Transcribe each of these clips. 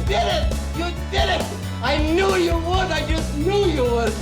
did it! You did it! I knew you would! I just knew you would!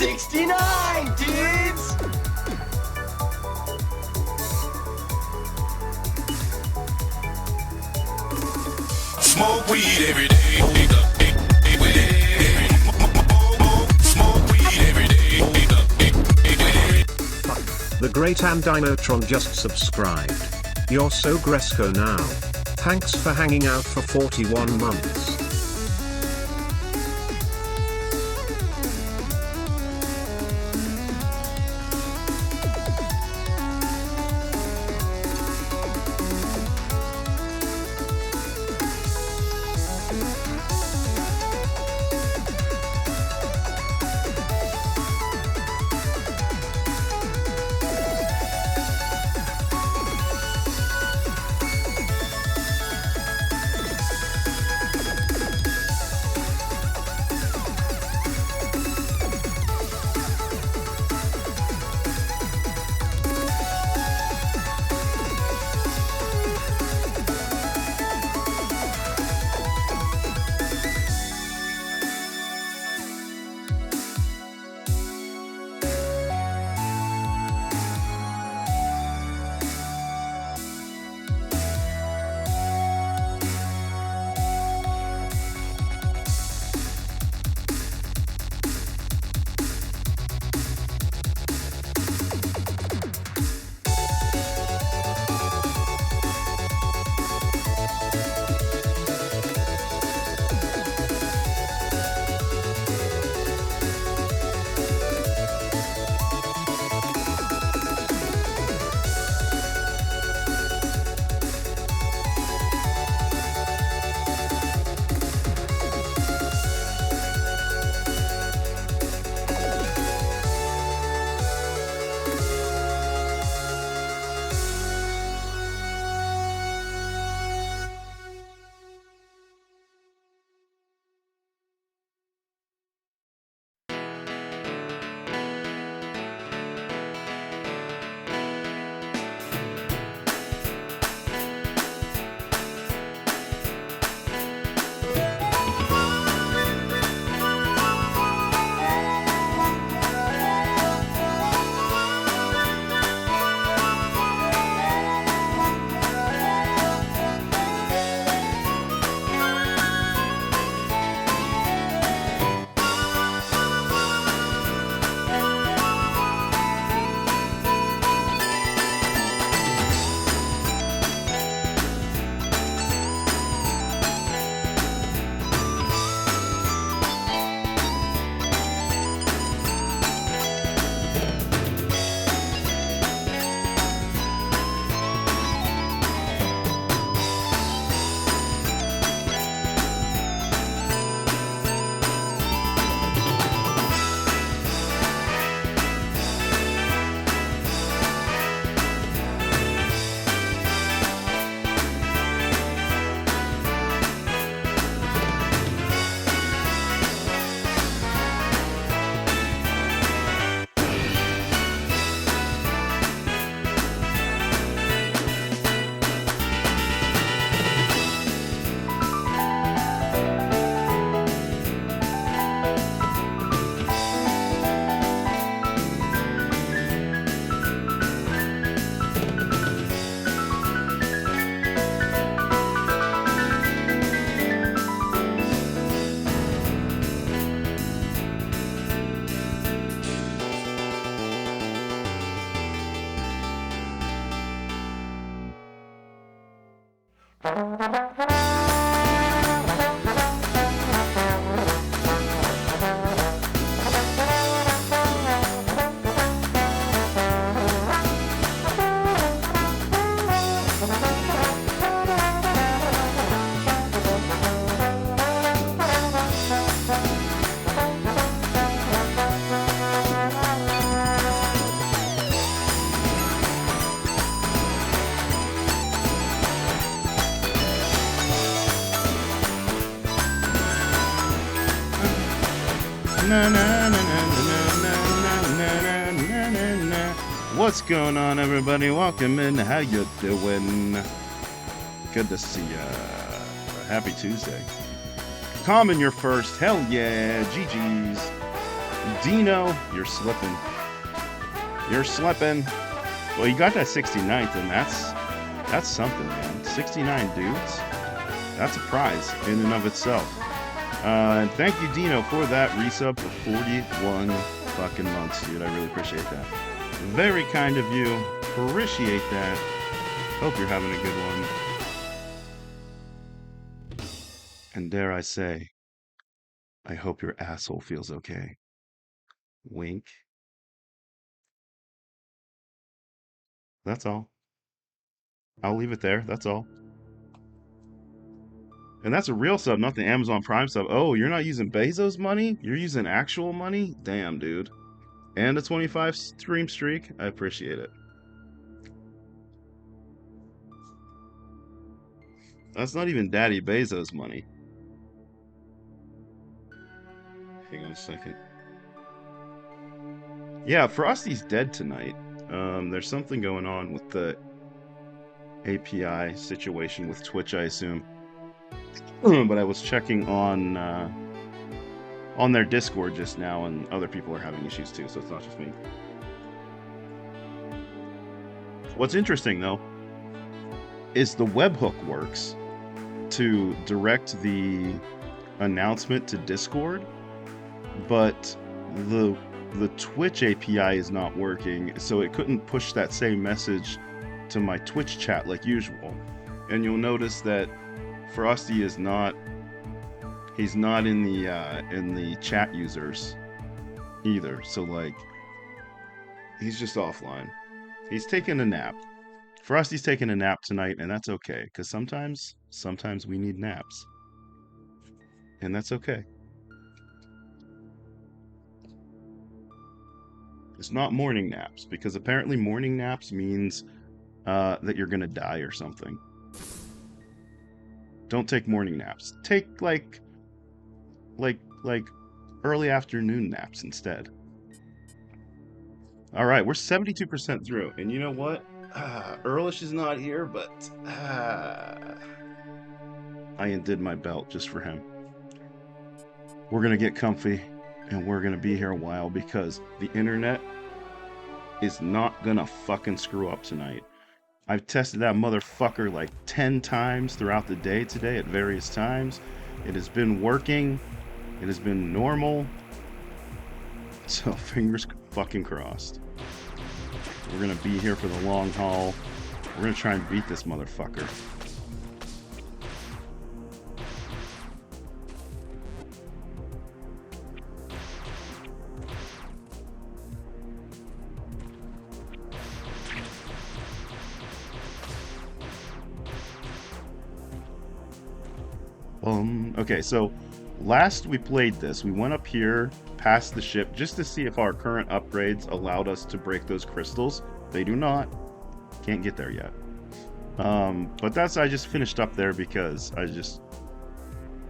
69, dudes! Smoke weed every day. Smoke weed every day. The great Andinotron just subscribed. You're so Gresco now. Thanks for hanging out for 41 months. What's going on, everybody? Welcome in. How you doing? Good to see ya. Happy Tuesday. Common, you're first. Hell yeah. GG's. Dino, you're slipping. You're slipping. Well, you got that 69th, and that's something, man. 69 dudes. That's a prize in and of itself. And thank you, Dino, for that resub for 41 fucking months, dude. I really appreciate that. Very kind of you. Appreciate that. Hope you're having a good one. And dare I say, I hope your asshole feels okay. Wink. That's all. I'll leave it there. That's all. And that's a real sub, not the Amazon Prime sub. Oh, you're not using Bezos money? You're using actual money? Damn, dude. And a 25 stream streak? I appreciate it. That's not even Daddy Bezos money. Hang on a second. Yeah, Frosty's dead tonight. There's something going on with the API situation with Twitch, I assume. But I was checking on their Discord just now, and other people are having issues too, so it's not just me. What's interesting, though, is the webhook works to direct the announcement to Discord, but the Twitch API is not working, so it couldn't push that same message to my Twitch chat like usual. And you'll notice that Frosty is not, he's not in the chat users either. So like, he's just offline. He's taking a nap. Frosty's taking a nap tonight, and that's okay, because sometimes we need naps. And that's okay. It's not morning naps, because apparently morning naps means that you're gonna die or something. Don't take morning naps. Take like early afternoon naps instead. All right, we're 72% through, and you know what? Earlish is not here, but I undid my belt just for him. We're gonna get comfy, and we're gonna be here a while because the internet is not gonna fucking screw up tonight. I've tested that motherfucker like 10 times throughout the day today at various times. It has been working. It has been normal. So fingers fucking crossed. We're gonna be here for the long haul. We're gonna try and beat this motherfucker. Okay, so last we played this, we went up here past the ship just to see if our current upgrades allowed us to break those crystals. They do not. Can't get there yet. But I just finished up there because I just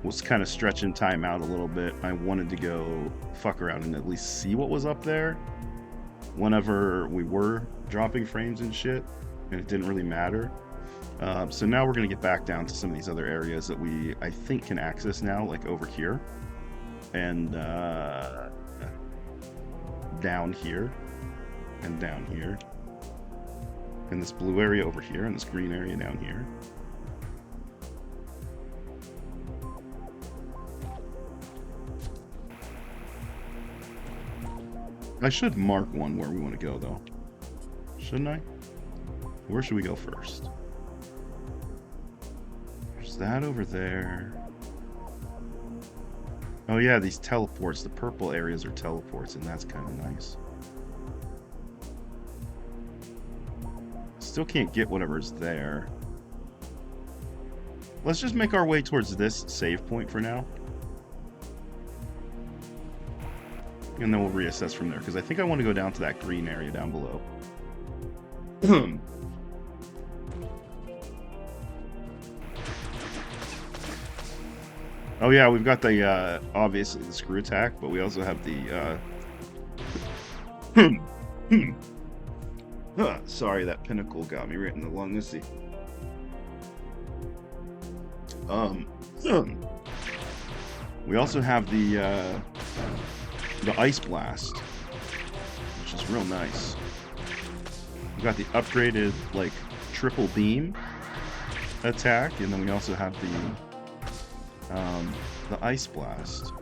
was kind of stretching time out a little bit. I wanted to go fuck around and at least see what was up there whenever we were dropping frames and shit, and it didn't really matter. So now we're going to get back down to some of these other areas that I think can access now, like over here and down here and down here, and this blue area over here and this green area down here. I should mark one where we want to go, though. Shouldn't I? Where should we go first? There's that over there. Oh yeah, these teleports. The purple areas are teleports, and that's kind of nice. Still can't get whatever's there. Let's just make our way towards this save point for now. And then we'll reassess from there, because I think I want to go down to that green area down below. Oh yeah, we've got the, obviously the screw attack, but we also have the, sorry, that pinnacle got me right in the lung. Let's see. We also have the, the Ice Blast, which is real nice. We got the upgraded, like, triple beam attack, and then we also have the Ice Blast.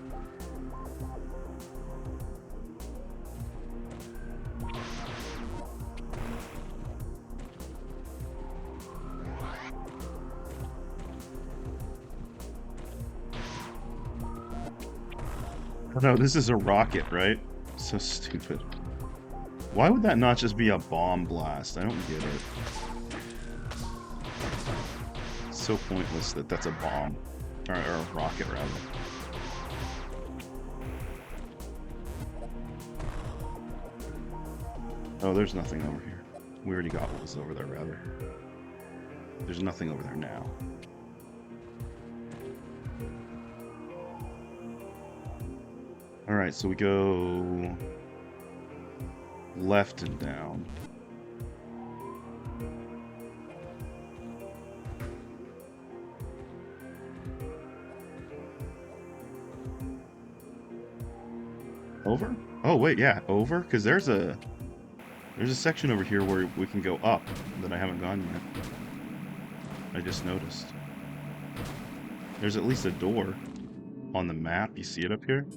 Oh no, this is a rocket, right? So stupid. Why would that not just be a bomb blast? I don't get it. It's so pointless that that's a bomb. Or a rocket, rather. Oh, there's nothing over here. We already got what was over there, rather. There's nothing over there now. Alright, so we go left and down. Over? Oh wait, yeah, over? Because there's a section over here where we can go up that I haven't gone yet. I just noticed. There's at least a door on the map. You see it up here?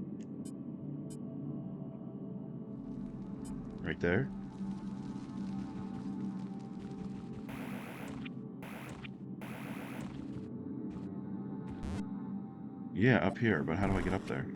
Right there. Yeah, up here, but how do I get up there?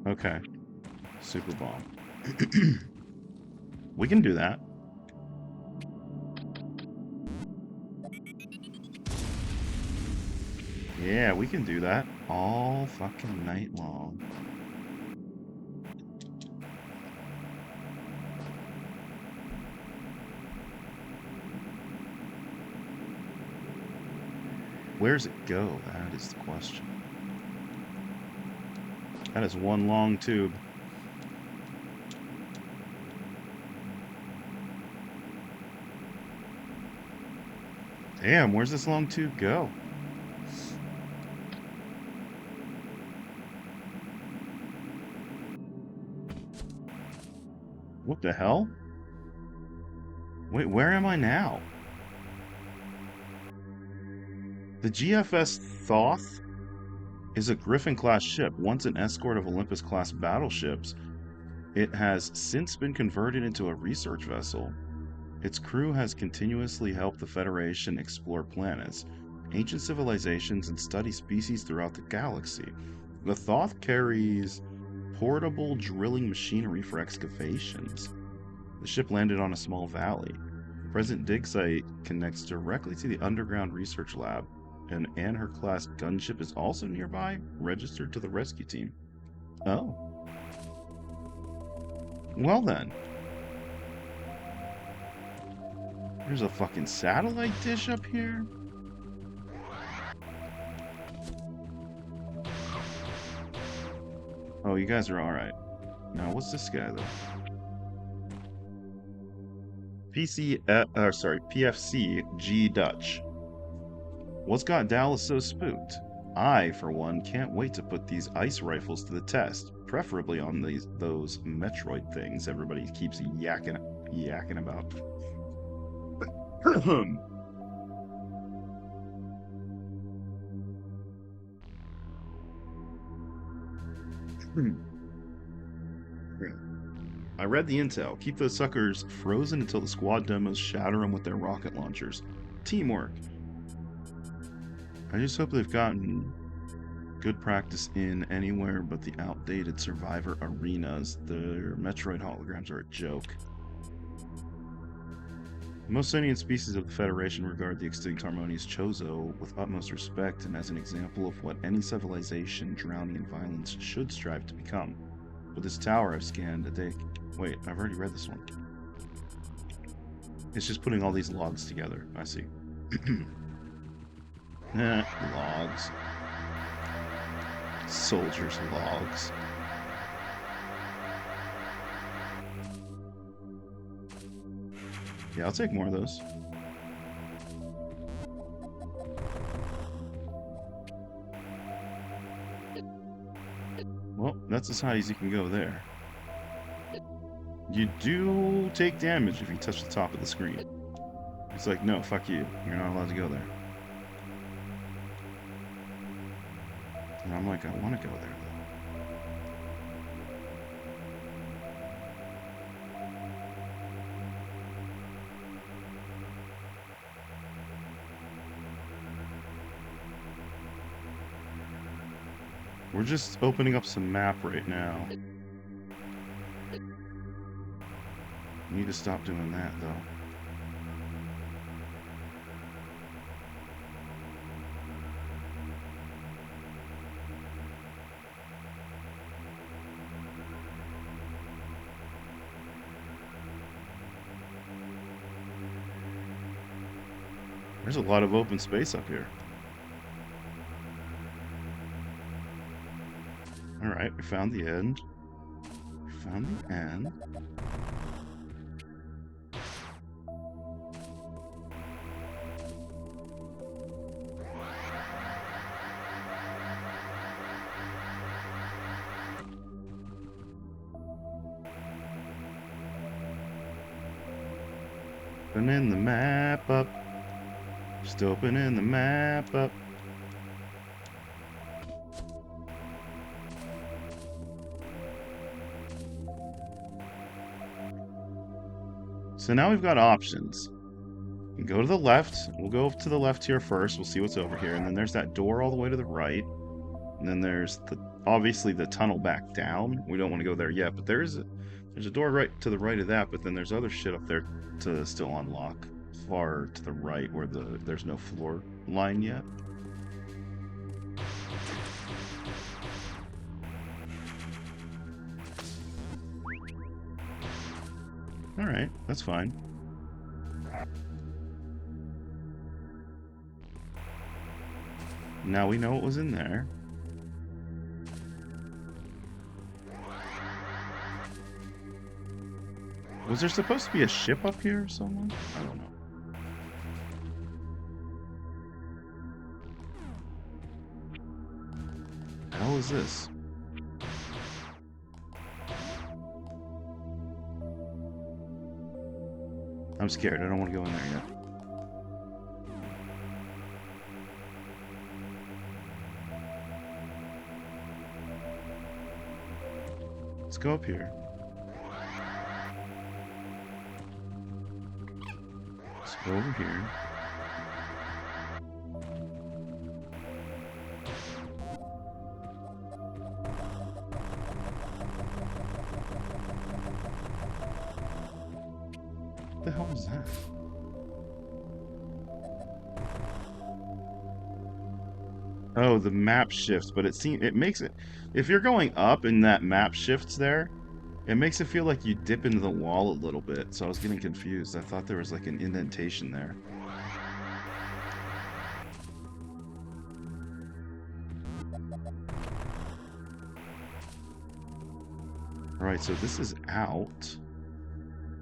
Okay. Super bomb. We can do that. Yeah, we can do that all fucking night long. Where's it go? That is the question. That is one long tube. Damn, where's this long tube go? What the hell? Wait, where am I now? The GFS Thoth is a Griffin-class ship, once an escort of Olympus-class battleships. It has since been converted into a research vessel. Its crew has continuously helped the Federation explore planets, ancient civilizations, and study species throughout the galaxy. The Thoth carries portable drilling machinery for excavations. The ship landed on a small valley. The present dig site connects directly to the underground research lab. An Anher-class gunship is also nearby, registered to the rescue team. Oh. Well then. There's a fucking satellite dish up here? Oh, you guys are alright. Now, what's this guy, though? PFC G Dutch. What's got Dallas so spooked? I, for one, can't wait to put these ice rifles to the test, preferably on those Metroid things everybody keeps yakking about. I read the intel. Keep those suckers frozen until the squad demos shatter them with their rocket launchers. Teamwork. I just hope they've gotten good practice in anywhere but the outdated Survivor arenas. Their Metroid holograms are a joke. Most sentient species of the Federation regard the extinct harmonious Chozo with utmost respect and as an example of what any civilization drowning in violence should strive to become. But this tower I've scanned a day... Wait, I've already read this one. It's just putting all these logs together. I see. Logs. Soldier's logs. Yeah, I'll take more of those. Well, that's as high as you can go there. You do take damage if you touch the top of the screen. It's like, no, fuck you. You're not allowed to go there. And I'm like, I want to go there, though. We're just opening up some map right now. Need to stop doing that, though. There's a lot of open space up here. Alright, we found the end. We found the end. Opening the map up. Just opening the map up. So now we've got options. We can go to the left. We'll go to the left here first. We'll see what's over here. And then there's that door all the way to the right. And then there's obviously the tunnel back down. We don't want to go there yet, but there's a door right to the right of that, but then there's other shit up there to still unlock. Far to the right where there's no floor line yet. Alright, that's fine. Now we know what was in there. Was there supposed to be a ship up here or something? I don't know. How is this? I'm scared. I don't want to go in there yet. Let's go up here. Let's go over here. What the hell is that? Oh, the map shifts, but it makes it, if you're going up and that map shifts there, it makes it feel like you dip into the wall a little bit. So I was getting confused. I thought there was like an indentation there. Alright, so this is out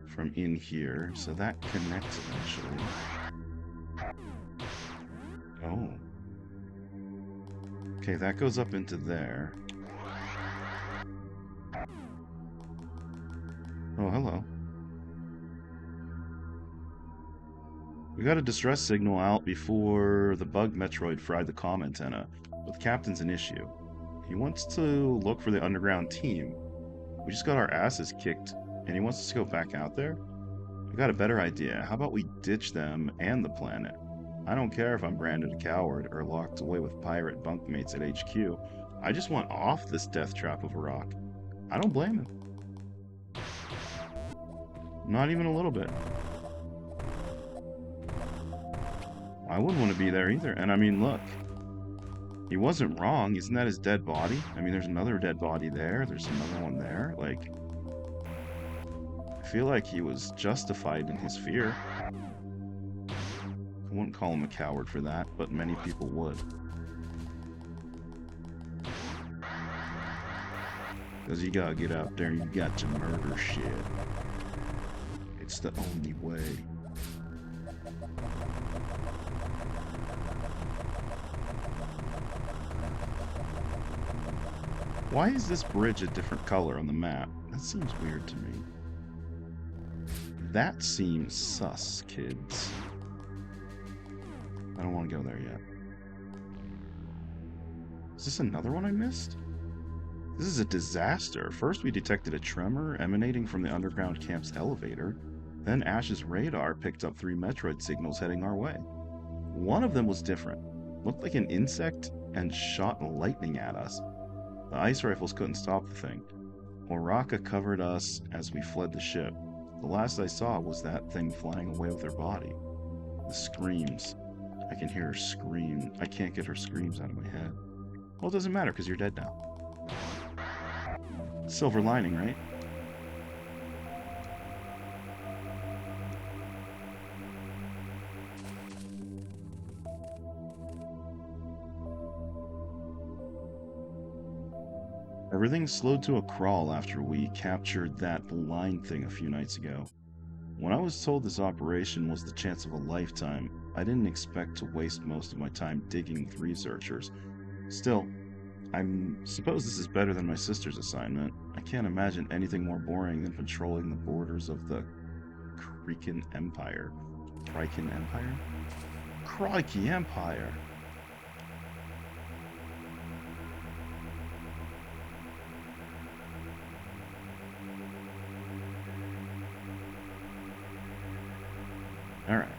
from in here, so that connects eventually. Oh. Okay, that goes up into there. Oh, hello. We got a distress signal out before the bug Metroid fried the comm antenna. But the captain's an issue. He wants to look for the underground team. We just got our asses kicked, and he wants us to go back out there? I got a better idea. How about we ditch them and the planet? I don't care if I'm branded a coward or locked away with pirate bunkmates at HQ. I just want off this death trap of a rock. I don't blame him. Not even a little bit. I wouldn't want to be there either. And I mean, look. He wasn't wrong. Isn't that his dead body? I mean, there's another dead body there. There's another one there. Like, I feel like he was justified in his fear. I wouldn't call him a coward for that, but many people would. Because you gotta get out there and you got to murder shit. It's the only way. Why is this bridge a different color on the map? That seems weird to me. That seems sus, kids. I don't want to go there yet. Is this another one I missed? This is a disaster. First we detected a tremor emanating from the underground camp's elevator. Then Ash's radar picked up 3 Metroid signals heading our way. One of them was different. Looked like an insect and shot lightning at us. The ice rifles couldn't stop the thing. Oraka covered us as we fled the ship. The last I saw was that thing flying away with her body. The screams. I can hear her scream. I can't get her screams out of my head. Well, it doesn't matter because you're dead now. Silver lining, right? Everything slowed to a crawl after we captured that line thing a few nights ago. When I was told this operation was the chance of a lifetime, I didn't expect to waste most of my time digging with researchers. Still, I suppose this is better than my sister's assignment. I can't imagine anything more boring than patrolling the borders of the Kriken Empire. Kriken Empire? Crikey Empire! Alright.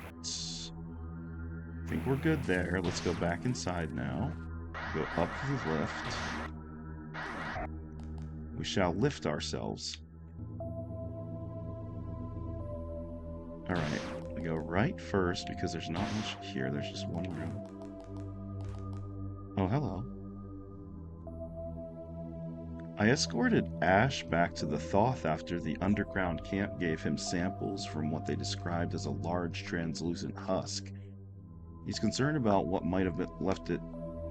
I think we're good there. Let's go back inside now. Go up the lift. We shall lift ourselves. Alright. We go right first because there's not much here. There's just one room. Oh, hello. I escorted Ash back to the Thoth after the underground camp gave him samples from what they described as a large translucent husk. He's concerned about what might have left it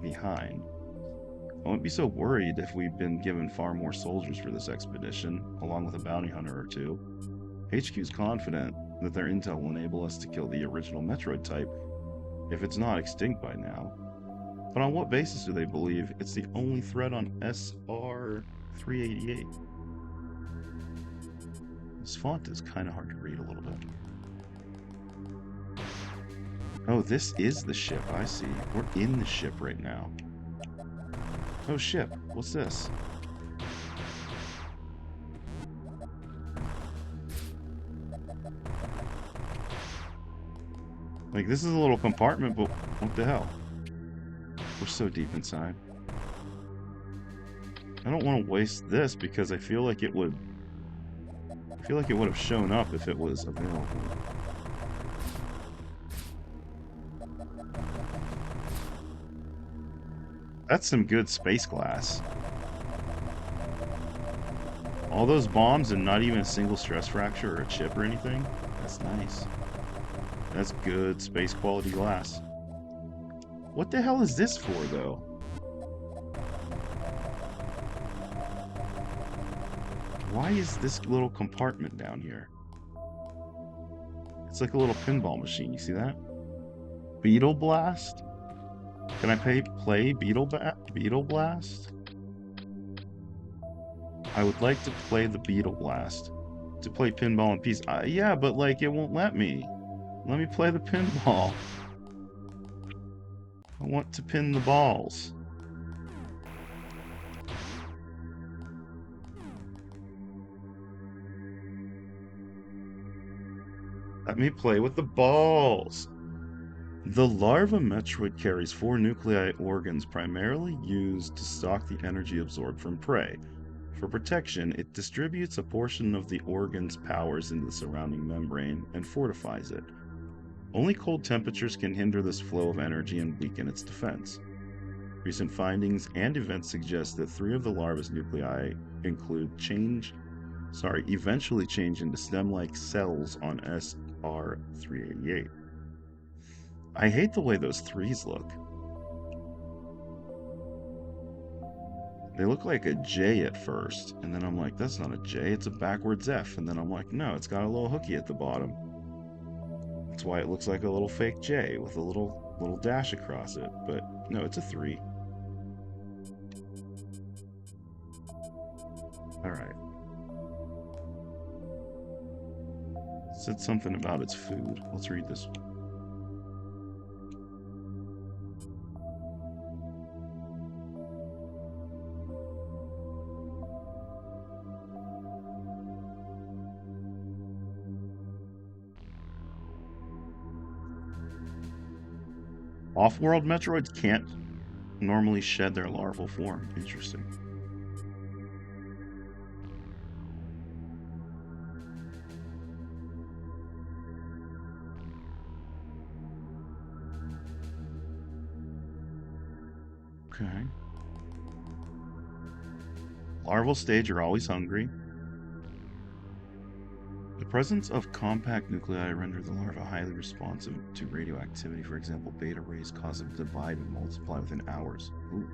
behind. I wouldn't be so worried if we'd been given far more soldiers for this expedition, along with a bounty hunter or two. HQ's confident that their intel will enable us to kill the original Metroid type, if it's not extinct by now. But on what basis do they believe it's the only threat on SR388? This font is kind of hard to read a little bit. Oh, this is the ship, I see. We're in the ship right now. Oh, ship. What's this? Like, this is a little compartment, but what the hell? We're so deep inside. I don't want to waste this because I feel like it would... have shown up if it was available. That's some good space glass. All those bombs and not even a single stress fracture or a chip or anything? That's nice. That's good space quality glass. What the hell is this for, though? Why is this little compartment down here? It's like a little pinball machine, you see that? Beetle Blast? Can I play Beetle Blast? I would like to play the Beetle Blast. To play pinball in peace. Yeah, but like it won't let me. Let me play the pinball. I want to pin the balls. Let me play with the balls. The larva Metroid carries 4 nuclei organs primarily used to stock the energy absorbed from prey. For protection, it distributes a portion of the organ's powers into the surrounding membrane and fortifies it. Only cold temperatures can hinder this flow of energy and weaken its defense. Recent findings and events suggest that 3 of the larva's nuclei eventually change into stem-like cells on SR388. I hate the way those 3s look. They look like a J at first, and then I'm like, that's not a J, it's a backwards F. And then I'm like, no, it's got a little hooky at the bottom. That's why it looks like a little fake J with a little dash across it. But no, it's a 3. Alright. It said something about its food. Let's read this one. Off-world Metroids can't normally shed their larval form. Interesting. Okay. Larval stage are always hungry. The presence of compact nuclei render the larva highly responsive to radioactivity. For example, beta rays cause them to divide and multiply within hours. Ooh.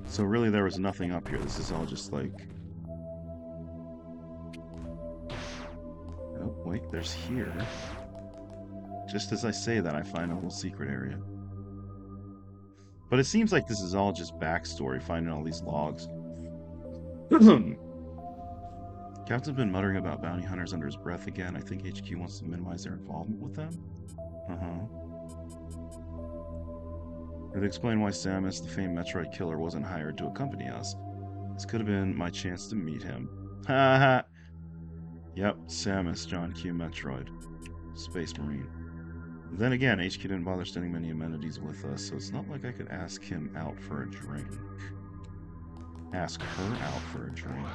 So really there was nothing up here. This is all just like... Oh, wait, there's here. Just as I say that, I find a little secret area. But it seems like this is all just backstory, finding all these logs. Captain's been muttering about bounty hunters under his breath again. I think HQ wants to minimize their involvement with them. It explained why Samus, the famed Metroid killer, wasn't hired to accompany us. This could have been my chance to meet him. Ha ha! Yep, Samus, John Q. Metroid. Space Marine. Then again, HQ didn't bother sending many amenities with us, so it's not like I could ask him out for a drink. Ask her out for a drink.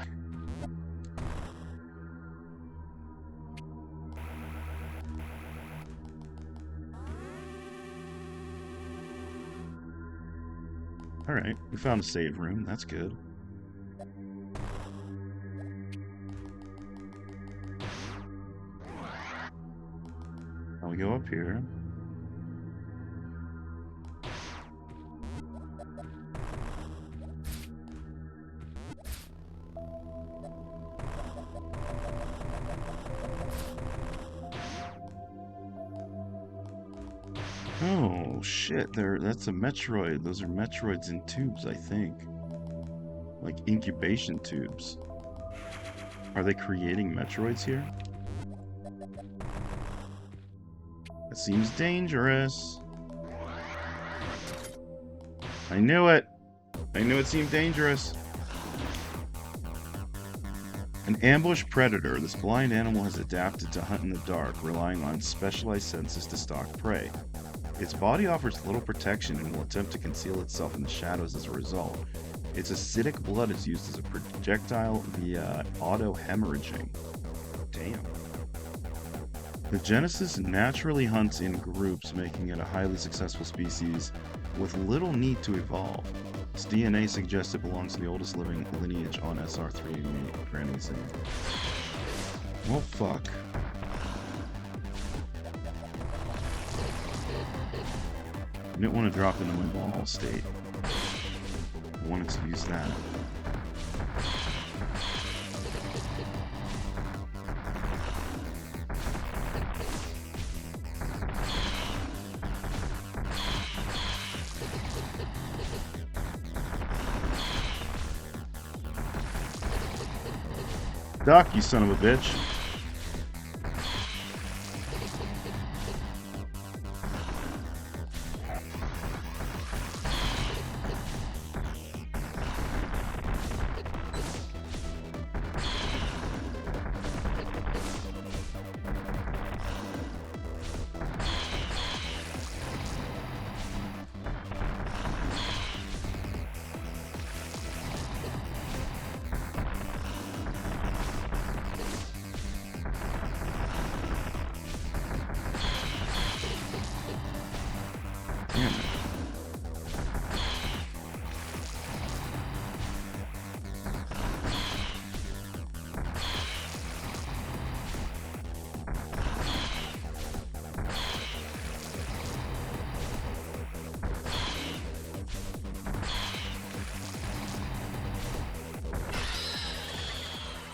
Alright, we found a save room. That's good. Now we go up here. Oh shit, that's a Metroid. Those are Metroids in tubes, I think. Like incubation tubes. Are they creating Metroids here? It seems dangerous. I knew it! I knew it seemed dangerous. An ambush predator, this blind animal has adapted to hunt in the dark, relying on specialized senses to stalk prey. Its body offers little protection and will attempt to conceal itself in the shadows as a result. Its acidic blood is used as a projectile via auto-hemorrhaging. Damn. The Genesis naturally hunts in groups, making it a highly successful species with little need to evolve. Its DNA suggests it belongs to the oldest living lineage on SR388, granting its name. Well, fuck. I didn't want to drop into my ball state. I wanted to use that. Duck, you son of a bitch.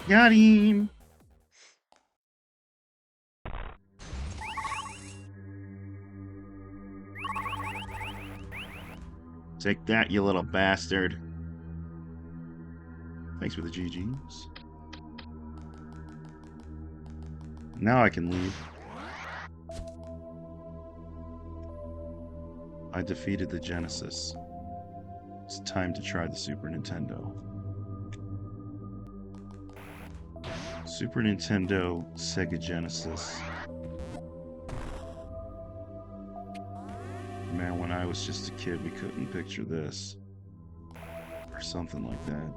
Got him! Take that, you little bastard. Thanks for the GGs. Now I can leave. I defeated the Genesis. It's time to try the Super Nintendo. Super Nintendo, Sega Genesis. Man, when I was just a kid, we couldn't picture this. Or something like that.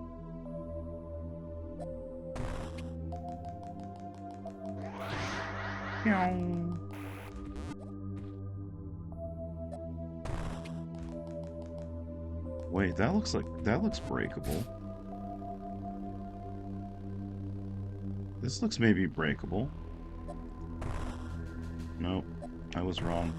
Wait, that looks breakable. This looks maybe breakable. Nope, I was wrong.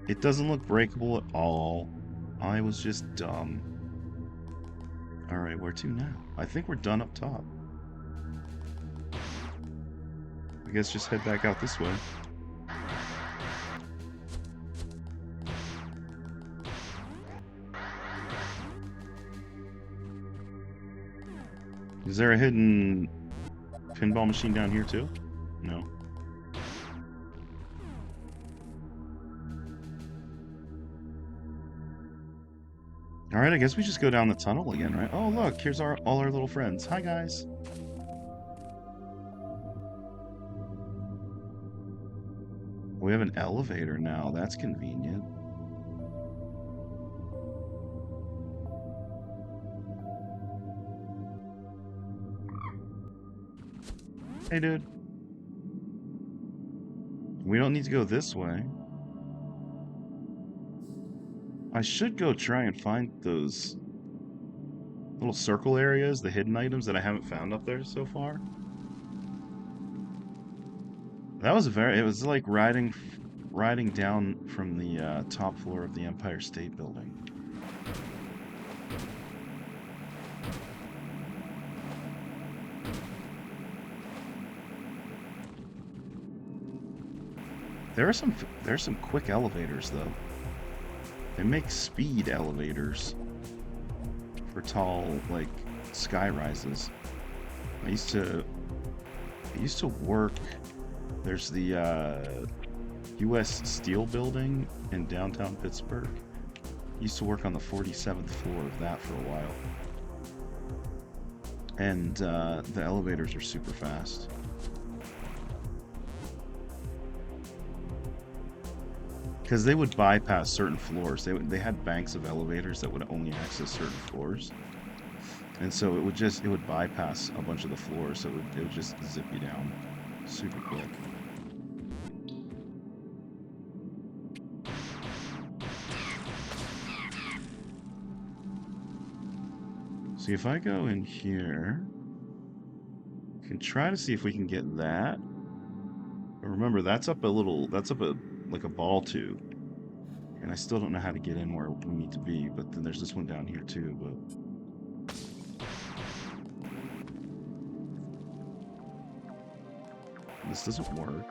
It doesn't look breakable at all. I was just dumb. Alright, where to now? I think we're done up top. I guess just head back out this way. Is there a hidden pinball machine down here too? No. Alright, I guess we just go down the tunnel again, right? Oh, look, here's all our little friends. Hi, guys. We have an elevator now. That's convenient. Hey, dude. We don't need to go this way. I should go try and find those little circle areas, the hidden items that I haven't found up there so far. That was it was like riding down from the top floor of the Empire State Building. There's some quick elevators though. They make speed elevators for tall, like, sky rises. I used to work. There's the U.S. Steel Building in downtown Pittsburgh. I used to work on the 47th floor of that for a while. And the elevators are super fast. Because they would bypass certain floors. They had banks of elevators that would only access certain floors. And so it would bypass a bunch of the floors, so it would just zip you down super quick. See, if I go in here, I can try to see if we can get that. But remember, that's up like a ball tube. And I still don't know how to get in where we need to be, but then there's this one down here too, but... This doesn't work.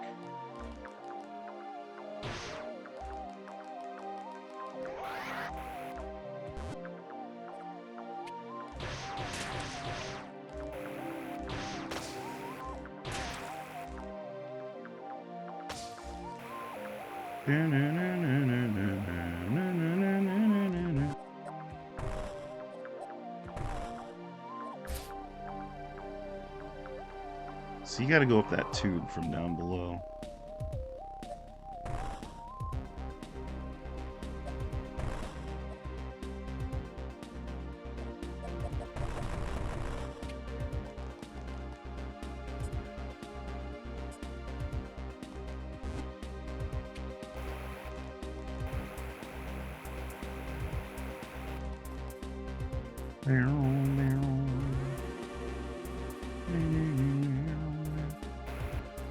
So you gotta go up that tube from down below.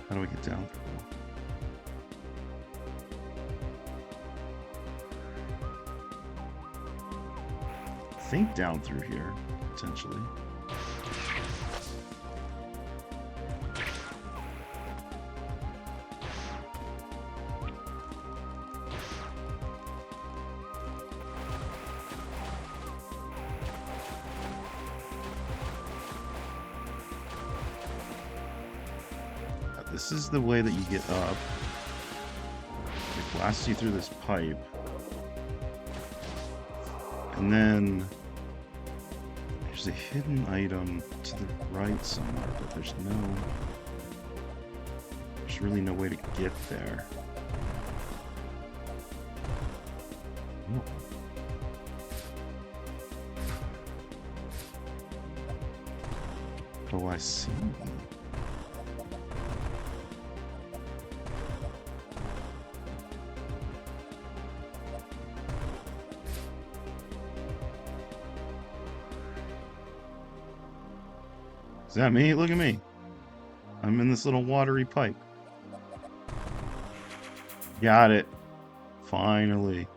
How do I get down? think down through here, potentially. This is the way that you get up. It blasts you through this pipe. And then there's a hidden item to the right somewhere, but there's really no way to get there. Oh. Oh, I see. Is that me? Look at me. I'm in this little watery pipe. Got it. Finally.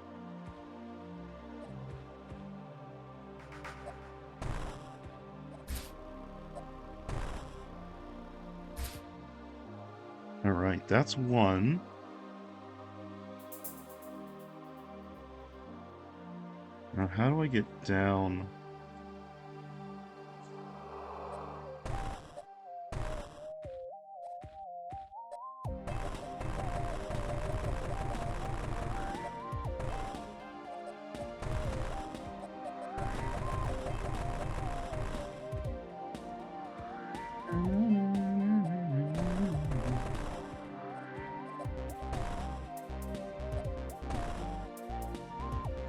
Alright, that's one. Now, how do I get down?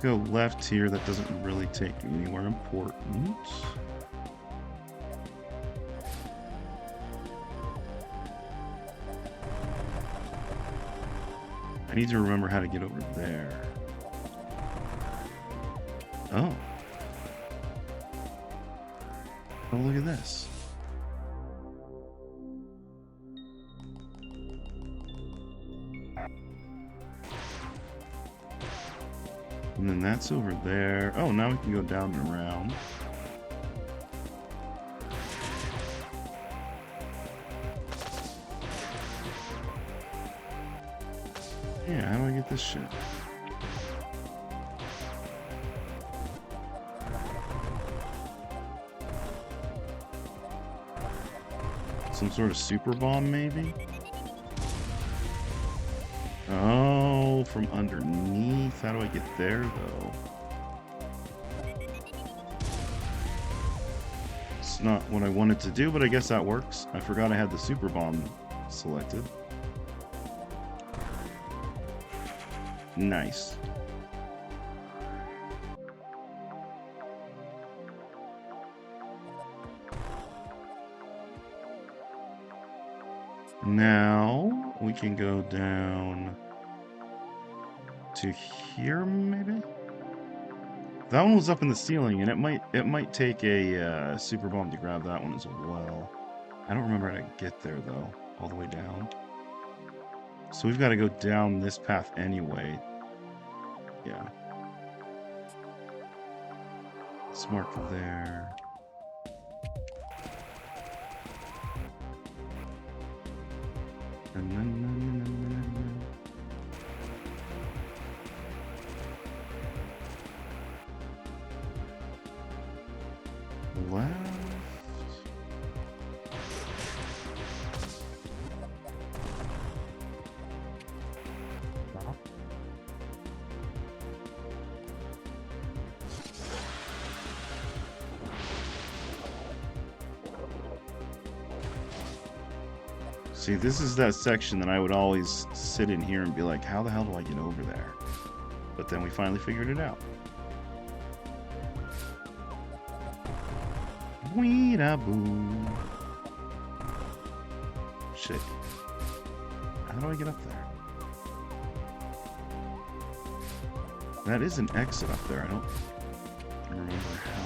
Go left here, that doesn't really take me anywhere important. I need to remember how to get over there. Oh. Oh, look at this. And then that's over there. Oh, now we can go down and around. Yeah, how do I get this shit? Some sort of super bomb, maybe? Oh, from underneath. How do I get there, though? It's not what I wanted to do, but I guess that works. I forgot I had the super bomb selected. Nice. Now we can go down to here, maybe? That one was up in the ceiling, and it might take a super bomb to grab that one as well. I don't remember how to get there though, all the way down. So we've got to go down this path anyway. Yeah. Let's mark there. Left. See, this is that section that I would always sit in here and be like, how the hell do I get over there? But then we finally figured it out. Weedaboo. Shit. How do I get up there? That is an exit up there. I don't remember how.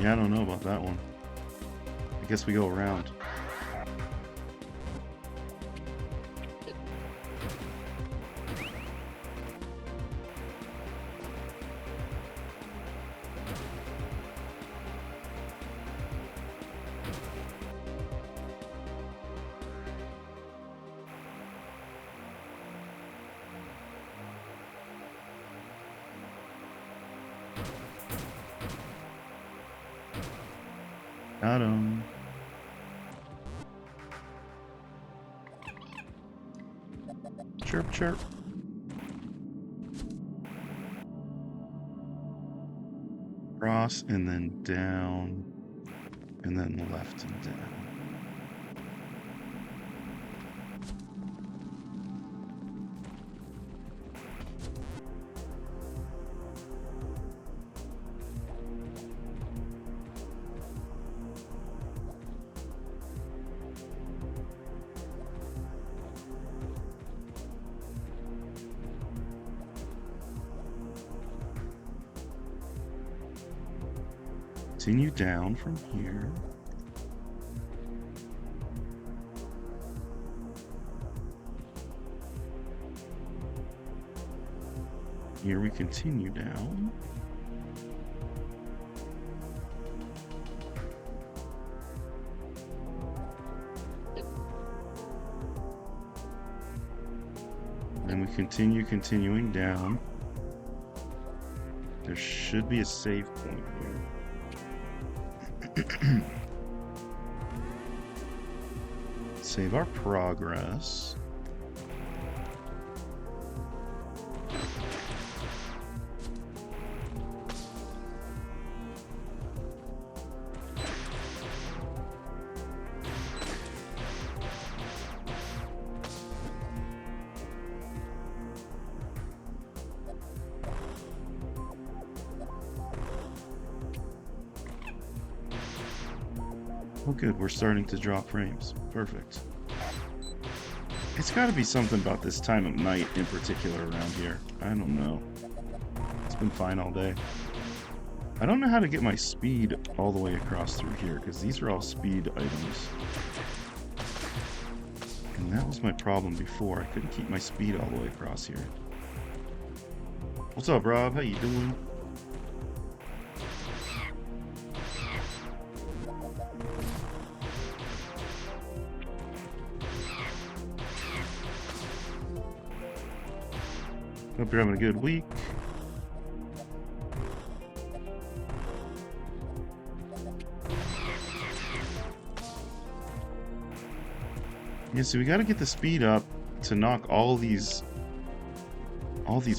Yeah, I don't know about that one. I guess we go around. Got him. Chirp, chirp. Cross and then down, and then left and down. Continue down from here. Here we continue down. And we continuing down. There should be a save point here. Save our progress. Oh good, we're starting to drop frames. Perfect. It's gotta be something about this time of night in particular around here. I don't know. It's been fine all day. I don't know how to get my speed all the way across through here, because these are all speed items. And that was my problem before. I couldn't keep my speed all the way across here. What's up, Rob? How you doing? Hope you're having a good week. Yeah, so we got to get the speed up to knock all these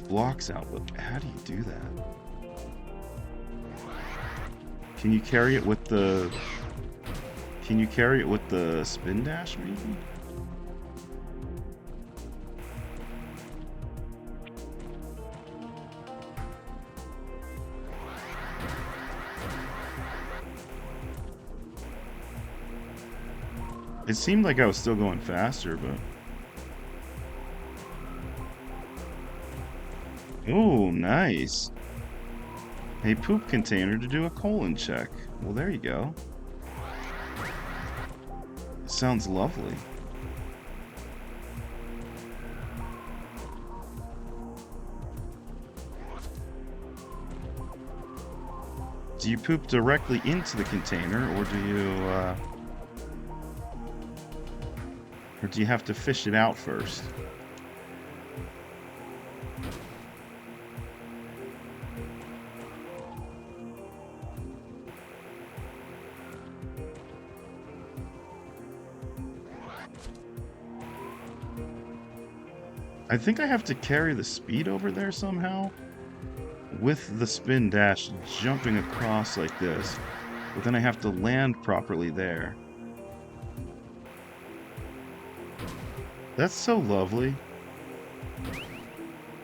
blocks out. But how do you do that? Can you carry it with the? Can you carry it with the spin dash, maybe? It seemed like I was still going faster, but... Oh, nice. A poop container to do a colon check. Well, there you go. Sounds lovely. Do you poop directly into the container, or do you have to fish it out first? I think I have to carry the speed over there somehow with the spin dash jumping across like this, but then I have to land properly there. That's so lovely.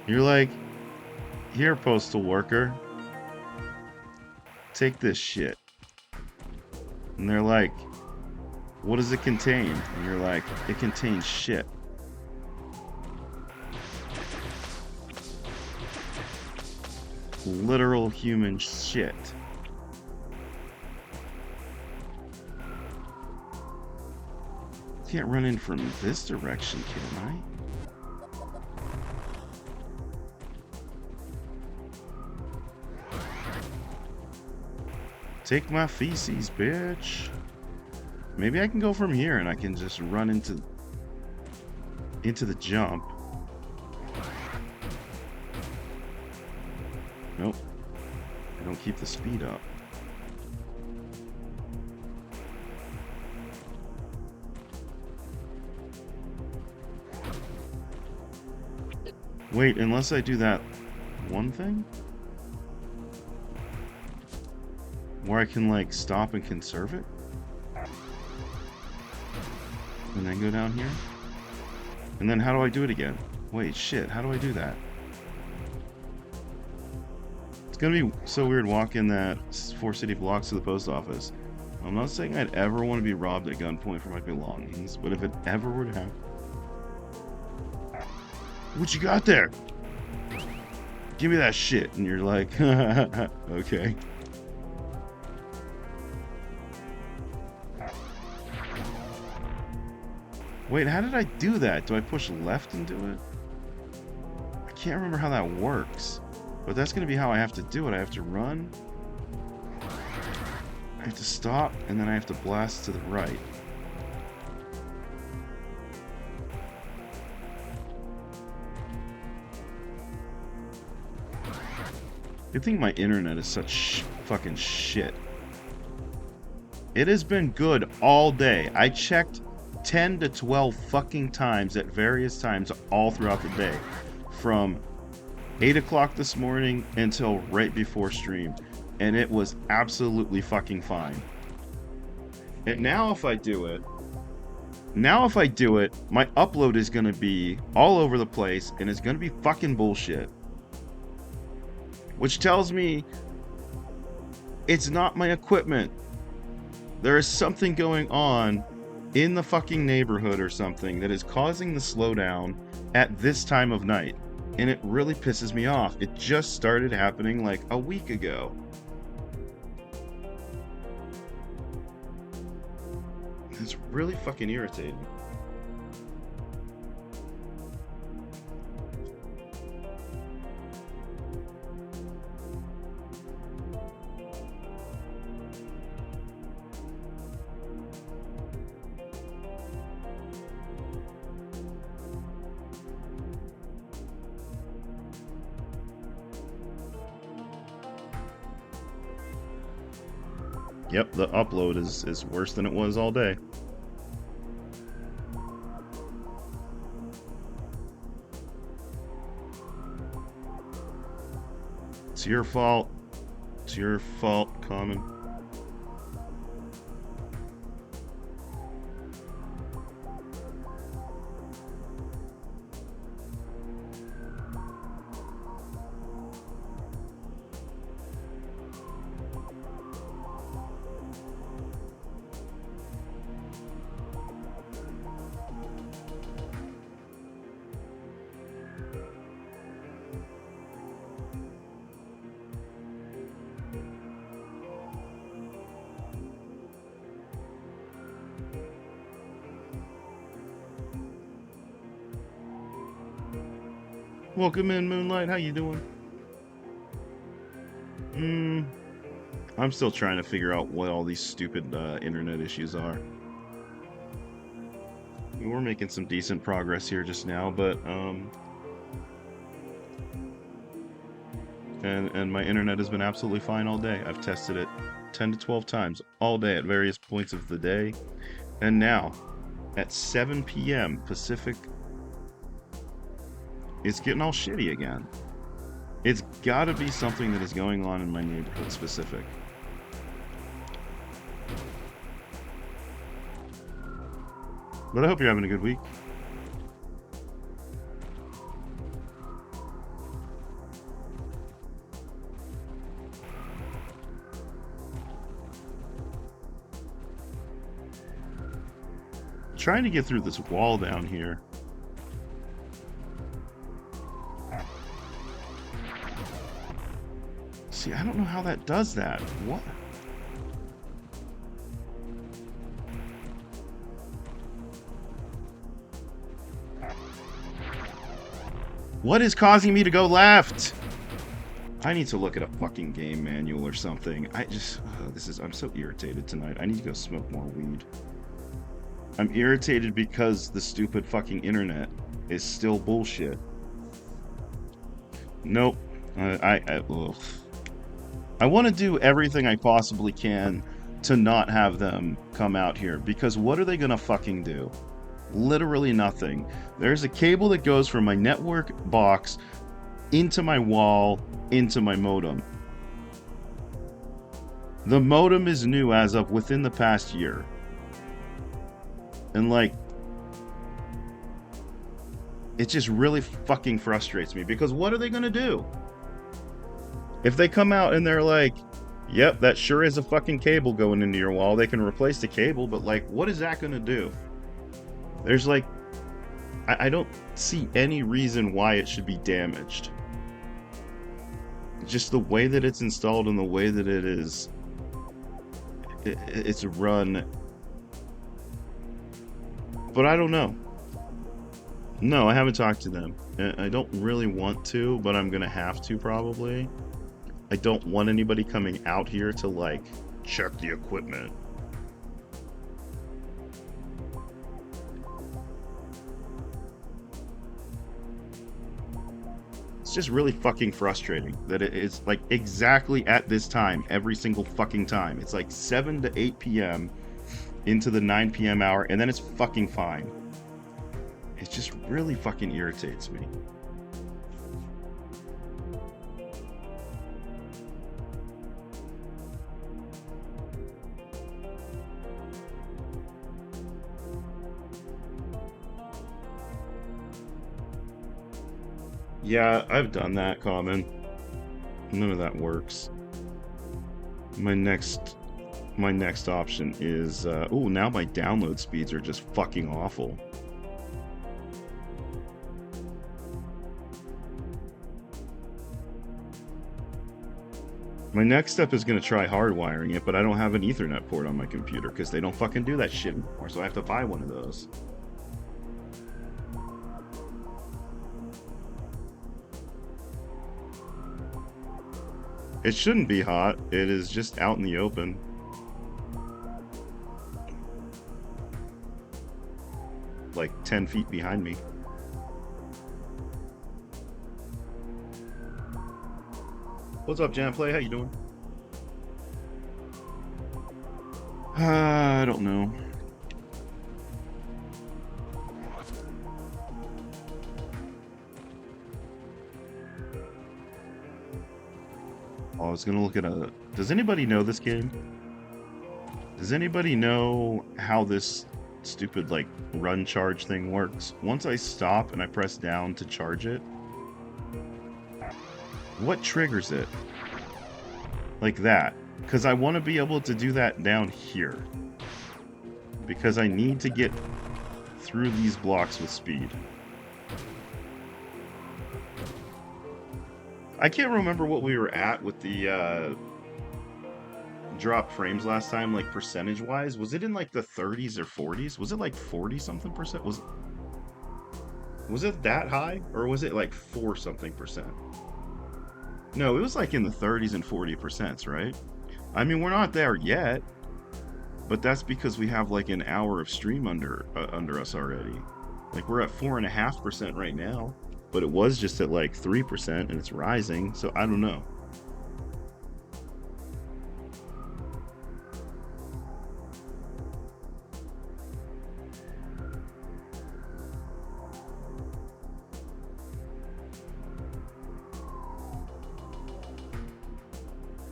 You're like, here, postal worker, take this shit. And they're like, what does it contain? And you're like, it contains shit. Literal human shit. can't run in from this direction, can I? Take my feces, bitch. Maybe I can go from here and I can just run into the jump. Nope. I don't keep the speed up. Wait, unless I do that one thing? Where I can, like, stop and conserve it? And then go down here? And then how do I do it again? Wait, shit, how do I do that? It's gonna be so weird walking that 4 city blocks to the post office. I'm not saying I'd ever want to be robbed at gunpoint for my belongings, but if it ever were to happen... What you got there? Give me that shit. And you're like, okay. Wait, how did I do that? Do I push left and do it? I can't remember how that works. But that's going to be how I have to do it. I have to run. I have to stop, and then I have to blast to the right. I think my internet is such fucking shit. It has been good all day. I checked 10 to 12 fucking times at various times all throughout the day. From 8 o'clock this morning until right before stream. And it was absolutely fucking fine. And now if I do it, my upload is going to be all over the place and it's going to be fucking bullshit. Which tells me it's not my equipment. There is something going on in the fucking neighborhood or something that is causing the slowdown at this time of night. And it really pisses me off. It just started happening like a week ago. It's really fucking irritating. Yep, the upload is worse than it was all day. It's your fault. It's your fault, Common. Welcome in, Moonlight. How you doing? I'm still trying to figure out what all these stupid internet issues are. We're making some decent progress here just now, but and my internet has been absolutely fine all day. I've tested it 10 to 12 times all day at various points of the day, and now at 7 p.m. Pacific, it's getting all shitty again. It's gotta be something that is going on in my neighborhood specific. But I hope you're having a good week. Trying to get through this wall down here. See, I don't know how that does that. What? What is causing me to go left? I need to look at a fucking game manual or something. I'm so irritated tonight. I need to go smoke more weed. I'm irritated because the stupid fucking internet is still bullshit. Nope. I want to do everything I possibly can to not have them come out here, because what are they gonna fucking do? Literally nothing. There's a cable that goes from my network box into my wall, into my modem. The modem is new as of within the past year. And like, it just really fucking frustrates me, because what are they gonna do? If they come out and they're like, yep, that sure is a fucking cable going into your wall, they can replace the cable, but like, what is that gonna do? There's like, I don't see any reason why it should be damaged. Just the way that it's installed and the way that it is, it's run. But I don't know. No, I haven't talked to them. I don't really want to, but I'm gonna have to probably. I don't want anybody coming out here to like check the equipment. It's just really fucking frustrating that it's like exactly at this time every single fucking time. It's like 7 to 8 p.m. into the 9 p.m. hour, and then it's fucking fine. It just really fucking irritates me. Yeah, I've done that, Common. None of that works. My next option is oh, now my download speeds are just fucking awful. My next step is going to try hardwiring it, but I don't have an Ethernet port on my computer because they don't fucking do that shit anymore, so I have to buy one of those. It shouldn't be hot. It is just out in the open. Like 10 feet behind me. What's up, Janplay? How you doing? I don't know. I was gonna look at a... Does anybody know this game? Does anybody know how this stupid, like, run charge thing works? Once I stop and I press down to charge it, what triggers it? Like that. Because I want to be able to do that down here. Because I need to get through these blocks with speed. I can't remember what we were at with the drop frames last time, like percentage-wise. Was it in like the 30s or 40s? Was it like 40-something percent? Was it that high? Or was it like 4-something percent? No, it was like in the 30s and 40%, right? I mean, we're not there yet, but that's because we have like an hour of stream under us already. Like, we're at 4.5% right now. But it was just at like 3% and it's rising, so I don't know.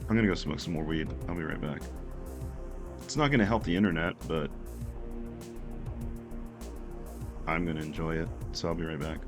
I'm gonna go smoke some more weed. I'll be right back. It's not gonna help the internet, but I'm gonna enjoy it, so I'll be right back.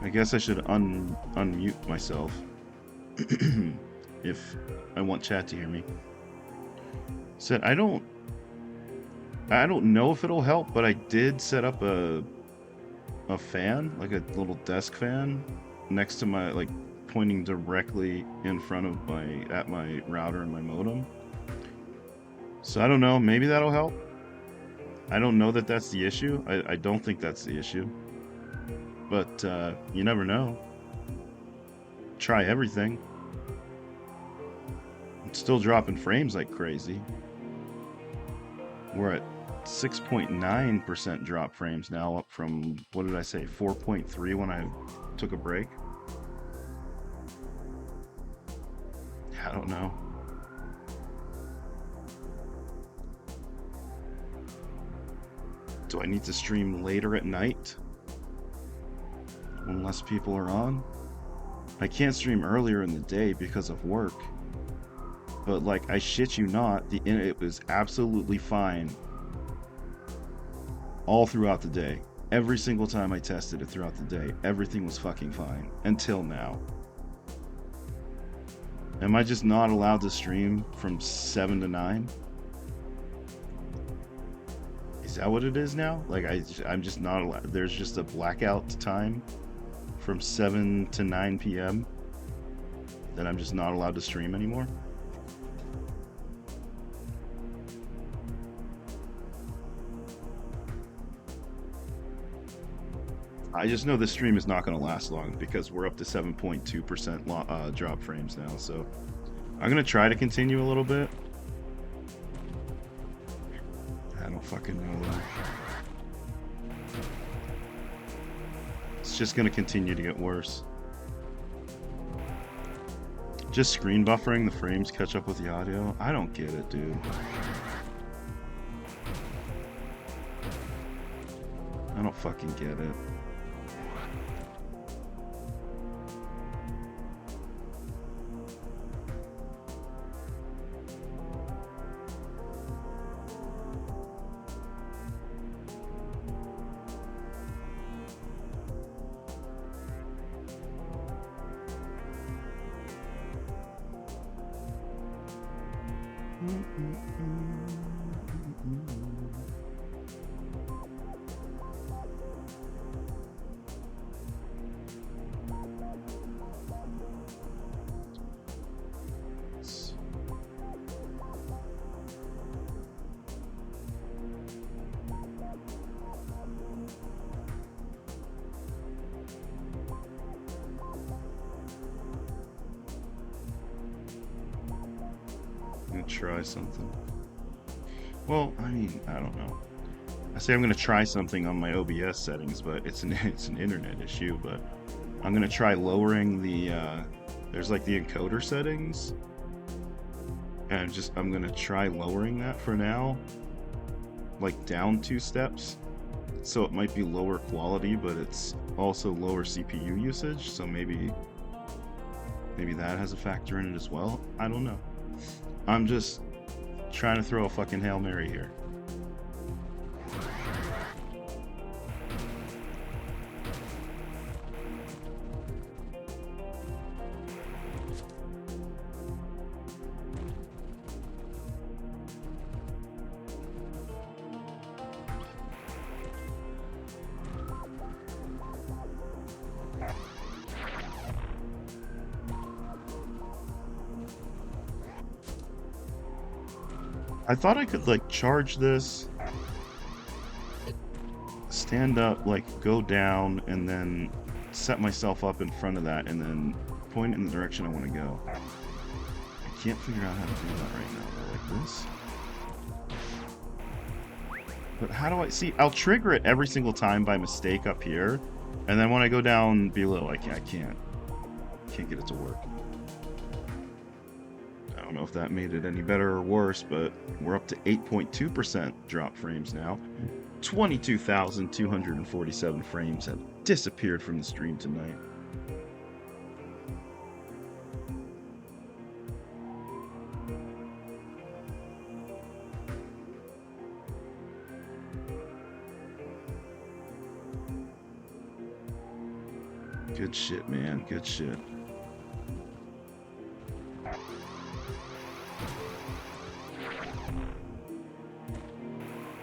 I guess I should unmute myself if I want chat to hear me. Said I don't know if it'll help, but I did set up a fan, like a little desk fan, next to my, like, pointing directly in front of my router and my modem. So I don't know, maybe that'll help. I don't know that that's the issue. I don't think that's the issue. But you never know. Try everything. It's still dropping frames like crazy. We're at 6.9% drop frames now, up from, what did I say, 4.3 when I took a break? I don't know. Do I need to stream later at night when less people are on? I can't stream earlier in the day because of work. But, like, I shit you not, it was absolutely fine all throughout the day. Every single time I tested it throughout the day, everything was fucking fine. Until now. Am I just not allowed to stream from 7 to 9? Is that what it is now? Like, I'm just not allowed. There's just a blackout time from 7 to 9 p.m. that I'm just not allowed to stream anymore? I just know this stream is not going to last long because we're up to 7.2% drop frames now, so I'm going to try to continue a little bit. I don't fucking know though. It's just going to continue to get worse. Just screen buffering, the frames catch up with the audio? I don't get it, dude. I don't fucking get it. Try something. Well, I mean, I don't know. I say I'm gonna try something on my OBS settings, but it's an internet issue. But I'm gonna try lowering the there's like the encoder settings, and I'm gonna try lowering that for now, like down 2 steps. So it might be lower quality, but it's also lower CPU usage. So maybe that has a factor in it as well. I don't know. I'm just trying to throw a fucking Hail Mary here. I thought I could, like, charge this, stand up, like, go down, and then set myself up in front of that, and then point in the direction I want to go. I can't figure out how to do that right now, though, like this. But how do I... See, I'll trigger it every single time by mistake up here, and then when I go down below, I can't get it to work. I don't know if that made it any better or worse, but we're up to 8.2% drop frames now. 22,247 frames have disappeared from the stream tonight. Good shit, man. Good shit.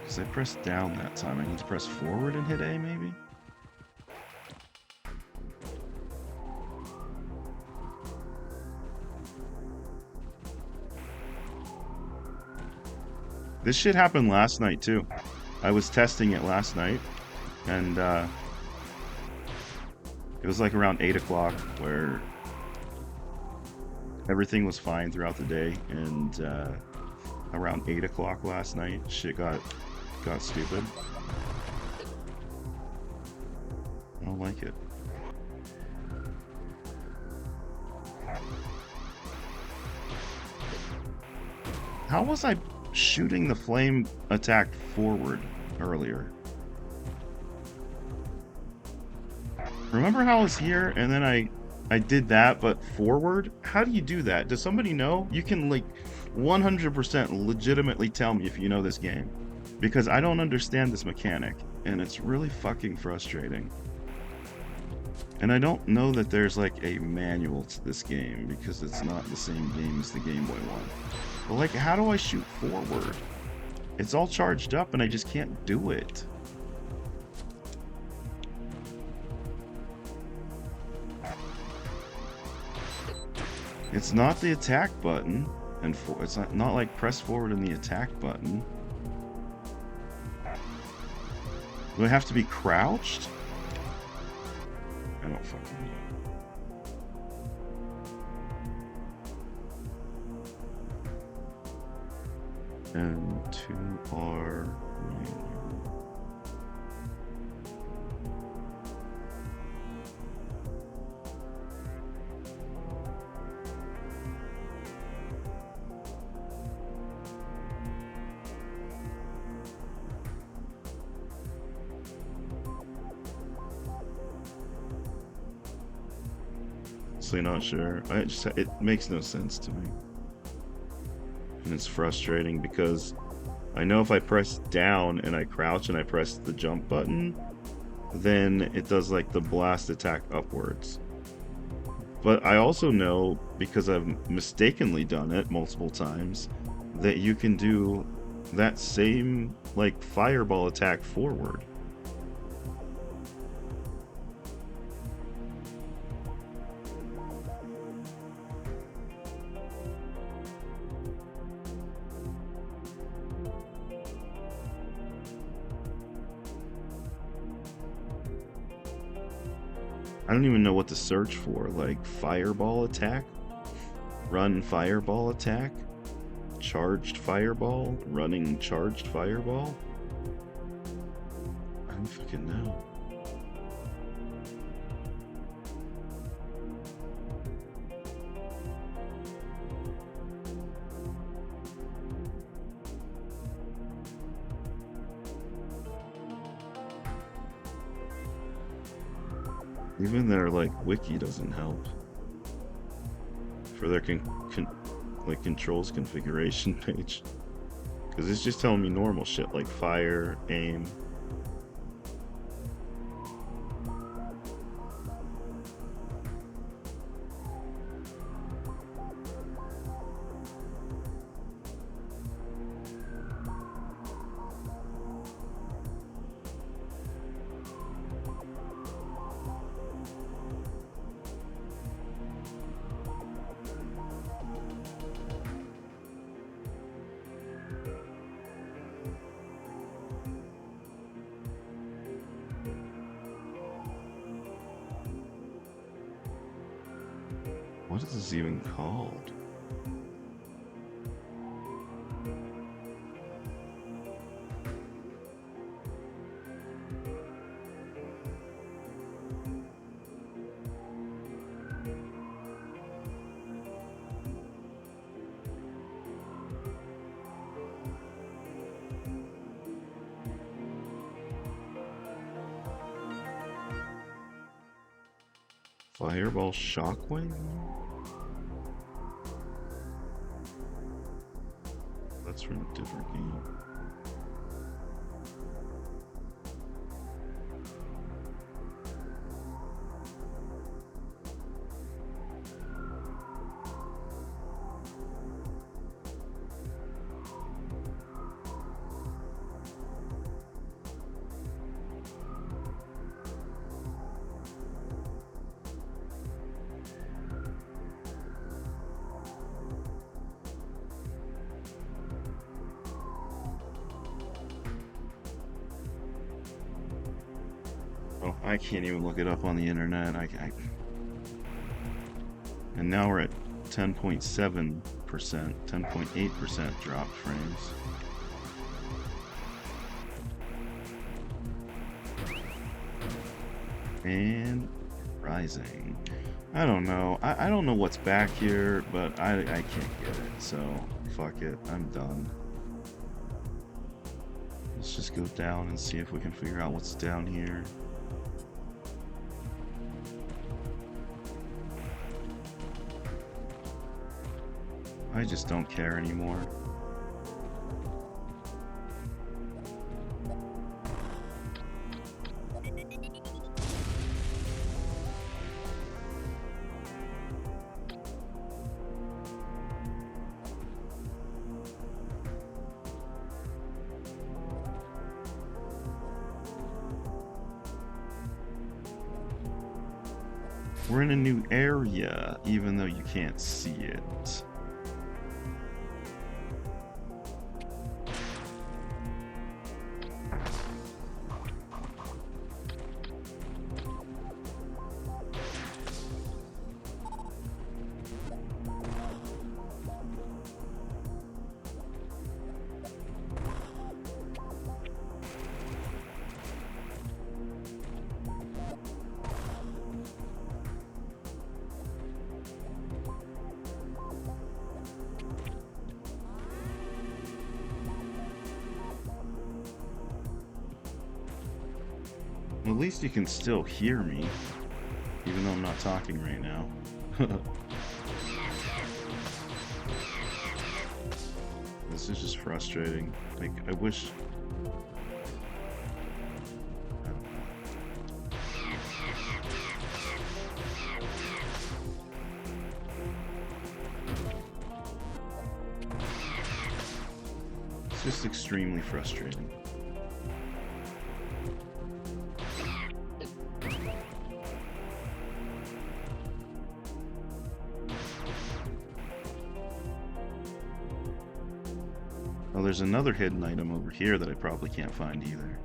Because I pressed down that time. I need to press forward and hit A, maybe? This shit happened last night, too. I was testing it last night, and it was like around 8 o'clock, where everything was fine throughout the day, and around 8 o'clock last night, shit got stupid. I don't like it. How was I shooting the flame attack forward earlier? Remember how I was here and then I did that but forward? How do you do that? Does somebody know? You can like 100% legitimately tell me if you know this game, because I don't understand this mechanic and it's really fucking frustrating. And I don't know that there's like a manual to this game, because it's not the same game as the Game Boy one. But like, how do I shoot forward? It's all charged up and I just can't do it. It's not the attack button, and it's not like press forward in the attack button. Do I have to be crouched? I don't fucking know. AM2R. So not sure. It makes no sense to me. And it's frustrating because I know if I press down and I crouch and I press the jump button, then it does like the blast attack upwards. But I also know, because I've mistakenly done it multiple times, that you can do that same like fireball attack forward. I don't even know what to search for, like fireball attack, run fireball attack, charged fireball, running charged fireball. I don't fucking know. Even their like wiki doesn't help for their like controls configuration page, because it's just telling me normal shit like fire, aim. What is this even called? Fireball Shockwave? That's from a different game. Oh, I can't even look it up on the internet. And now we're at 10.7%, 10.8% drop frames. And rising. I don't know. I don't know what's back here, but I can't get it. So fuck it. I'm done. Let's just go down and see if we can figure out what's down here. I just don't care anymore. We're in a new area, even though you can't see it. At least you can still hear me, even though I'm not talking right now. This is just frustrating. Like, I wish... It's just extremely frustrating. Oh, there's another hidden item over here that I probably can't find either.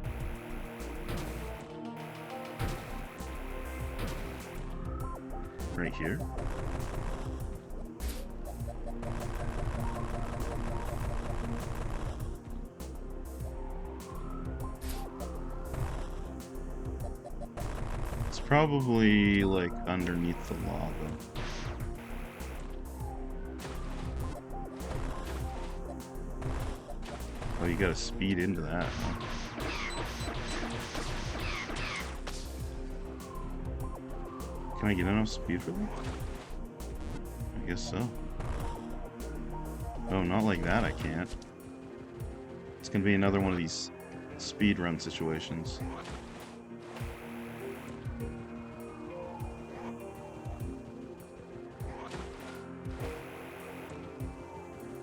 Right here? It's probably like underneath the lava. Oh, you gotta speed into that, huh? Can I get enough speed for that? I guess so. Oh, not like that, I can't. It's gonna be another one of these speed run situations.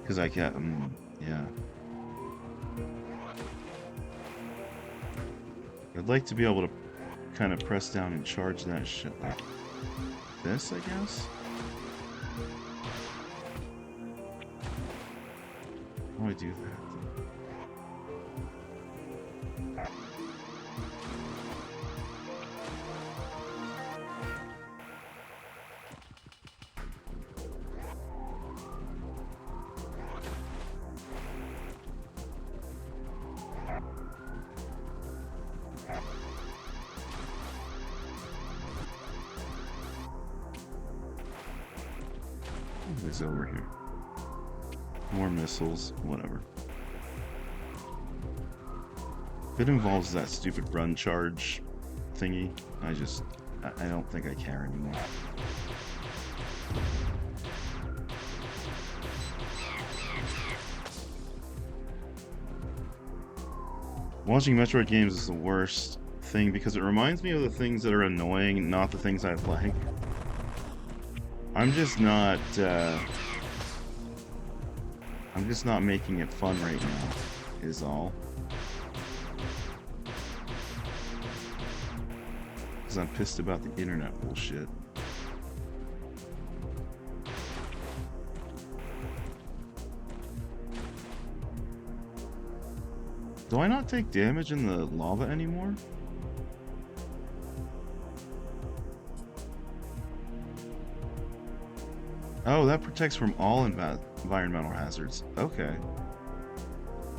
Because I can't, yeah. I'd like to be able to kind of press down and charge that shit like this, I guess? How do I do that? Is over here. More missiles, whatever. If it involves that stupid run charge thingy, I don't think I care anymore. Watching Metroid games is the worst thing because it reminds me of the things that are annoying, not the things I like. I'm just not making it fun right now, is all. Because I'm pissed about the internet bullshit. Do I not take damage in the lava anymore? Oh, that protects from all environmental hazards. Okay.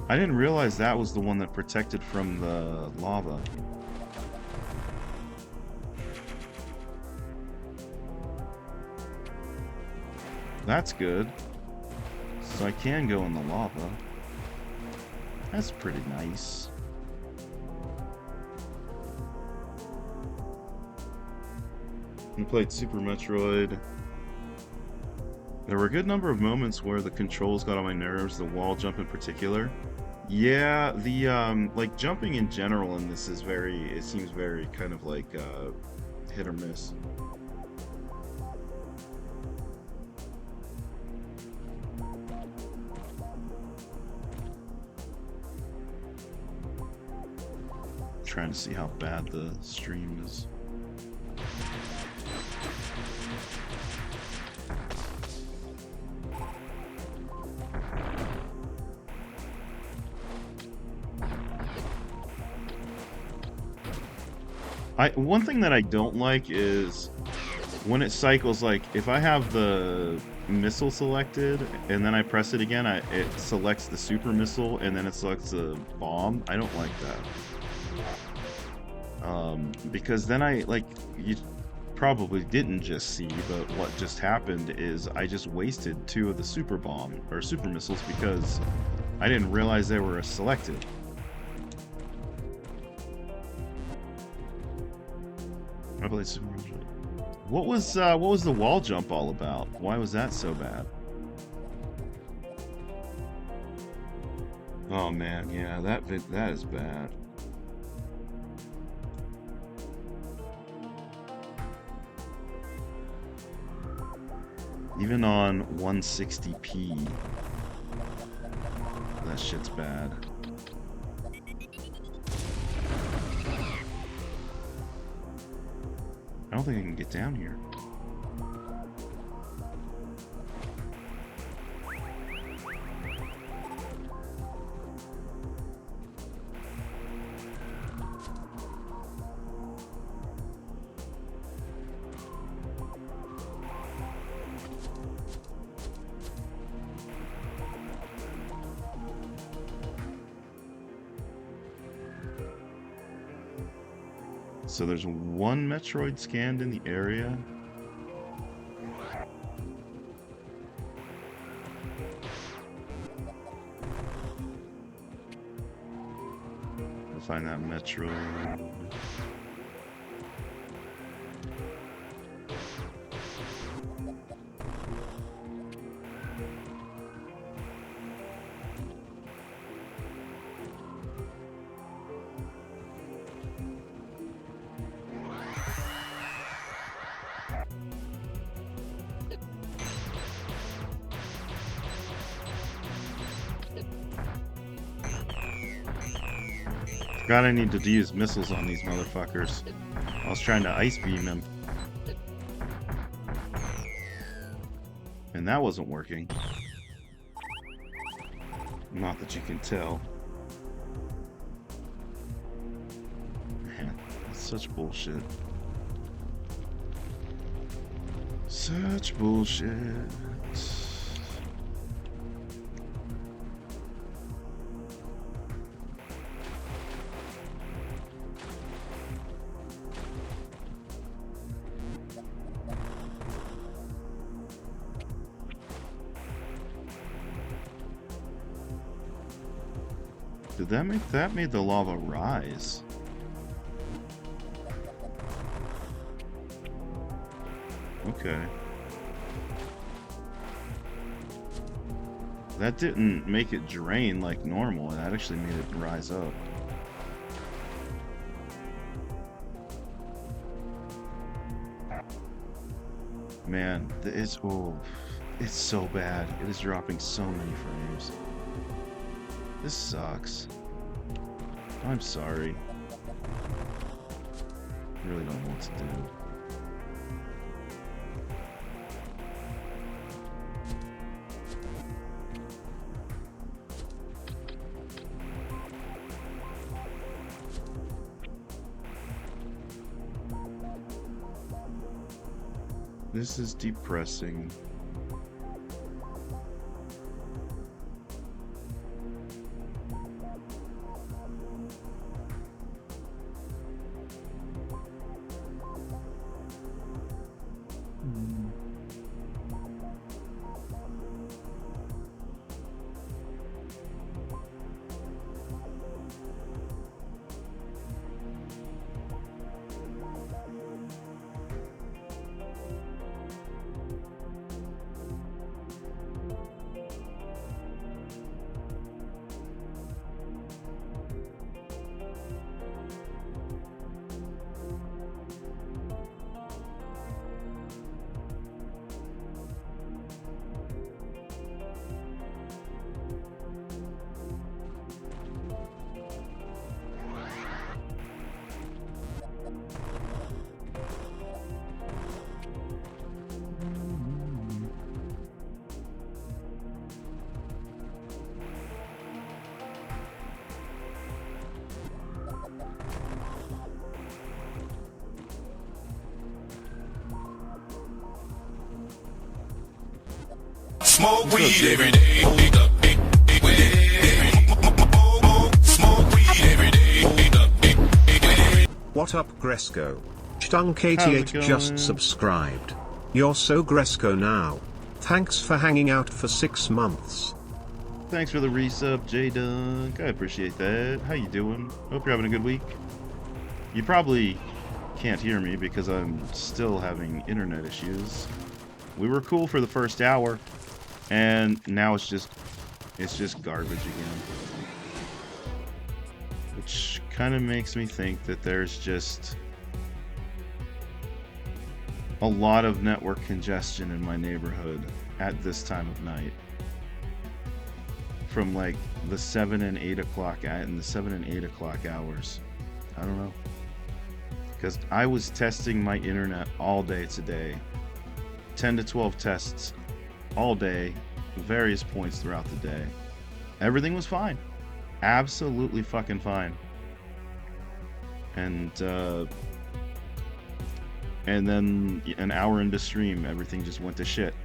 I didn't realize that was the one that protected from the lava. That's good. So I can go in the lava. That's pretty nice. I played Super Metroid. There were a good number of moments where the controls got on my nerves, the wall jump in particular. Yeah, the like jumping in general in this is it seems very kind of like hit or miss. Trying to see how bad the stream is. One thing that I don't like is when it cycles, like if I have the missile selected and then I press it again, it selects the super missile and then it selects the bomb. I don't like that. Because then you probably didn't just see, but what just happened is I just wasted 2 of the super bomb or super missiles because I didn't realize they were selected. What was the wall jump all about? Why was that so bad? Oh man, yeah, that is bad. Even on 160p, that shit's bad. I don't think I can get down here. So there's 1 Metroid scanned in the area. We'll find that Metroid. God, I need to use missiles on these motherfuckers. I was trying to ice beam him. And that wasn't working. Not that you can tell. Man, that's such bullshit. Such bullshit. Did that made the lava rise? Okay. That didn't make it drain like normal. That actually made it rise up. Man, it's so bad. It is dropping so many frames. This sucks. I'm sorry. I really don't know what to do. This is depressing. Smoke weed every day. Smoke weed every day. What up, Gresco? Stunk How's it 88 going? just subscribed. You're so Gresco now. Thanks for hanging out for 6 months. Thanks for the resub, J-Dunk. I appreciate that. How you doing? Hope you're having a good week. You probably can't hear me because I'm still having internet issues. We were cool for the first hour, and now it's just garbage again. Which kind of makes me think that there's just a lot of network congestion in my neighborhood at this time of night. From like the 7 and 8 o'clock in the 7 and 8 o'clock hours. I don't know. Because I was testing my internet all day today. 10 to 12 tests all day, various points throughout the day. Everything was fine. Absolutely fucking fine. And then an hour into stream, everything just went to shit.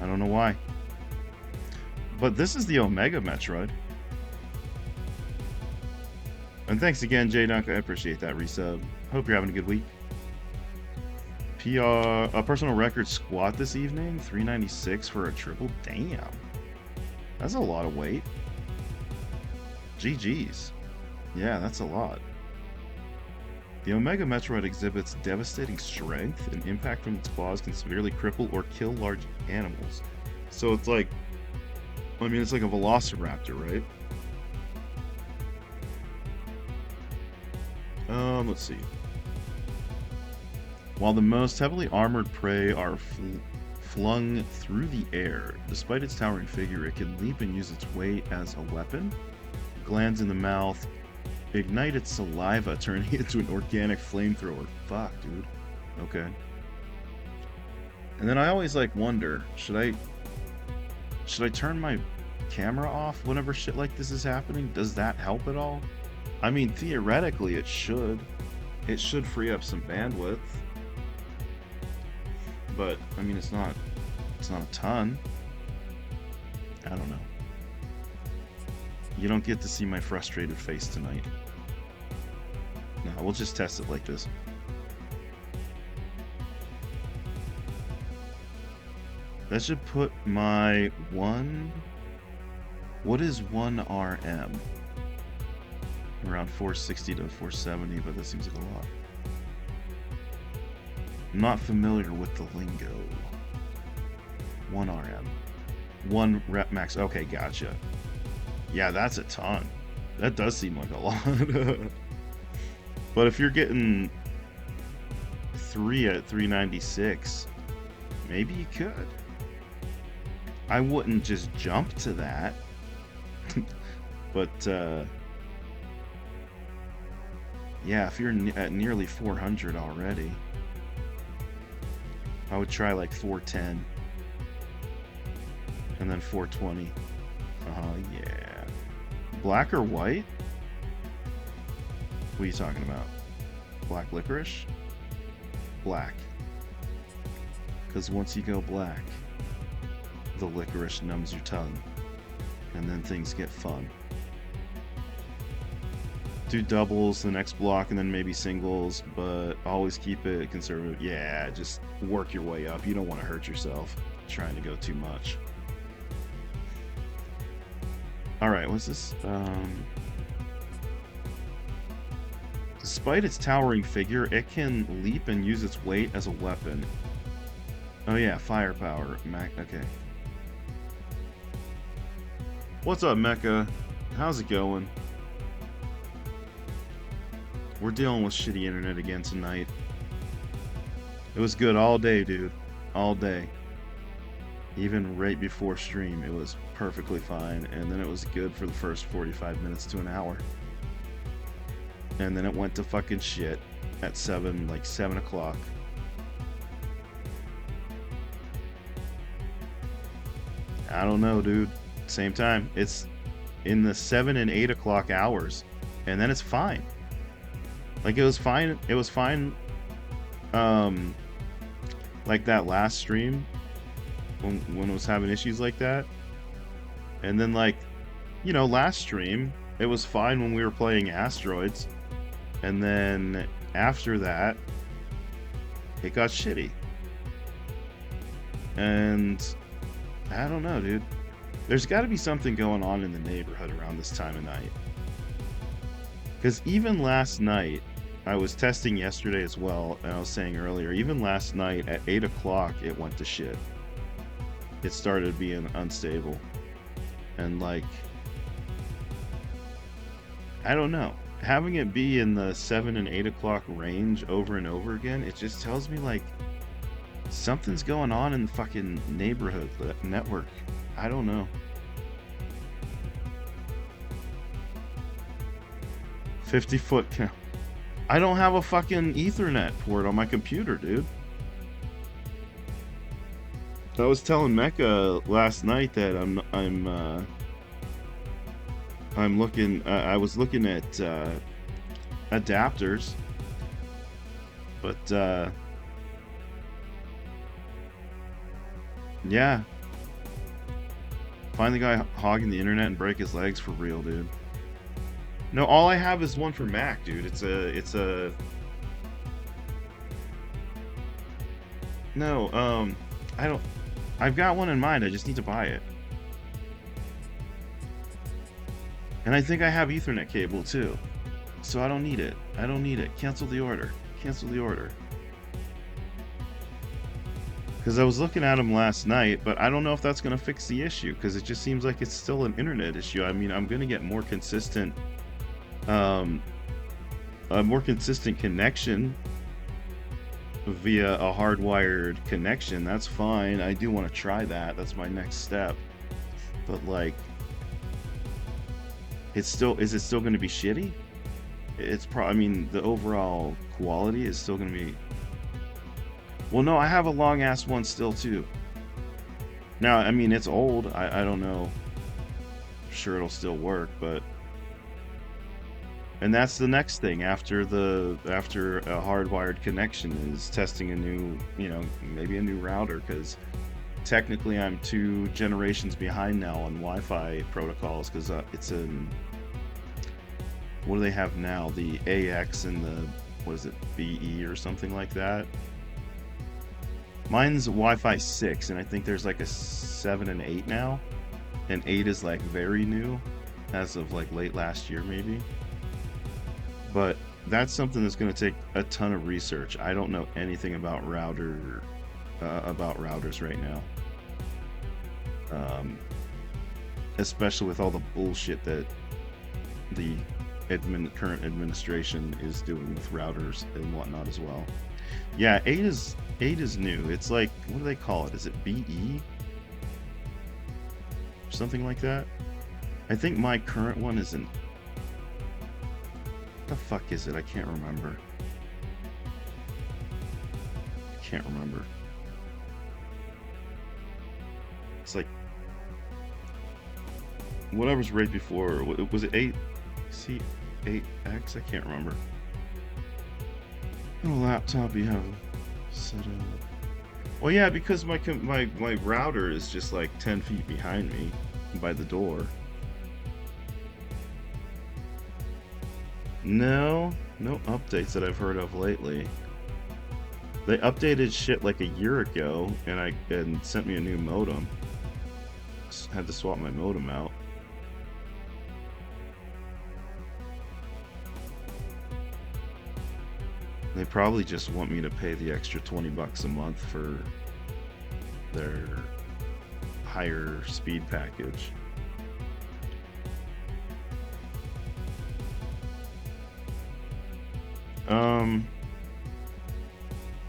I don't know why. But this is the Omega Metroid. And thanks again, J-Dunk. I appreciate that resub. Hope you're having a good week. A personal record squat this evening. 396 for a triple. Damn. That's a lot of weight. GG's. Yeah, that's a lot. The Omega Metroid exhibits devastating strength, and impact from its claws can severely cripple or kill large animals. So it's like, I mean, it's like a velociraptor, right? Let's see. While the most heavily armored prey are flung through the air, despite its towering figure, it can leap and use its weight as a weapon. Glands in the mouth ignite its saliva, turning it into an organic flamethrower. Fuck, dude. Okay. And then I always like wonder, should I turn my camera off whenever shit like this is happening? Does that help at all? I mean, theoretically it should. It should free up some bandwidth. But I mean, it's not a ton. I don't know. You don't get to see my frustrated face tonight. No, we'll just test it like this. That should put my what is 1 RM? Around 460 to 470, but that seems like a lot. I'm not familiar with the lingo. 1 RM. 1 rep max. Okay, gotcha. Yeah, that's a ton. That does seem like a lot. But if you're getting 3 at 396, maybe you could. I wouldn't just jump to that. But, yeah, if you're at nearly 400 already, I would try like 410. And then 420. Yeah. Black or white? What are you talking about? Black licorice? Black. Because once you go black, the licorice numbs your tongue. And then things get fun. Do doubles the next block and then maybe singles, but always keep it conservative. Yeah, just work your way up. You don't want to hurt yourself trying to go too much. Alright, what's this? Despite its towering figure, it can leap and use its weight as a weapon. Oh yeah, firepower. Okay. What's up, Mecha? How's it going? We're dealing with shitty internet again tonight. It was good all day, dude. All day. Even right before stream, it was perfectly fine. And then it was good for the first 45 minutes to an hour. And then it went to fucking shit at 7 o'clock. I don't know, dude. Same time. It's in the 7 and 8 o'clock hours. And then it's fine. Like, it was fine. It was fine. like that last stream when it was having issues like that. And then like, you know, last stream it was fine when we were playing Asteroids, and then after that it got shitty. And I don't know, dude. There's got to be something going on in the neighborhood around this time of night. Because even last night, I was testing yesterday as well, and I was saying earlier, even last night at 8 o'clock, it went to shit. It started being unstable. And like, I don't know. Having it be in the 7 and 8 o'clock range over and over again, it just tells me like, something's going on in the fucking neighborhood network. I don't know. 50-foot count. I don't have a fucking Ethernet port on my computer, dude. I was telling Mecca last night that I'm looking. I was looking at adapters, but yeah. Find the guy hogging the internet and break his legs for real, dude. No, all I have is one for Mac, dude. It's a No, I've got one in mind. I just need to buy it. And I think I have Ethernet cable too. So I don't need it. I don't need it. Cancel the order. Cancel the order. Because I was looking at them last night, but I don't know if that's going to fix the issue, because it just seems like it's still an internet issue. I mean, I'm going to get more consistent, a more consistent connection via a hardwired connection. That's fine. I do want to try that. That's my next step. But like, is it still going to be shitty? It's I mean, the overall quality is still going to be. Well, no, I have a long ass one still too. Now, I mean, it's old. I don't know. I'm sure it'll still work, but. And that's the next thing after a hardwired connection is testing a new, you know, maybe a new router, because technically I'm 2 generations behind now on Wi-Fi protocols, because it's in, what do they have now? The AX and the, what is it, BE or something like that. Mine's Wi-Fi 6, and I think there's like a 7 and 8 now, and 8 is like very new, as of like late last year maybe. But that's something that's going to take a ton of research. I don't know anything about routers right now, especially with all the bullshit that the current administration is doing with routers and whatnot as well. Yeah, 8 is new. It's like, what do they call it? Is it BE? Something like that. I think my current one is an. What the fuck is it? I can't remember. It's like whatever's right before. Was it 8? C 8X? I can't remember. On a laptop you have set up. Well, yeah, because my router is just like 10 feet behind me by the door. No updates that I've heard of lately. They updated shit like a year ago, and sent me a new modem. Had to swap my modem out. They probably just want me to pay the extra $20 a month for their higher speed package.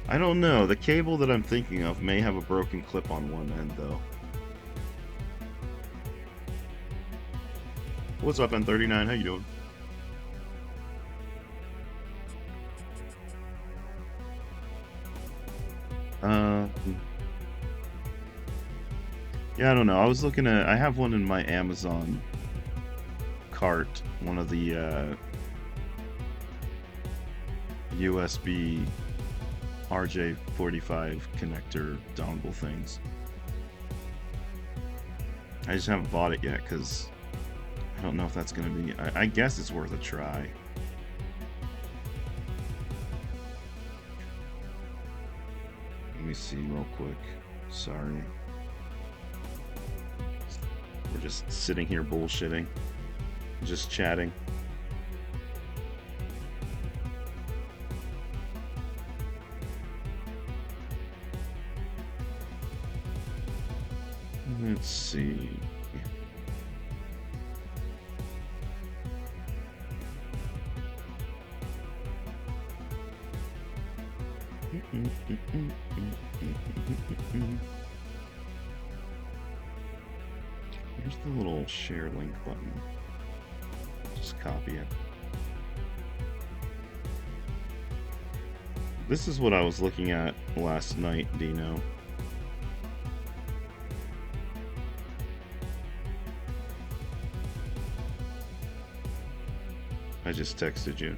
I don't know. The cable that I'm thinking of may have a broken clip on one end, though. What's up, N39? How you doing? Yeah, I don't know. I was looking at. I have one in my Amazon cart. One of the USB RJ45 connector dongle things. I just haven't bought it yet because I don't know if that's going to be... I guess it's worth a try. Let me see real quick. Sorry. We're just sitting here bullshitting. Just chatting. Let's see. Here's the little share link button. Just copy it. This is what I was looking at last night, Dino. I just texted you.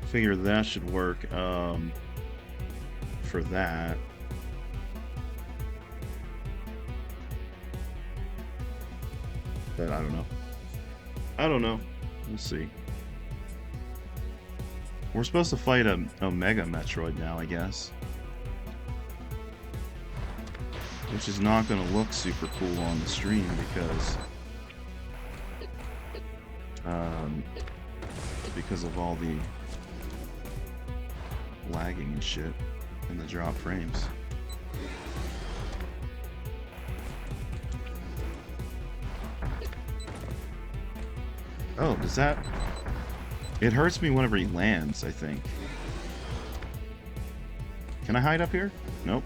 Figure that should work for that. But I don't know. I don't know. We'll see. We're supposed to fight a Mega Metroid now, I guess. Which is not going to look super cool on the stream because of all the lagging and shit and the drop frames. Oh, does that... It hurts me whenever he lands, I think. Can I hide up here? Nope.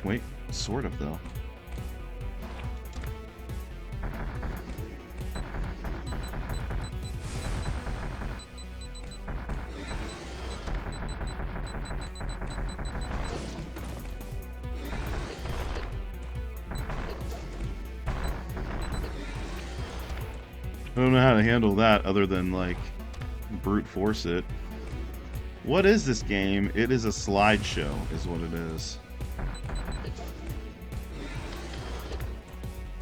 Wait, sort of, though. I don't know how to handle that other than, like, brute force it. What is this game? It is a slideshow, is what it is.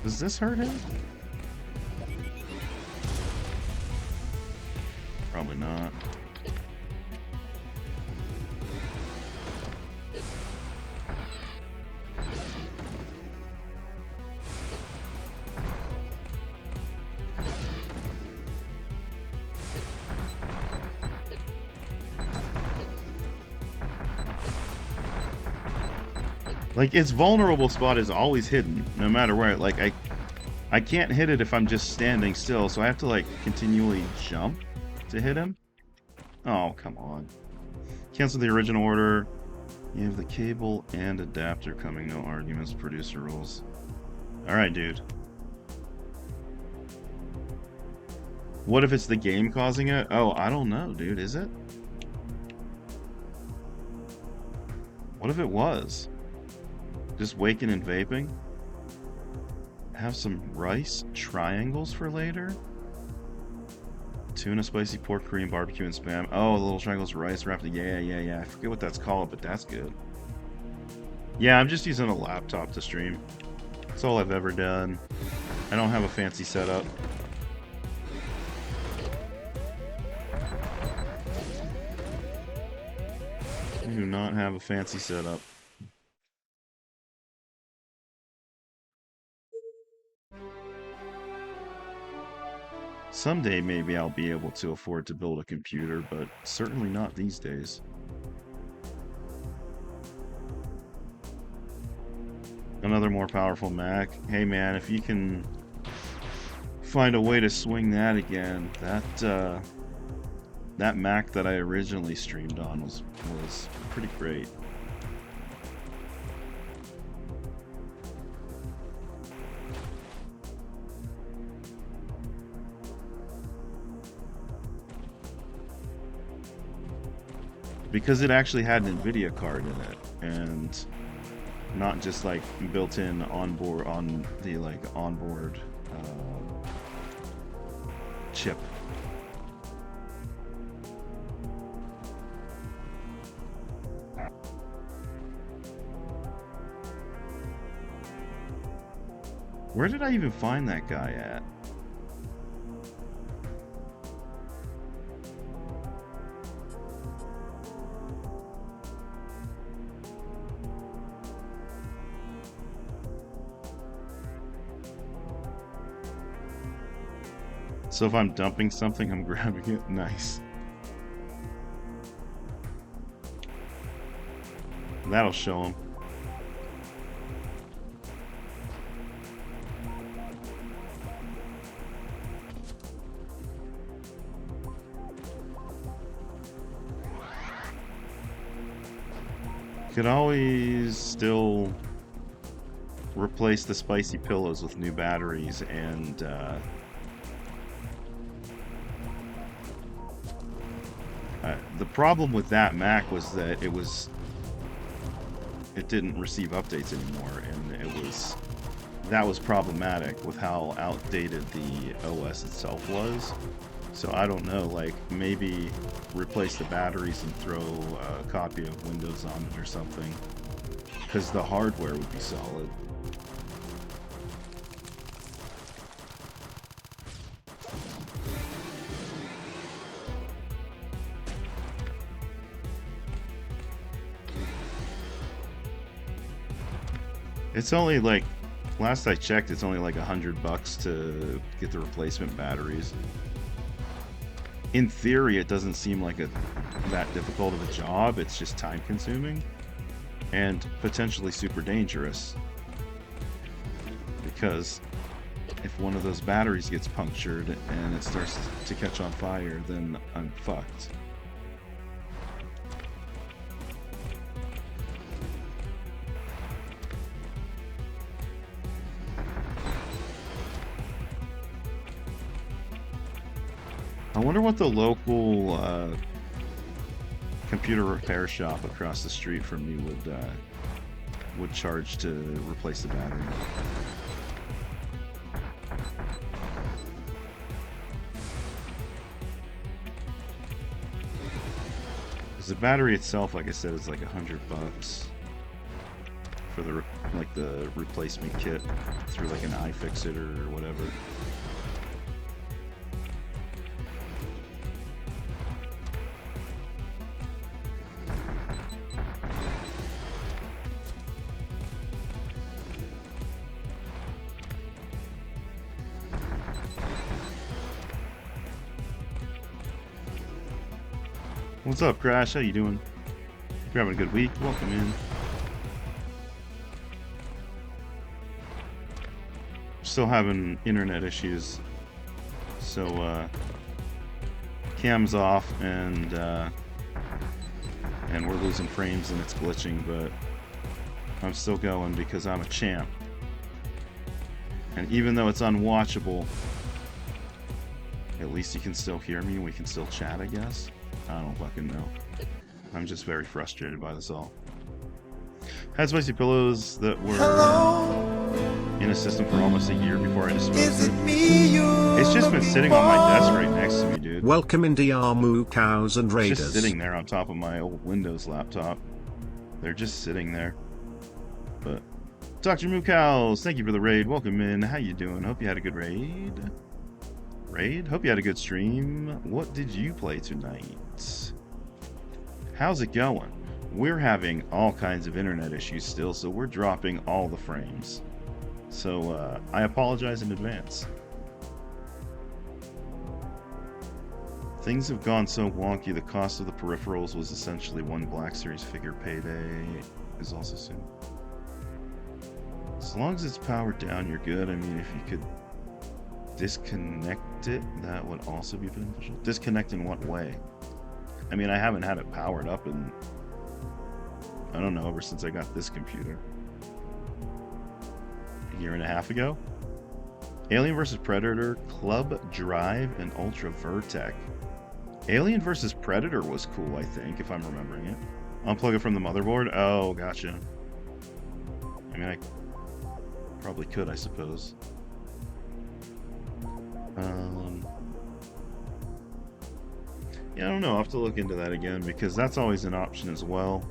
Does this hurt him? Probably not. Like, its vulnerable spot is always hidden, no matter where. Like, I can't hit it if I'm just standing still, so I have to, like, continually jump to hit him. Oh, come on. Cancel the original order. You have the cable and adapter coming. No arguments. Producer rules. Alright, dude. What if it's the game causing it? Oh, I don't know, dude. Is it? What if it was? Just waking and vaping? Have some rice triangles for later? Tuna, spicy pork, Korean barbecue, and spam. Oh, the little triangles, rice wrapped in... Yeah. I forget what that's called, but that's good. Yeah, I'm just using a laptop to stream. That's all I've ever done. I don't have a fancy setup. I do not have a fancy setup. Someday maybe I'll be able to afford to build a computer, but certainly not these days. Another more powerful Mac. Hey man, if you can find a way to swing that again, that Mac that I originally streamed on was pretty great. because it actually had an NVIDIA card in it, and not just like built-in onboard on the like onboard chip. Where did I even find that guy at? So if I'm dumping something, I'm grabbing it. Nice. That'll show him. Could always still replace the spicy pillows with new batteries, and the problem with that Mac was that it didn't receive updates anymore, and that was problematic with how outdated the OS itself was. So I don't know, like maybe replace the batteries and throw a copy of Windows on it or something, because the hardware would be solid. It's only like, last I checked, it's only like $100 to get the replacement batteries. In theory, it doesn't seem like that difficult of a job. It's just time consuming and potentially super dangerous, because if one of those batteries gets punctured and it starts to catch on fire, then I'm fucked. I wonder what the local computer repair shop across the street from me would charge to replace the battery. Because the battery itself, like I said, is like $100 for the replacement kit through like an iFixit or whatever. What's up, Crash? How you doing? If you're having a good week, welcome in. Still having internet issues, so cam's off and we're losing frames and it's glitching, but I'm still going because I'm a champ. And even though it's unwatchable, at least you can still hear me and we can still chat, I guess. I don't fucking know. I'm just very frustrated by this all. Had spicy pillows that were in a system for almost a year before I disposed of it. It's just been sitting on my desk right next to me, dude. Welcome India Moo Cows and Raiders. Just sitting there on top of my old Windows laptop. They're just sitting there. But Dr. Moo Cows, thank you for the raid. Welcome in. How you doing? Hope you had a good raid. Hope you had a good stream. What did you play tonight? How's it going? We're having all kinds of internet issues still, so we're dropping all the frames. So I apologize in advance. Things have gone so wonky, the cost of the peripherals was essentially one Black Series figure. Payday is also soon. As long as it's powered down, you're good. I mean, if you could disconnect it, that would also be beneficial. Disconnect in what way? I mean, I haven't had it powered up in, I don't know, ever since I got this computer. A year and a half ago? Alien vs. Predator, Club Drive, and Ultra Vertec. Alien vs. Predator was cool, I think, if I'm remembering it. Unplug it from the motherboard? Oh, gotcha. I mean, I probably could, I suppose. Yeah, I don't know. I'll have to look into that again, because that's always an option as well.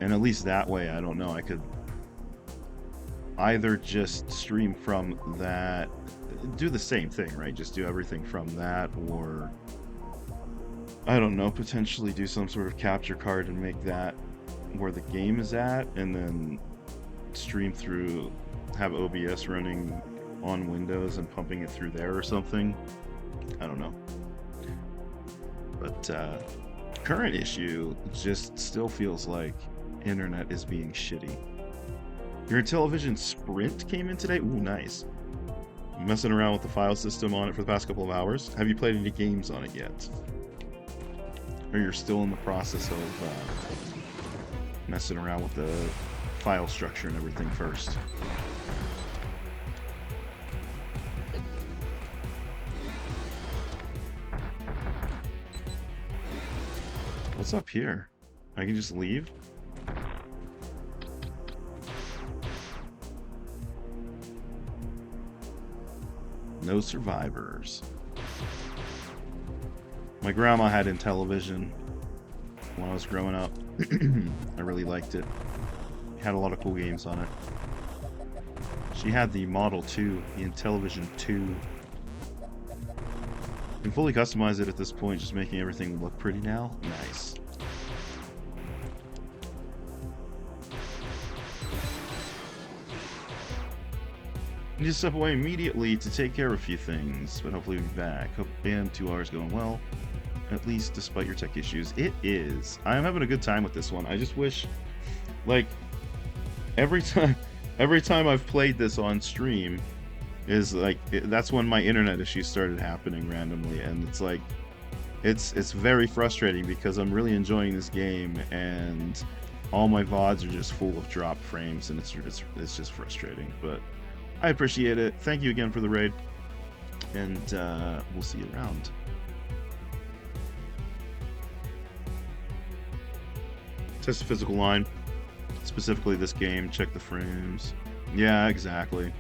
And at least that way, I don't know, I could either just stream from that, do the same thing, right? Just do everything from that, or I don't know, potentially do some sort of capture card and make that where the game is at, and then stream through, have OBS running on Windows and pumping it through there or something. I don't know. But current issue just still feels like internet is being shitty. Your Intellivision Sprint came in today? Ooh, nice. Messing around with the file system on it for the past couple of hours. Have you played any games on it yet? Or you're still in the process of messing around with the file structure and everything first? What's up here? I can just leave? No survivors. My grandma had Intellivision when I was growing up. I really liked it. Had a lot of cool games on it. She had the Model 2, the Intellivision 2. You can fully customize it at this point, just making everything look pretty now. Nice. I need to step away immediately to take care of a few things, but hopefully we'll be back. Hope AM2R is going well, at least despite your tech issues. It is. I'm having a good time with this one. I just wish, like, every time I've played this on stream is like, that's when my internet issues started happening randomly, and it's like, it's very frustrating because I'm really enjoying this game and all my VODs are just full of drop frames, and it's just frustrating, but I appreciate it. Thank you again for the raid, and we'll see you around. Test the physical line, specifically this game. Check the frames. Yeah, exactly.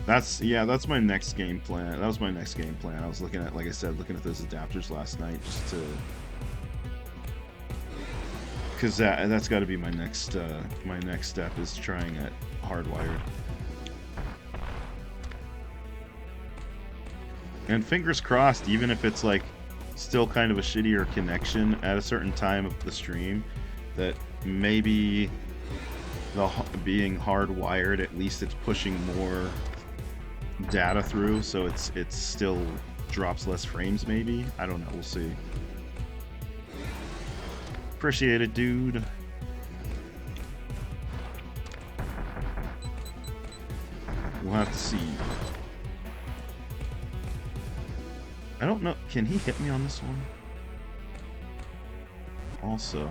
That's my next game plan. That was my next game plan. I was looking at, like I said, looking at those adapters last night just to, because that's got to be my next step, is trying it hardwired. And fingers crossed, even if it's like still kind of a shittier connection at a certain time of the stream, that maybe being hardwired, at least it's pushing more data through, so it's still drops less frames maybe. I don't know, we'll see. Appreciate it, dude. We'll have to see. I don't know. Can he hit me on this one? Also,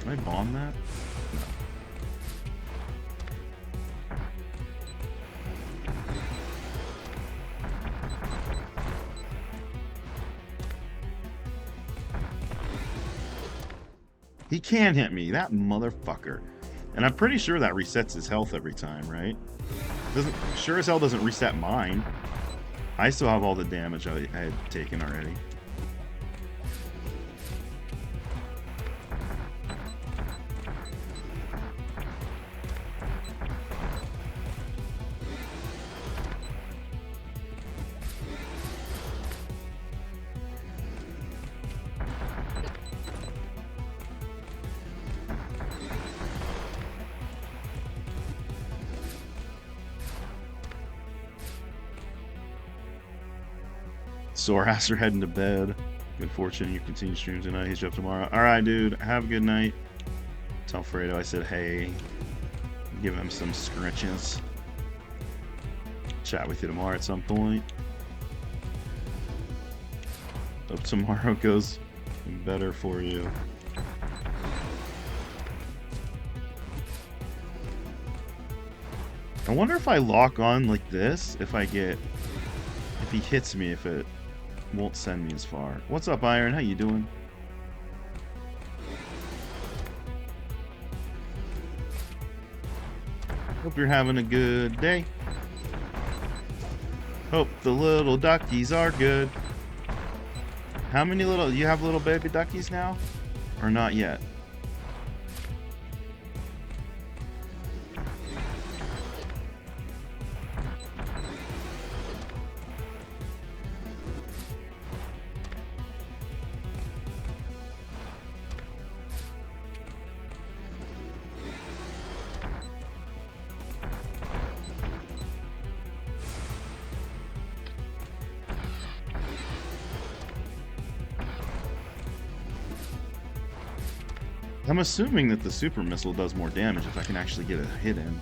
can I bomb that? No. He can hit me, that motherfucker. And I'm pretty sure that resets his health every time, right? Sure as hell doesn't reset mine. I still have all the damage I had taken already. Sore ass are heading to bed. Good fortune you continue streaming tonight. He's up tomorrow. Alright, dude. Have a good night. Tell Fredo I said hey. Give him some scritches. Chat with you tomorrow at some point. Hope tomorrow goes better for you. I wonder if I lock on like this, if he hits me, if it won't send me as far. What's up, Iron? How you doing? Hope you're having a good day. Hope the little duckies are good. How many you have little baby duckies now? Or not yet? I'm assuming that the super missile does more damage if I can actually get a hit in,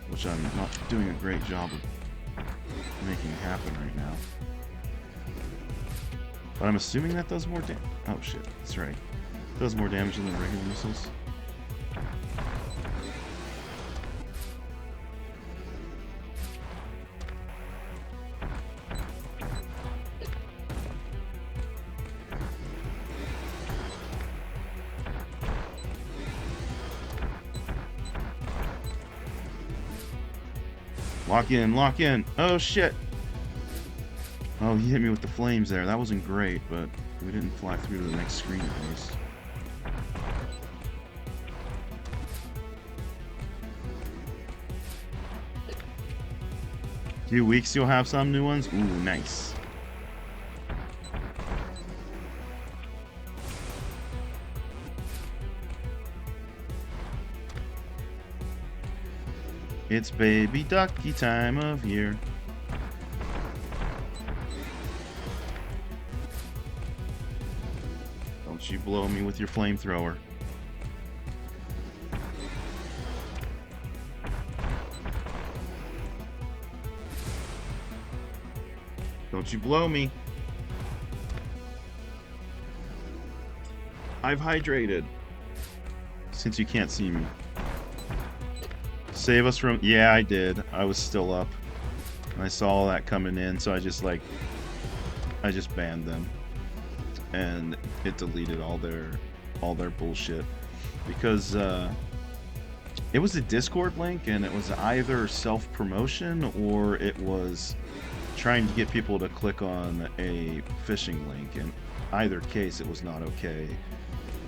which I'm not doing a great job of making happen right now. But I'm assuming that does more damage. Oh shit, that's right. It does more damage than the regular missiles. Lock in, lock in. Oh shit. Oh, he hit me with the flames there. That wasn't great, but we didn't fly through to the next screen at least. Few weeks you'll have some new ones. Ooh, nice. It's baby ducky time of year. Don't you blow me with your flamethrower. Don't you blow me. I've hydrated. Since you can't see me. Save us from... Yeah, I did. I was still up. And I saw all that coming in, so I just banned them. And it deleted all their bullshit. Because it was a Discord link, and it was either self-promotion or it was trying to get people to click on a phishing link. In either case, it was not okay.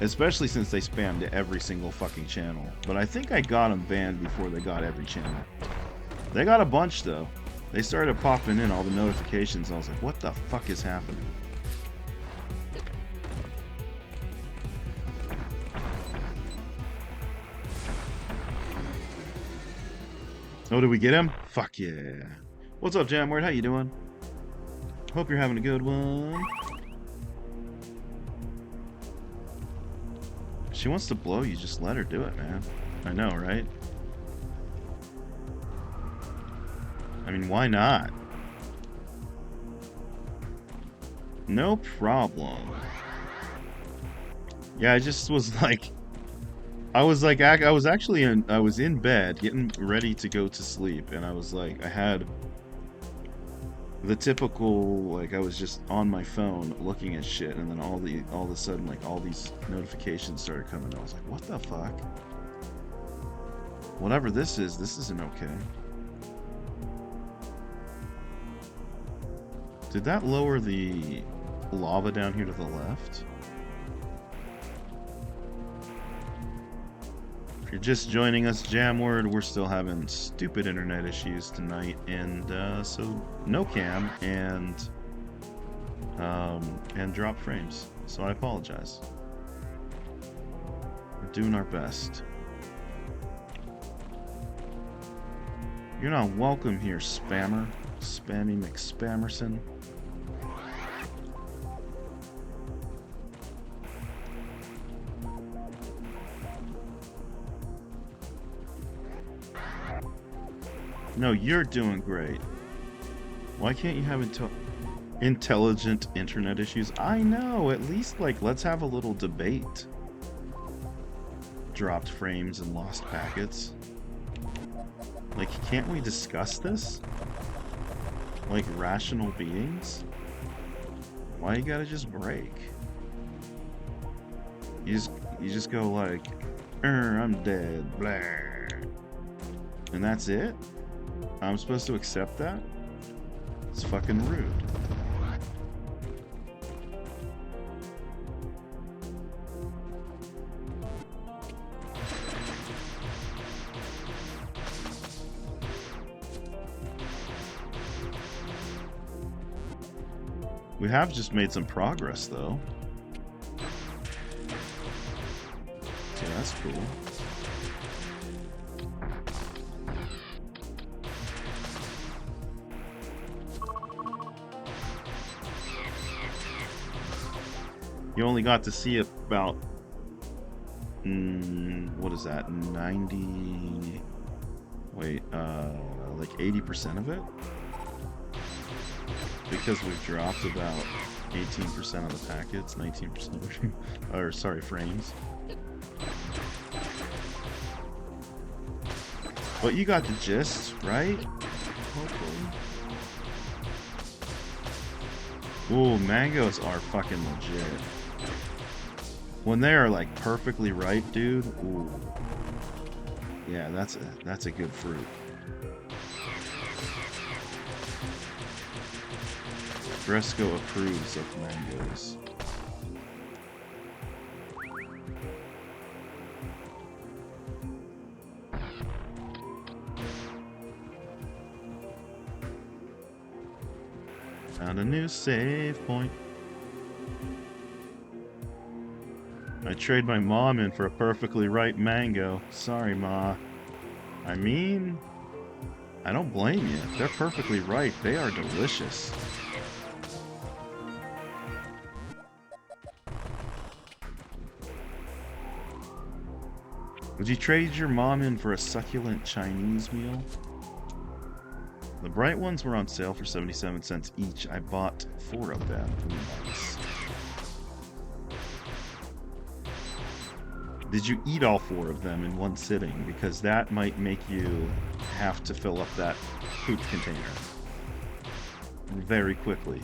Especially since they spammed every single fucking channel. But I think I got them banned before they got every channel. They got a bunch, though. They started popping in all the notifications. I was like, what the fuck is happening? Oh, did we get him? Fuck yeah. What's up, Jamward? How you doing? Hope you're having a good one. She wants to blow you, just let her do it, man. I know, right? I mean, why not? No problem. Yeah, I just was like... I was in bed, getting ready to go to sleep, and I was like, I had the typical, like, I was just on my phone looking at shit, and then all of a sudden, like, all these notifications started coming. I was like, what the fuck? Whatever this isn't okay. Did that lower the lava down here to the left? If you're just joining us, Jamward, we're still having stupid internet issues tonight, and so no cam and drop frames. So I apologize. We're doing our best. You're not welcome here, spammer. Spammy McSpammerson. No, you're doing great. Why can't you have intelligent internet issues? I know, at least, like, let's have a little debate. Dropped frames and lost packets. Like, can't we discuss this? Like rational beings? Why you gotta just break? You just go like, I'm dead, blah. And that's it? I'm supposed to accept that? It's fucking rude. We have just made some progress, though. So that's cool. You only got to see about... what is that? 90... Wait, like 80% of it? Because we've dropped about 18% of the packets, 19% or sorry, frames. But you got the gist, right? Hopefully. Ooh, mangoes are fucking legit. When they are like perfectly ripe, dude. Ooh. Yeah, that's a good fruit. Fresco approves of mangoes. Found a new save point. I trade my mom in for a perfectly ripe mango. Sorry, Ma. I mean, I don't blame you. If they're perfectly ripe, they are delicious. Would you trade your mom in for a succulent Chinese meal? The bright ones were on sale for 77 cents each. I bought 4 of them. Nice. Did you eat all 4 of them in one sitting? Because that might make you have to fill up that poop container very quickly.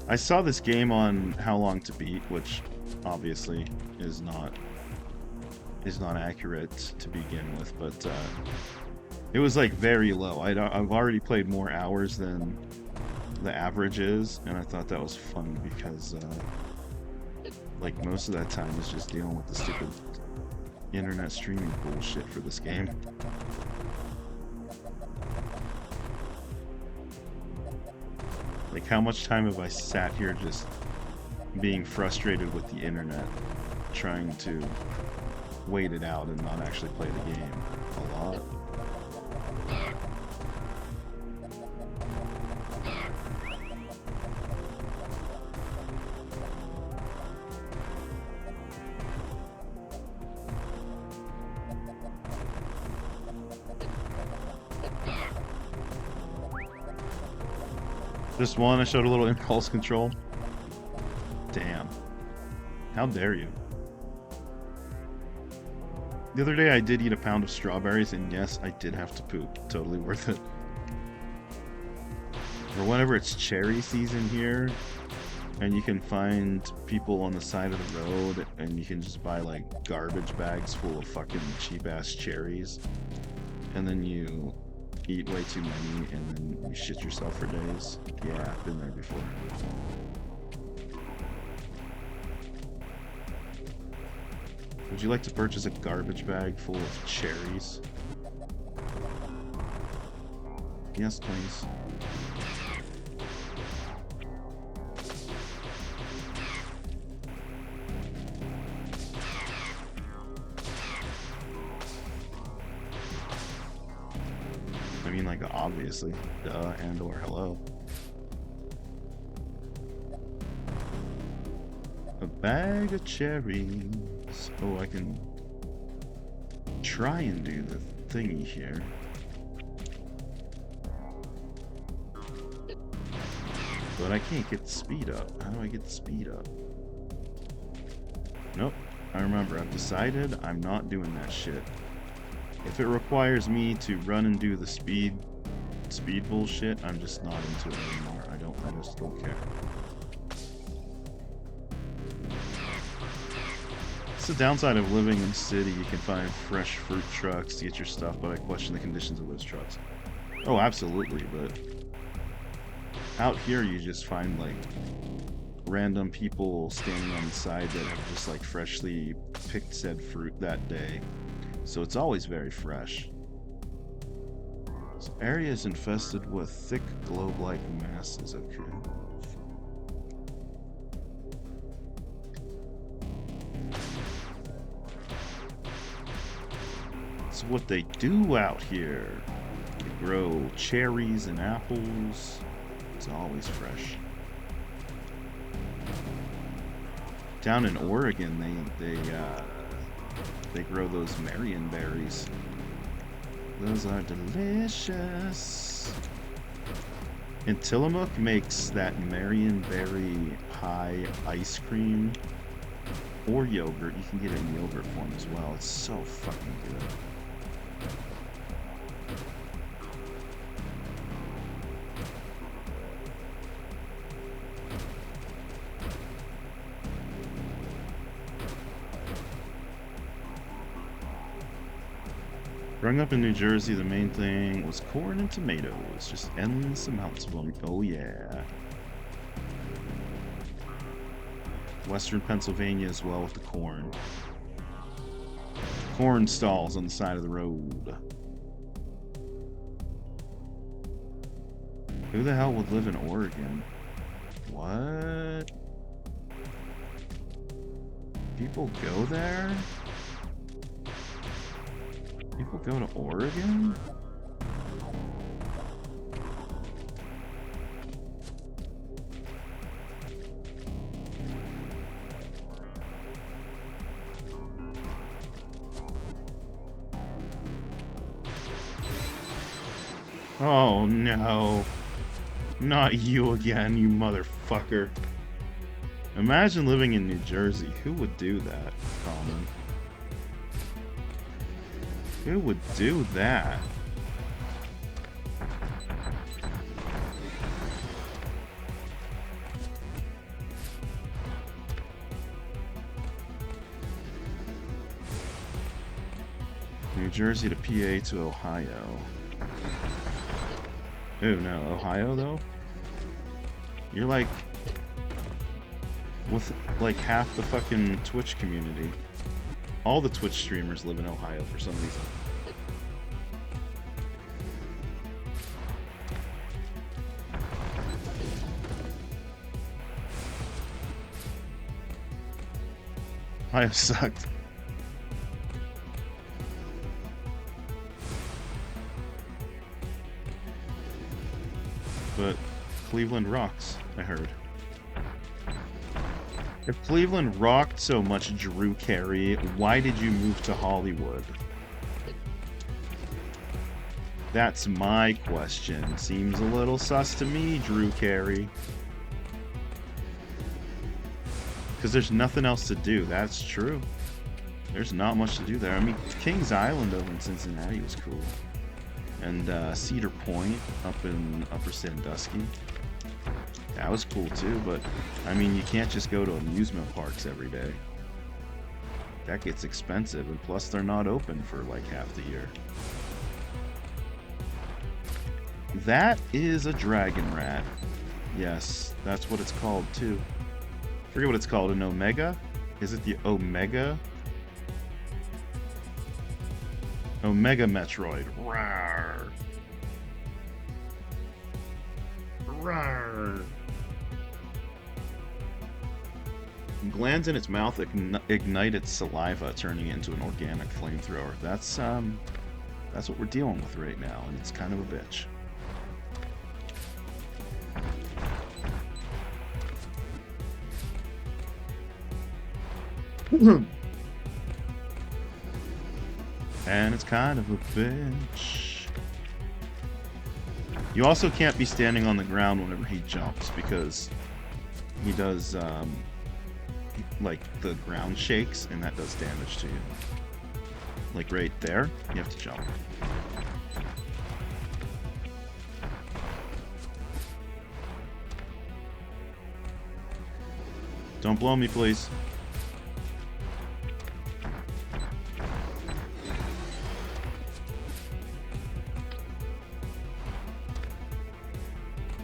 I saw this game on How Long to Beat, which obviously is not accurate to begin with, but it was like very low. I've already played more hours than the average is, and I thought that was fun because like most of that time is just dealing with the stupid internet streaming bullshit for this game. Like, how much time have I sat here just being frustrated with the internet, trying to wait it out and not actually play the game? A lot. Just one, I showed a little impulse control. Damn. How dare you? The other day I did eat a pound of strawberries, and yes, I did have to poop. Totally worth it. Or whenever it's cherry season here, and you can find people on the side of the road, and you can just buy like garbage bags full of fucking cheap ass cherries, and then you eat way too many, and then you shit yourself for days. Yeah, I've been there before. Would you like to purchase a garbage bag full of cherries? Yes, please. I mean, like, obviously. Duh, and or hello. A bag of cherries. Oh, I can try and do the thingy here. But I can't get the speed up. How do I get the speed up? Nope. I remember, I've decided I'm not doing that shit. If it requires me to run and do the speed bullshit, I'm just not into it anymore. I just don't care. It's the downside of living in the city. You can find fresh fruit trucks to get your stuff, but I question the conditions of those trucks. Oh, absolutely, but out here you just find like random people standing on the side that have just like freshly picked said fruit that day. So it's always very fresh. This area is infested with thick globe-like masses. Okay. That's what they do out here. They grow cherries and apples. It's always fresh. Down in Oregon, they grow those Marion berries. Those are delicious. And Tillamook makes that Marion berry pie ice cream or yogurt. You can get it in yogurt form as well. It's so fucking good. Growing up in New Jersey, the main thing was corn and tomatoes. Just endless amounts of them. Oh yeah. Western Pennsylvania as well with the corn. Corn stalls on the side of the road. Who the hell would live in Oregon? What? People go there? People go to Oregon? Oh no. Not you again, you motherfucker. Imagine living in New Jersey. Who would do that, Common? Who would do that? New Jersey to PA to Ohio. Oh no, Ohio though? You're like with like half the fucking Twitch community. All the Twitch streamers live in Ohio for some reason. Ohio sucked. But Cleveland rocks, I heard. If Cleveland rocked so much, Drew Carey, why did you move to Hollywood? That's my question. Seems a little sus to me, Drew Carey. Because there's nothing else to do. That's true. There's not much to do there. I mean, Kings Island over in Cincinnati was cool. And Cedar Point up in Upper Sandusky. That was cool too, but I mean, you can't just go to amusement parks every day. That gets expensive, and plus they're not open for like half the year. That is a dragon rat. Yes, that's what it's called too. I forget what it's called, an Omega? Is it the Omega? Omega Metroid. Rawr. Rawr. Glands in its mouth ignite its saliva, turning it into an organic flamethrower. That's what we're dealing with right now, and it's kind of a bitch. And it's kind of a bitch. You also can't be standing on the ground whenever he jumps because he does, like, the ground shakes and that does damage to you. Like right there, you have to jump. Don't blow me, please.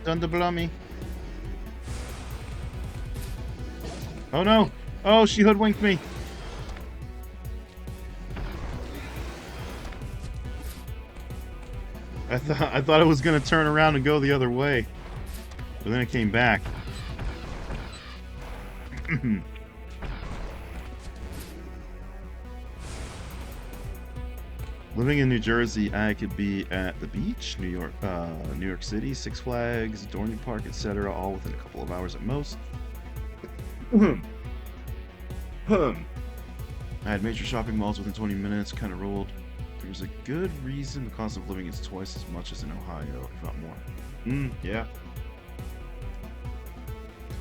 Don't blow me. Oh no! Oh, she hoodwinked me! I thought I was gonna turn around and go the other way. But then it came back. Living in New Jersey, I could be at the beach, New York City, Six Flags, Dorney Park, etc., all within a couple of hours at most. I had major shopping malls within 20 minutes, kind of rolled. There's a good reason the cost of living is twice as much as in Ohio, if not more. Yeah.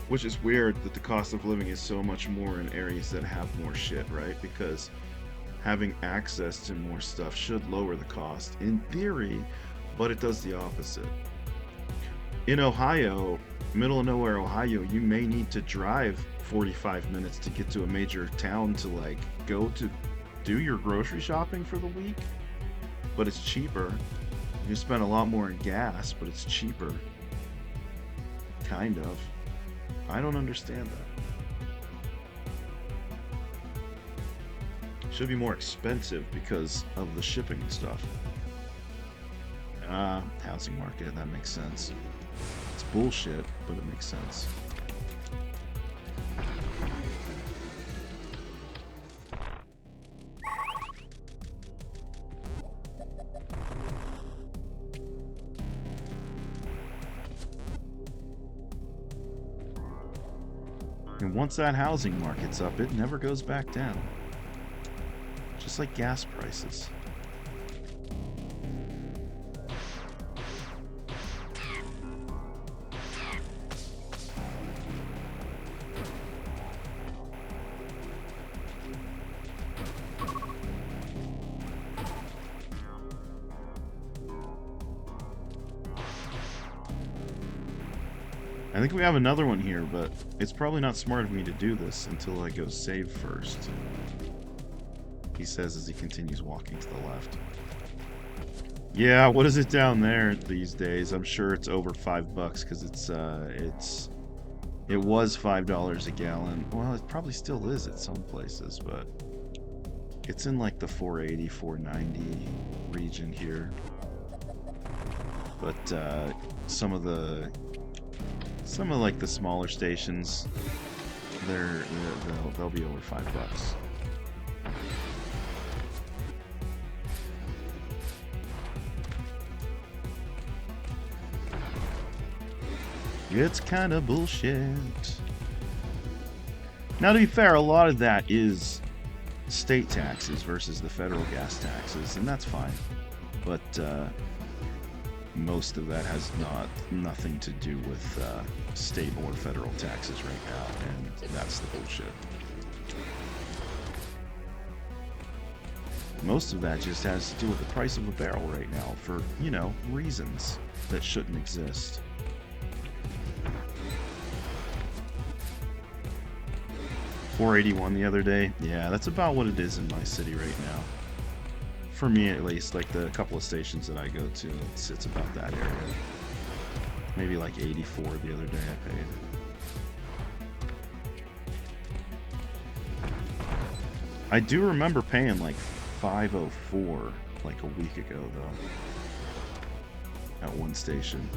Which is weird that the cost of living is so much more in areas that have more shit, right? Because having access to more stuff should lower the cost, in theory, but it does the opposite. In Ohio, middle of nowhere Ohio, you may need to drive 45 minutes to get to a major town to, like, go to do your grocery shopping for the week, but it's cheaper. You spend a lot more in gas, but it's cheaper. Kind of. I don't understand that. Should be more expensive because of the shipping and stuff. Housing market, that makes sense. It's bullshit, but it makes sense. And once that housing market's up, it never goes back down. Just like gas prices. I think we have another one here, but it's probably not smart of me to do this until I go save first. He says as he continues walking to the left. Yeah, what is it down there these days? I'm sure it's over $5 because it was $5 a gallon. Well, it probably still is at some places, but it's in like the $4.80, $4.90 region here. But some of like the smaller stations, they'll be over $5. It's kind of bullshit. Now, to be fair, a lot of that is state taxes versus the federal gas taxes, and that's fine. But most of that has nothing to do with state or federal taxes right now, and that's the bullshit. Most of that just has to do with the price of a barrel right now for, you know, reasons that shouldn't exist. $4.81 the other day. Yeah, that's about what it is in my city right now. For me, at least, like the couple of stations that I go to, it's about that area. Maybe like 84 the other day I paid. I do remember paying like $5.04 like a week ago though. At one station.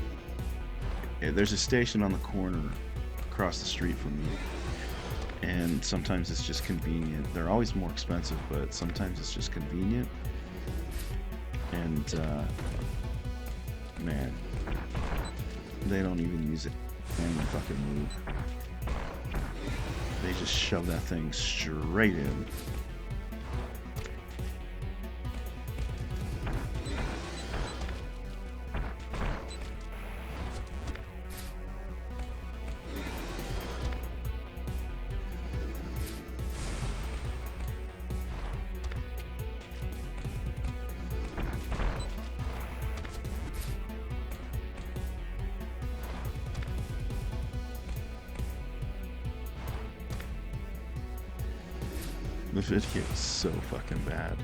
Yeah, there's a station on the corner across the street from me. And sometimes it's just convenient. They're always more expensive, but sometimes it's just convenient. And, man, they don't even use it any fucking move. They just shove that thing straight in. The video is so fucking bad.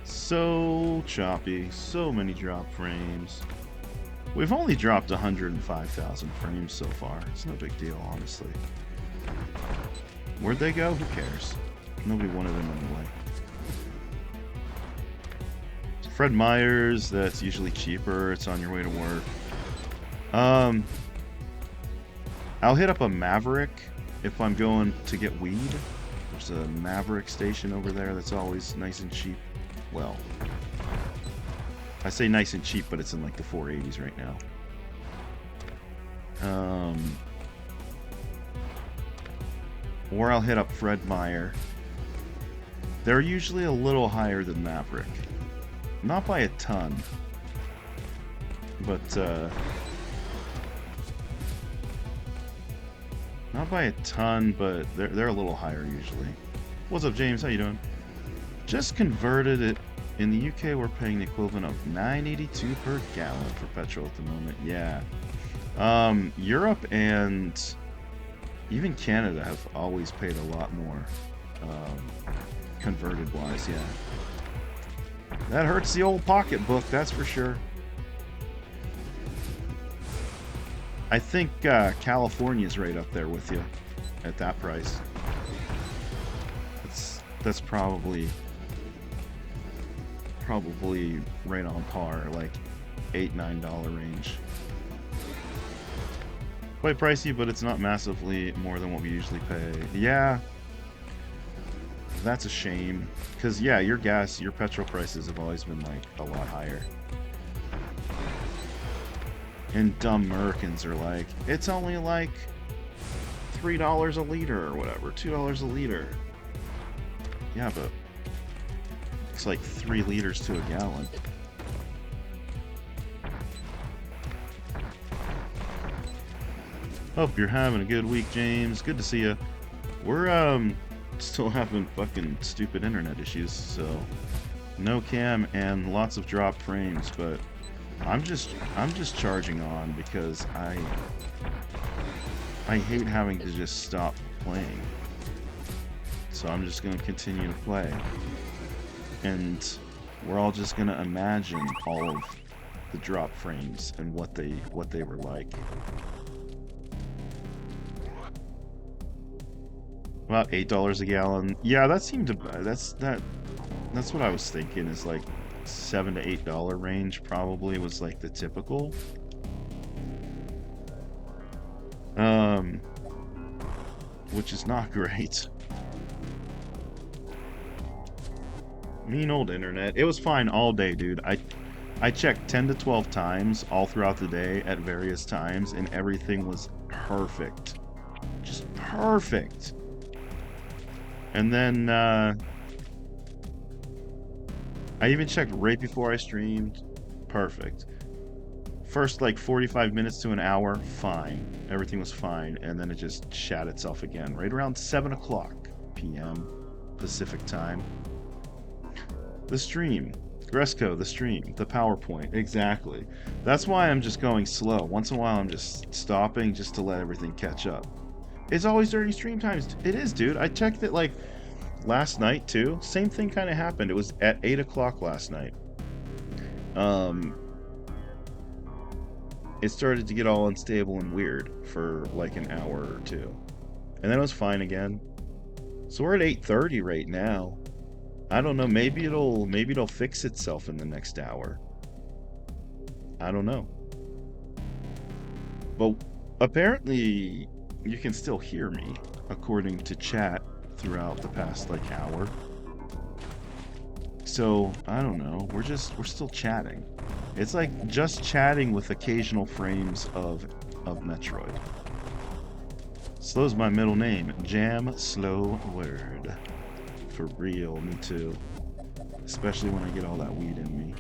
So choppy, so many drop frames. We've only dropped 105,000 frames so far. It's no big deal, honestly. Where'd they go? Who cares? Nobody wanted them anyway. Fred Meyer's, that's usually cheaper. It's on your way to work. I'll hit up a Maverick if I'm going to get weed. There's a Maverick station over there that's always nice and cheap. Well, I say nice and cheap, but it's in like the 480s right now. Or I'll hit up Fred Meyer. They're usually a little higher than Maverick. Not by a ton. But, not by a ton, but they're a little higher usually. What's up, James? How you doing? Just converted it. In the UK, we're paying the equivalent of $9.82 per gallon for petrol at the moment. Yeah. Europe and even Canada have always paid a lot more, converted-wise, yeah. That hurts the old pocketbook, that's for sure. I think California's right up there with you at that price. That's probably right on par, like $8-9 range. Quite pricey, but it's not massively more than what we usually pay. Yeah, that's a shame, because yeah, your petrol prices have always been like a lot higher. And dumb Americans are like, it's only like $3 a liter or whatever, $2 a liter. Yeah, but it's like 3 liters to a gallon. Hope you're having a good week, James. Good to see you. We're still having fucking stupid internet issues, so no cam and lots of dropped frames, but I'm just charging on because I hate having to just stop playing. So I'm just gonna continue to play. And we're all just gonna imagine all of the drop frames and what they were like. About $8 a gallon. Yeah, that seemed to that's what I was thinking, is like $7 to $8 range probably was like the typical. Which is not great. Mean old internet. It was fine all day, dude. I checked 10 to 12 times all throughout the day at various times, and everything was perfect. Just perfect. And then I even checked right before I streamed. Perfect. First like 45 minutes to an hour, fine. Everything was fine, and then it just shat itself again right around 7 o'clock p.m. Pacific time. The stream. Gresco, the stream. The PowerPoint. Exactly. That's why I'm just going slow. Once in a while I'm just stopping just to let everything catch up. It's always during stream times. It is, dude. I checked it like last night too. Same thing kind of happened. It was at 8 o'clock last night. It started to get all unstable and weird for like an hour or two. And then it was fine again. So we're at 8:30 right now. I don't know, maybe it'll fix itself in the next hour. I don't know. But apparently you can still hear me according to chat throughout the past like hour. So, I don't know. We're still chatting. It's like just chatting with occasional frames of Metroid. Slow's my middle name. Jam slow word. For real, me too. Especially when I get all that weed in me.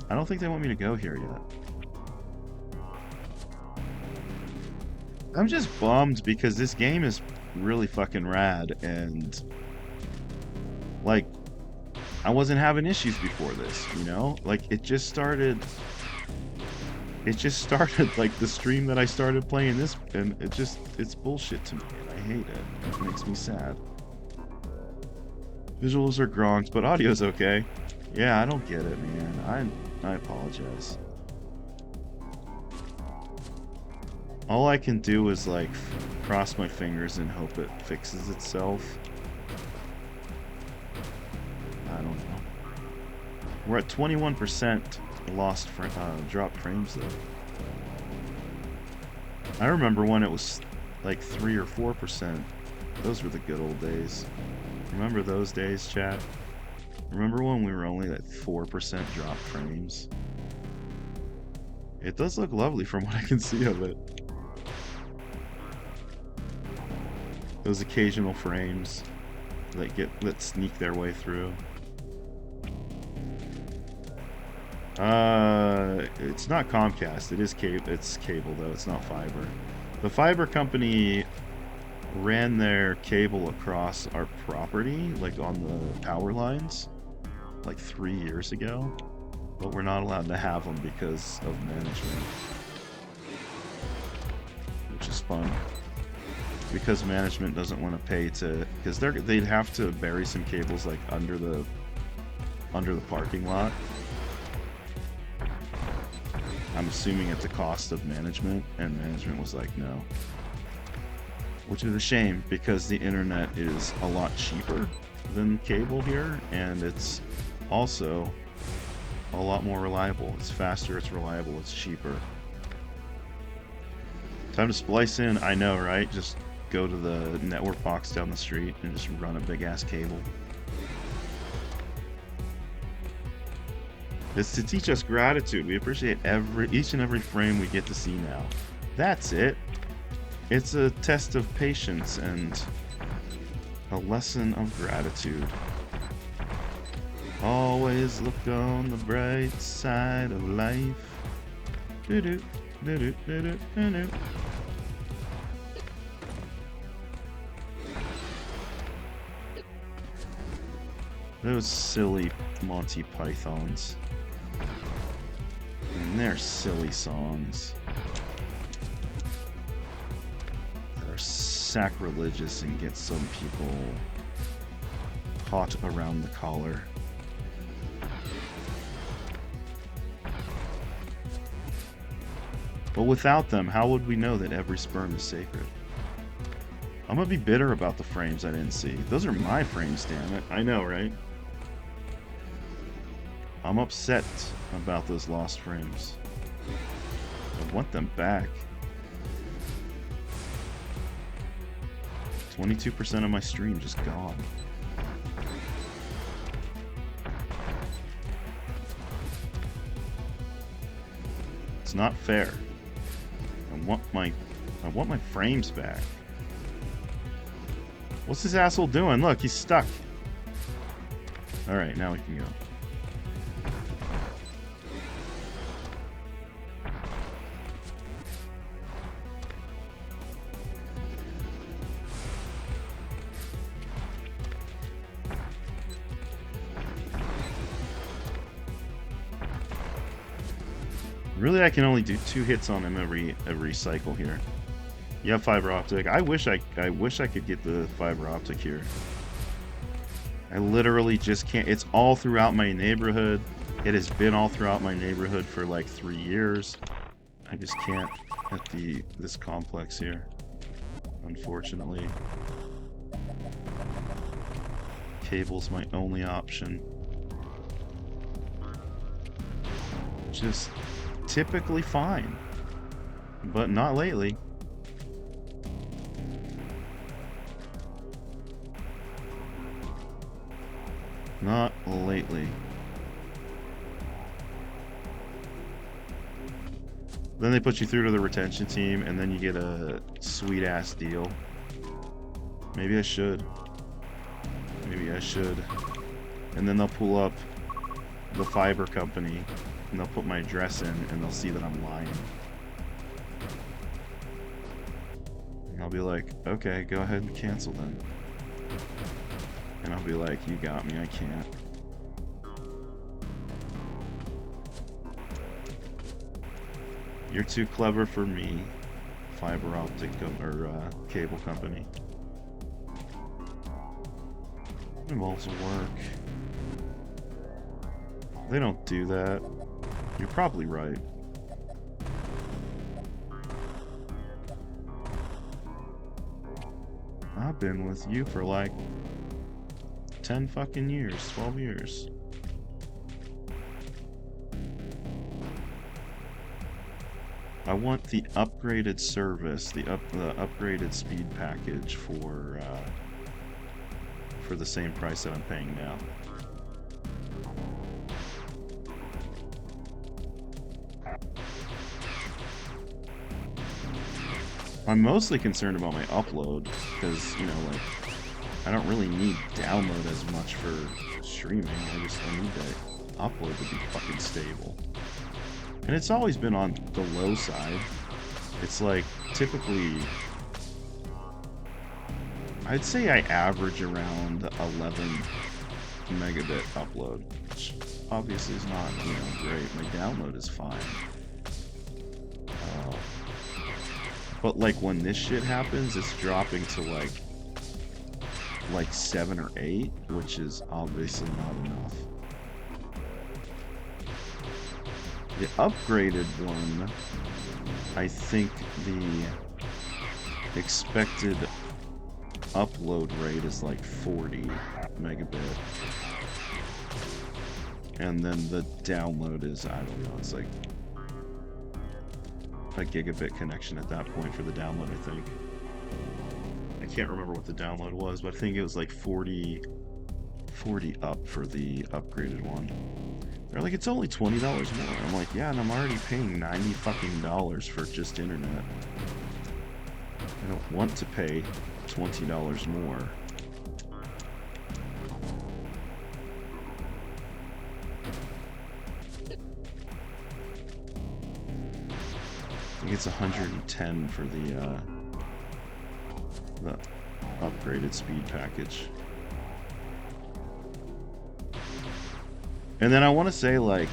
I don't think they want me to go here yet. I'm just bummed because this game is really fucking rad, and like I wasn't having issues before this, you know? Like it just started It just started like the stream that I started playing this, and it's bullshit to me, and I hate it. It makes me sad. Visuals are gronked, but audio's okay. Yeah, I don't get it, man. I apologize. All I can do is like cross my fingers and hope it fixes itself. I don't know. We're at 21% lost dropped frames though. I remember when it was like 3 or 4%. Those were the good old days. Remember those days, chat? Remember when we were only at 4% drop frames? It does look lovely from what I can see of it. Those occasional frames that sneak their way through. It's not Comcast. It is cable. It's cable though. It's not fiber. The fiber company ran their cable across our property, like on the power lines, like 3 years ago. But we're not allowed to have them because of management, which is fun. Because management doesn't want to pay to, because they'd have to bury some cables like under the parking lot. I'm assuming at the cost of management, and management was like, no. Which is a shame, because the internet is a lot cheaper than cable here, and it's also a lot more reliable. It's faster, it's reliable, it's cheaper. Time to splice in, I know, right? Just go to the network box down the street and just run a big ass cable. It's to teach us gratitude. We appreciate each and every frame we get to see now. That's it. It's a test of patience and a lesson of gratitude. Always look on the bright side of life. Do-do, do-do, do-do, do-do. Those silly Monty Pythons. And their silly songs. They're sacrilegious and get some people hot around the collar. But without them, how would we know that every sperm is sacred? I'm gonna be bitter about the frames I didn't see. Those are my frames, damn it. I know, right? I'm upset about those lost frames. I want them back. 22% of my stream just gone. It's not fair. I want my frames back. What's this asshole doing? Look, he's stuck. Alright, now we can go. Really, I can only do 2 hits on him every cycle here. You have fiber optic. I wish I could get the fiber optic here. I literally just can't. It's all throughout my neighborhood. It has been all throughout my neighborhood for like 3 years. I just can't at this complex here, unfortunately. Cable's my only option. Just typically fine, but not lately. Not lately. Then they put you through to the retention team, and then you get a sweet ass deal. Maybe I should. Maybe I should. And then they'll pull up the fiber company, and they'll put my address in, and they'll see that I'm lying. And I'll be like, okay, go ahead and cancel then. And I'll be like, you got me, I can't. You're too clever for me, fiber optic cable company. It involves work. They don't do that. You're probably right. I've been with you for like 10 fucking years, 12 years. I want the upgraded service, the upgraded speed package for the same price that I'm paying now. I'm mostly concerned about my upload because, you know, like, I don't really need download as much for streaming. I need the upload to be fucking stable. And it's always been on the low side. It's like, typically, I'd say I average around 11 megabit upload, which obviously is not, you know, great. My download is fine. But like when this shit happens, it's dropping to like 7 or 8, which is obviously not enough. The upgraded one, I think the expected upload rate is like 40 megabit. And then the download is, I don't know, it's like a gigabit connection at that point for the download, I think. I can't remember what the download was, but I think it was like 40 up for the upgraded one. They're like, it's only $20 more. I'm like, yeah, and I'm already paying $90 fucking for just internet. I don't want to pay $20 more. I think it's 110 for the upgraded speed package. And then I want to say, like,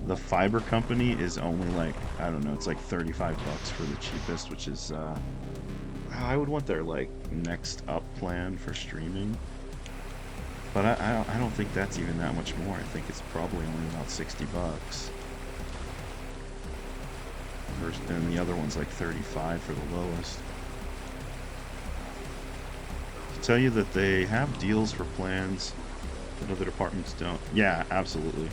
the fiber company is only like, I don't know, it's like 35 bucks for the cheapest, which is I would want their like next up plan for streaming. But I don't think that's even that much more. I think it's probably only about 60 bucks. And the other one's like 35 for the lowest. To tell you that they have deals for plans that other departments don't. Yeah, absolutely.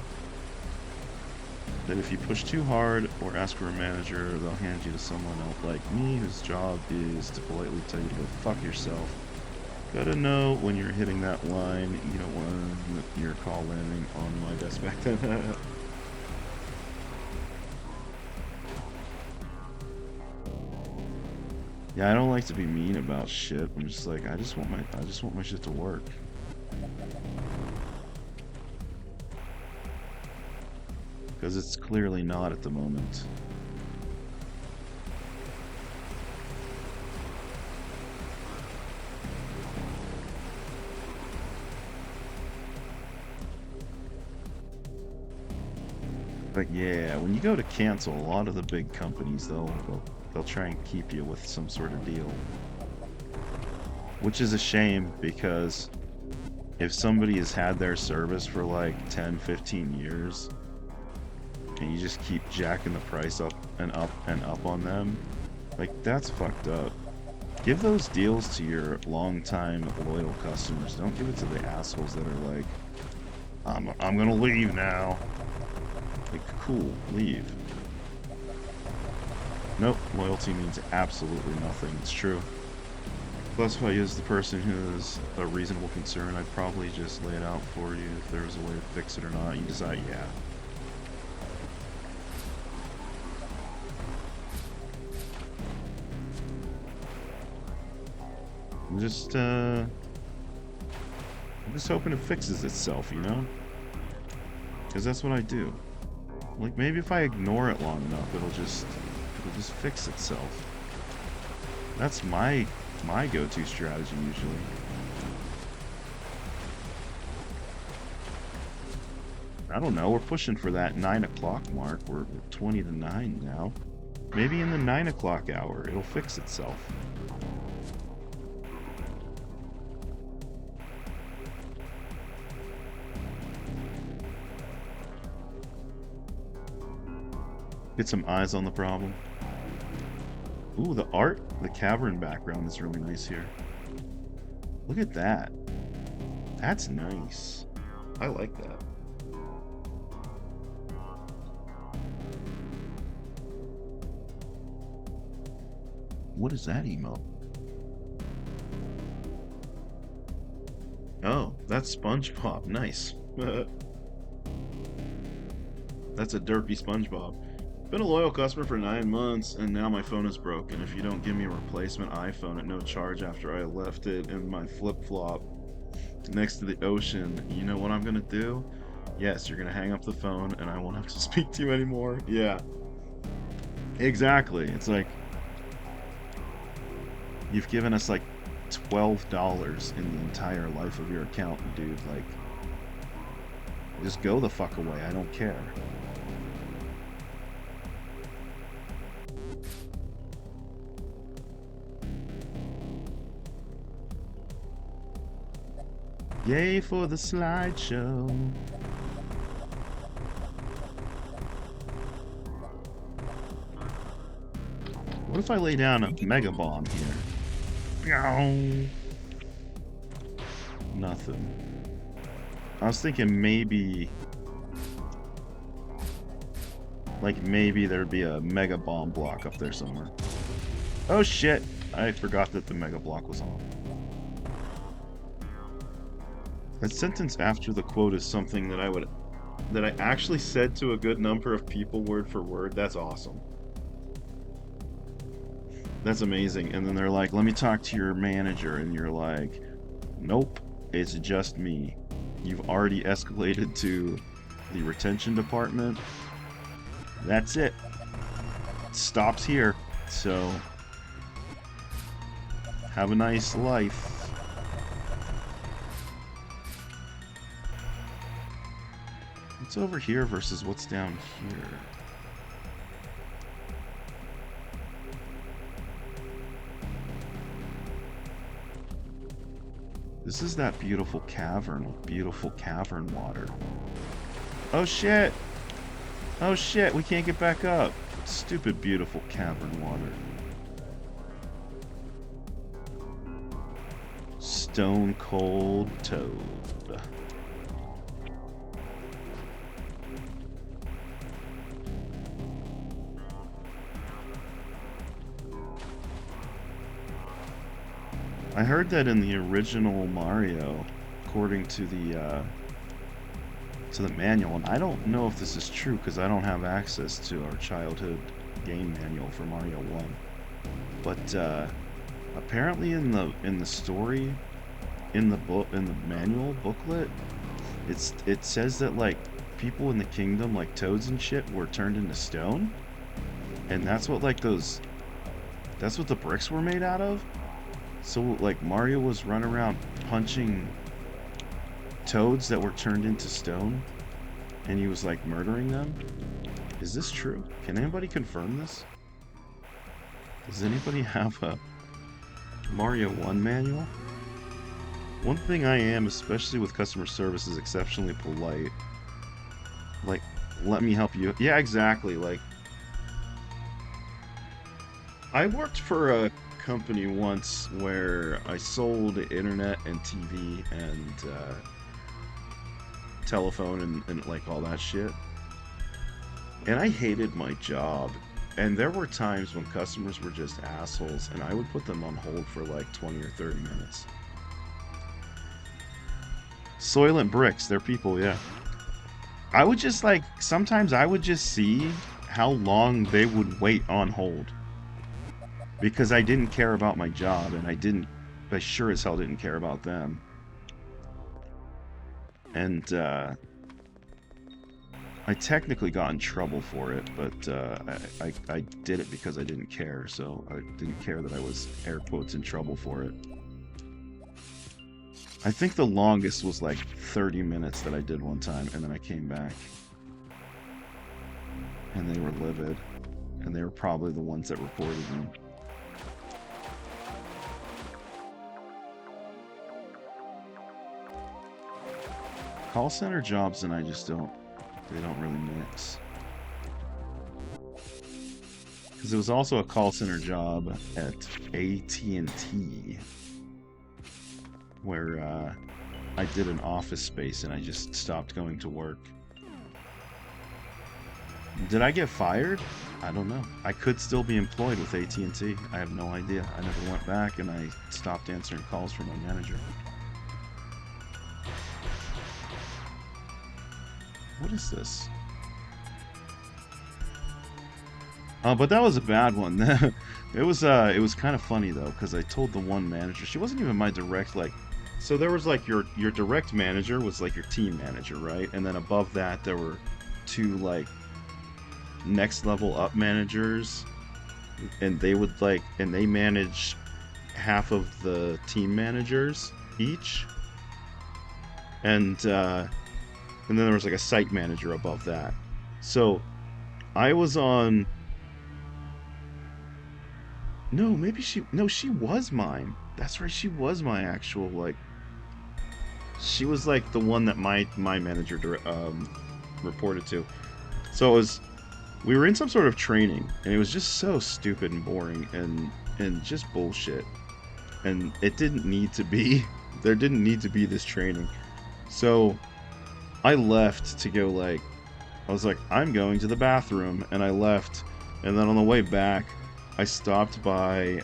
That if you push too hard or ask for a manager, they'll hand you to someone else like me, whose job is to politely tell you to go fuck yourself. Gotta know when you're hitting that line, you don't want your call landing on my desk back then. Yeah, I don't like to be mean about shit. I'm just like, I just want my shit to work. Because it's clearly not at the moment. But yeah, when you go to cancel, a lot of the big companies, they'll try and keep you with some sort of deal. Which is a shame, because if somebody has had their service for like 10, 15 years, and you just keep jacking the price up and up and up on them, like, that's fucked up. Give those deals to your long-time loyal customers. Don't give it to the assholes that are like, I'm gonna leave now. Like, cool, leave. Nope, loyalty means absolutely nothing. It's true. Plus, if I was the person who is a reasonable concern, I'd probably just lay it out for you if there was a way to fix it or not. You decide, yeah. I'm just hoping it fixes itself, you know? Because that's what I do. Like, maybe if I ignore it long enough, it'll just fix itself. That's my go-to strategy usually. I don't know, we're pushing for that 9 o'clock mark. We're 20 to 9 now. Maybe in the 9 o'clock hour, it'll fix itself. Get some eyes on the problem. Ooh, the art, the cavern background is really nice here. Look at that. That's nice. I like that. What is that emote? Oh, that's SpongeBob. Nice. That's a derpy SpongeBob. Been a loyal customer for 9 months, and now my phone is broken. If you don't give me a replacement iPhone at no charge after I left it in my flip-flop next to the ocean, you know what I'm gonna do? Yes, you're gonna hang up the phone, and I won't have to speak to you anymore. Yeah. Exactly. It's like, you've given us like $12 in the entire life of your account, dude. Like, just go the fuck away. I don't care. Yay for the slideshow. What if I lay down a mega bomb here? Nothing. I was thinking maybe... like maybe there'd be a mega bomb block up there somewhere. Oh shit! I forgot that the mega block was on. That sentence after the quote is something that I actually said to a good number of people word for word. That's awesome. That's amazing. And then they're like, let me talk to your manager. And you're like, nope, it's just me. You've already escalated to the retention department. That's it. It stops here. So, have a nice life. What's over here versus what's down here? This is that beautiful cavern with beautiful cavern water. Oh shit! Oh shit, we can't get back up. Stupid beautiful cavern water. Stone Cold Toad. I heard that in the original Mario, according to the manual, and I don't know if this is true because I don't have access to our childhood game manual for Mario 1. But apparently in the story, in the manual booklet, it says that like people in the kingdom, like toads and shit, were turned into stone, and that's what the bricks were made out of. So, like, Mario was running around punching toads that were turned into stone, and he was, like, murdering them? Is this true? Can anybody confirm this? Does anybody have a Mario 1 manual? One thing I am, especially with customer service, is exceptionally polite. Like, let me help you. Yeah, exactly. Like, I worked for a company once where I sold internet and TV and telephone and like all that shit, and I hated my job, and there were times when customers were just assholes and I would put them on hold for like 20 or 30 minutes. Soylent Bricks, they're people. Yeah, I would just like, sometimes I would just see how long they would wait on hold. Because I didn't care about my job, and I sure as hell didn't care about them. And, I technically got in trouble for it, but, I did it because I didn't care, so I didn't care that I was, air quotes, in trouble for it. I think the longest was like 30 minutes that I did one time, and then I came back. And they were livid. and they were probably the ones that reported them. Call center jobs and I just don't, they don't really mix. Because it was also a call center job at AT&T where I did an office space and I just stopped going to work. Did I get fired? I don't know. I could still be employed with AT&T. I have no idea. I never went back and I stopped answering calls from my manager. What is this? But that was a bad one. It was kind of funny though, because I told the one manager, she wasn't even my direct, like, so there was like your direct manager was like your team manager, right? And then above that there were two like next level up managers, and they would like, and they manage half of the team managers each, and then there was like a site manager above that. So I was on, she was mine. That's right, she was my actual, like, she was like the one that my manager reported to. So it was, we were in some sort of training, and it was just so stupid and boring and just bullshit. And it didn't need to be, there didn't need to be this training. So I left to go, like, I was like, I'm going to the bathroom, and I left, and then on the way back, I stopped by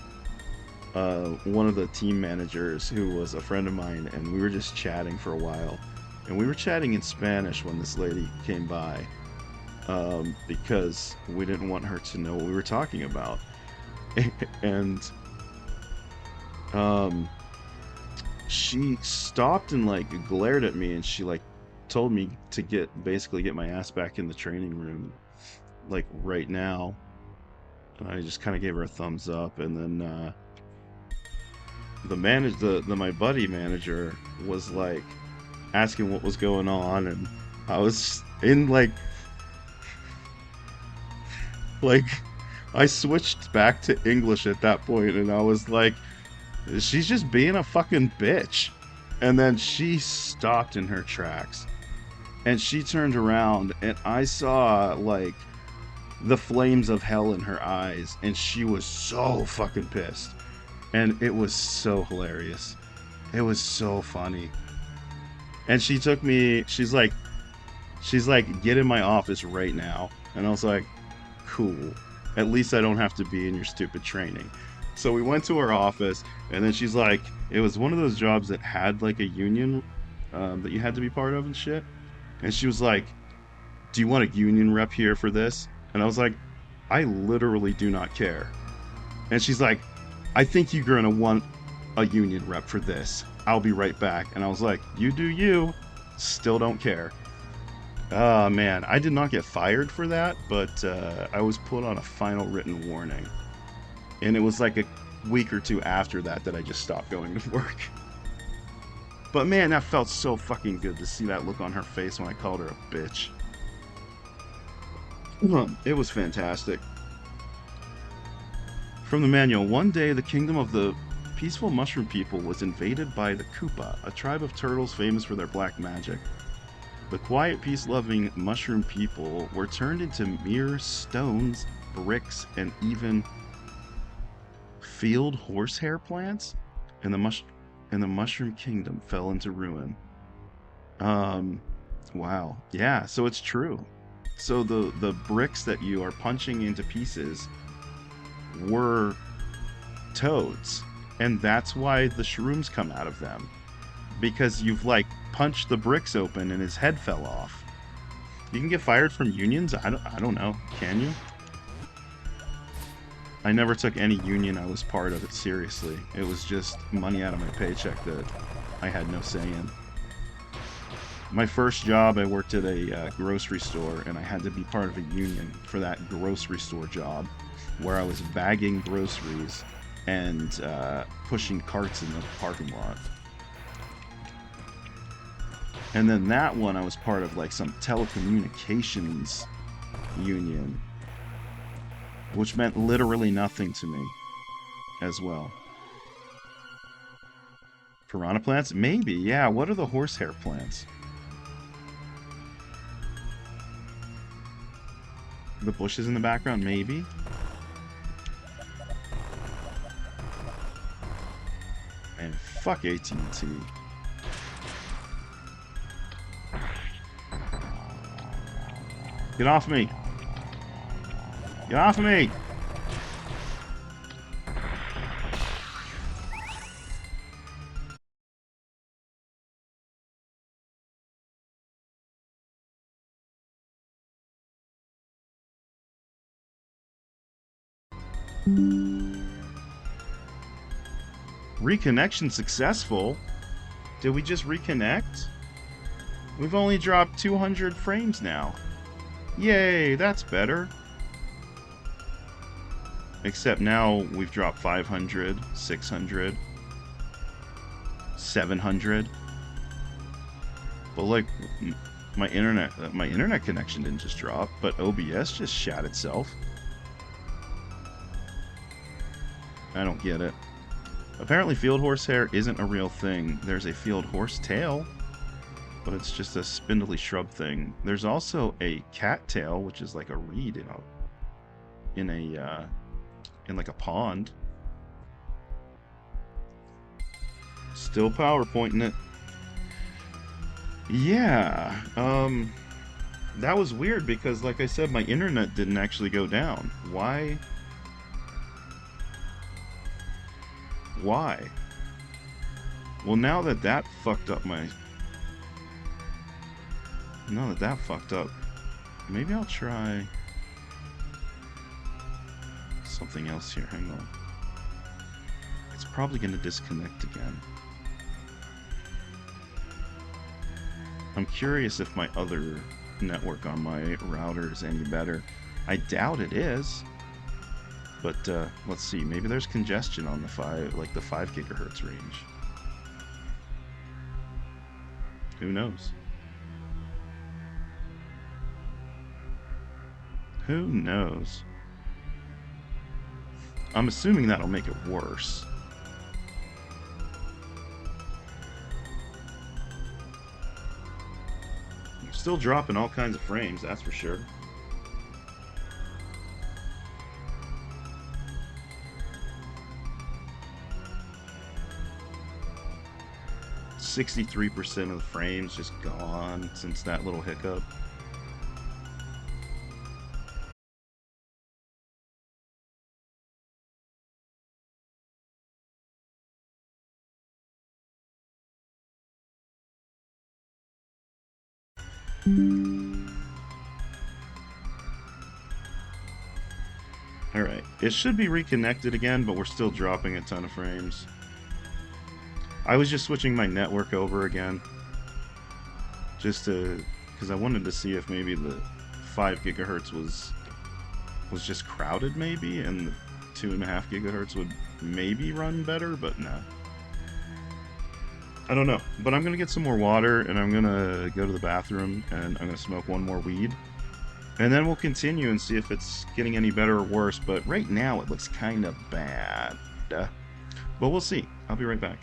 one of the team managers who was a friend of mine, and we were just chatting for a while, and we were chatting in Spanish when this lady came by, because we didn't want her to know what we were talking about. And she stopped and like glared at me, and she like told me to basically get my ass back in the training room like right now. And I just kind of gave her a thumbs up, and then my buddy manager was like asking what was going on, and I was in like I switched back to English at that point, and I was like, she's just being a fucking bitch. And then she stopped in her tracks, and she turned around, and I saw like the flames of hell in her eyes, and she was so fucking pissed. And it was so hilarious. It was so funny. And she took me, she's like, get in my office right now. And I was like, cool. At least I don't have to be in your stupid training. So we went to her office, and then she's like, it was one of those jobs that had like a union that you had to be part of and shit. And she was like, do you want a union rep here for this? And I was like, I literally do not care. And she's like, I think you're gonna want a union rep for this. I'll be right back. And I was like, you do you. Still don't care. Oh man, I did not get fired for that, but I was put on a final written warning. And it was like a week or two after that I just stopped going to work. But man, that felt so fucking good to see that look on her face when I called her a bitch. It was fantastic. From the manual, one day the kingdom of the peaceful mushroom people was invaded by the Koopa, a tribe of turtles famous for their black magic. The quiet, peace-loving mushroom people were turned into mere stones, bricks, and even field horsehair plants, and the mushroom kingdom fell into ruin. Wow. Yeah, so it's true. So the bricks that you are punching into pieces were toads, and that's why the shrooms come out of them, because you've like punched the bricks open and his head fell off. You can get fired from unions? I don't know. Can you? I never took any union I was part of it seriously. It was just money out of my paycheck that I had no say in. My first job, I worked at a grocery store, and I had to be part of a union for that grocery store job, where I was bagging groceries and pushing carts in the parking lot. And then that one, I was part of like some telecommunications union. which meant literally nothing to me as well. Piranha plants? Maybe, yeah. What are the horsehair plants? The bushes in the background? Maybe. Man, fuck AT&T. Get off me! Get off of me! Reconnection successful? Did we just reconnect? We've only dropped 200 frames now. Yay, that's better. Except now we've dropped 500, 600, 700. But like, my internet connection didn't just drop, but OBS just shat itself. I don't get it. Apparently field horsehair isn't a real thing. There's a field horse tail, but it's just a spindly shrub thing. There's also a cat tail, which is like a reed in like a pond. Still PowerPointing it. Yeah, that was weird because, like I said, my internet didn't actually go down. Why? Why? Well, now that that fucked up my... Now that that fucked up, maybe I'll try something else here. Hang on. It's probably going to disconnect again. I'm curious if my other network on my router is any better. I doubt it is. But let's see, maybe there's congestion on the 5 gigahertz range. Who knows? Who knows? I'm assuming that'll make it worse. I'm still dropping all kinds of frames, that's for sure. 63% of the frames just gone since that little hiccup. Alright, it should be reconnected again, but we're still dropping a ton of frames. I was just switching my network over again, just to, because I wanted to see if maybe the 5 gigahertz was just crowded maybe, and the 2.5 gigahertz would maybe run better, but no. I don't know, but I'm gonna get some more water, and I'm gonna go to the bathroom, and I'm gonna smoke one more weed, and then we'll continue and see if it's getting any better or worse. But right now it looks kind of bad, but we'll see. I'll be right back.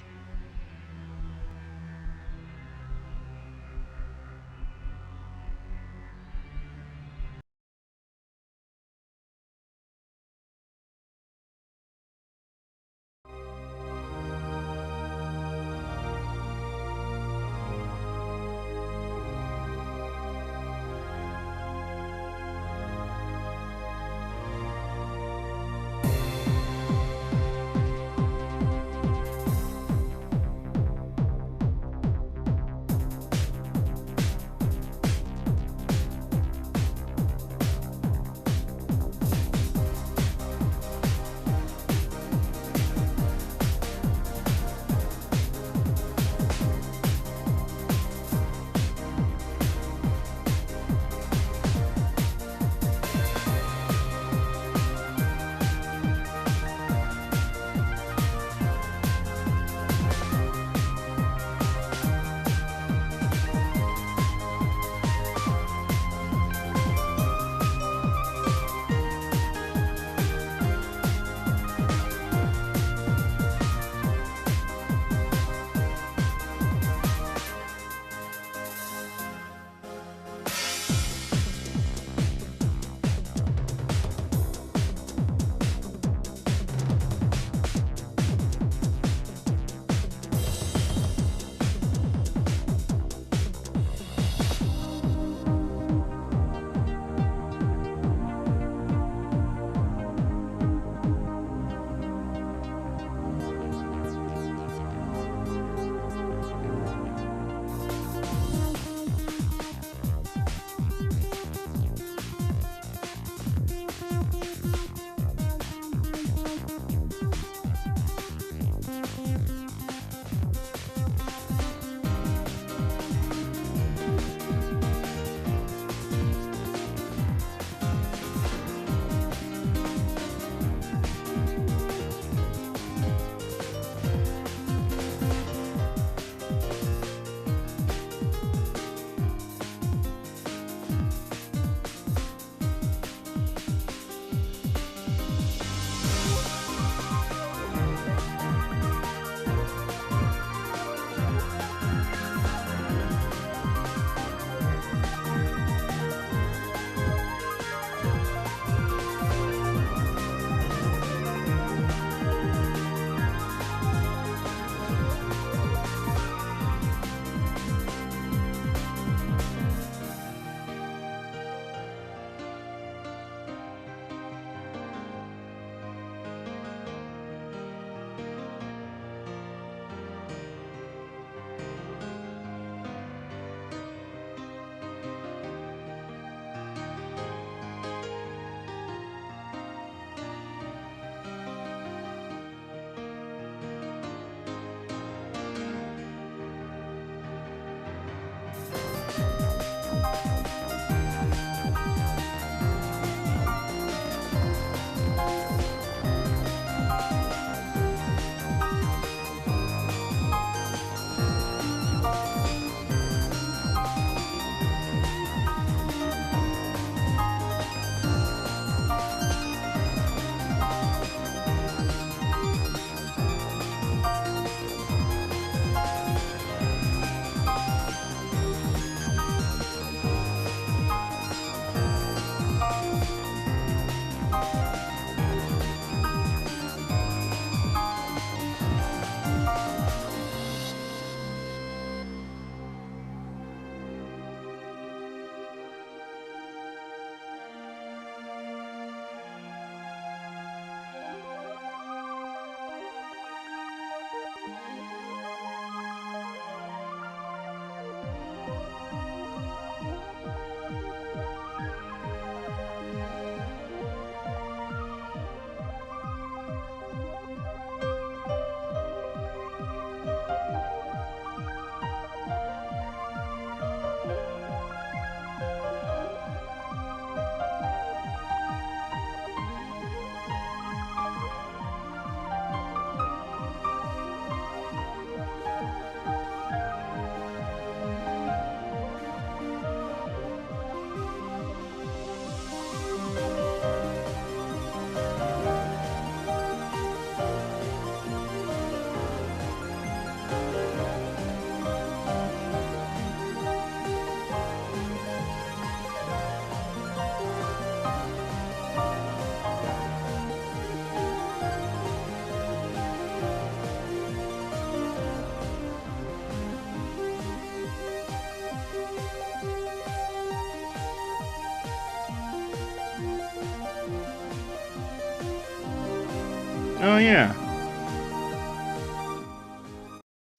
Oh yeah.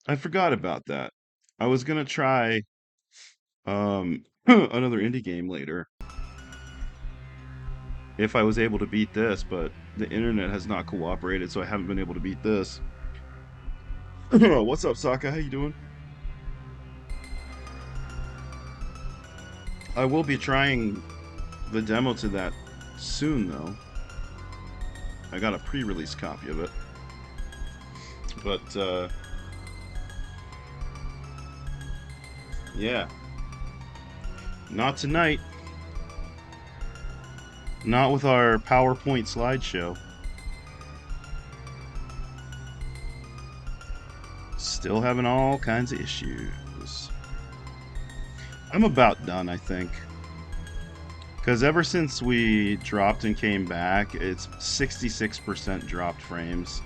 I forgot about that. I was gonna try another indie game later if I was able to beat this, but the internet has not cooperated, so I haven't been able to beat this. What's up, Saka? How you doing? I will be trying the demo to that soon, though. I got a pre-release copy of it. But, yeah. Not tonight. Not with our PowerPoint slideshow. Still having all kinds of issues. I'm about done, I think. Because ever since we dropped and came back, it's 66% dropped frames.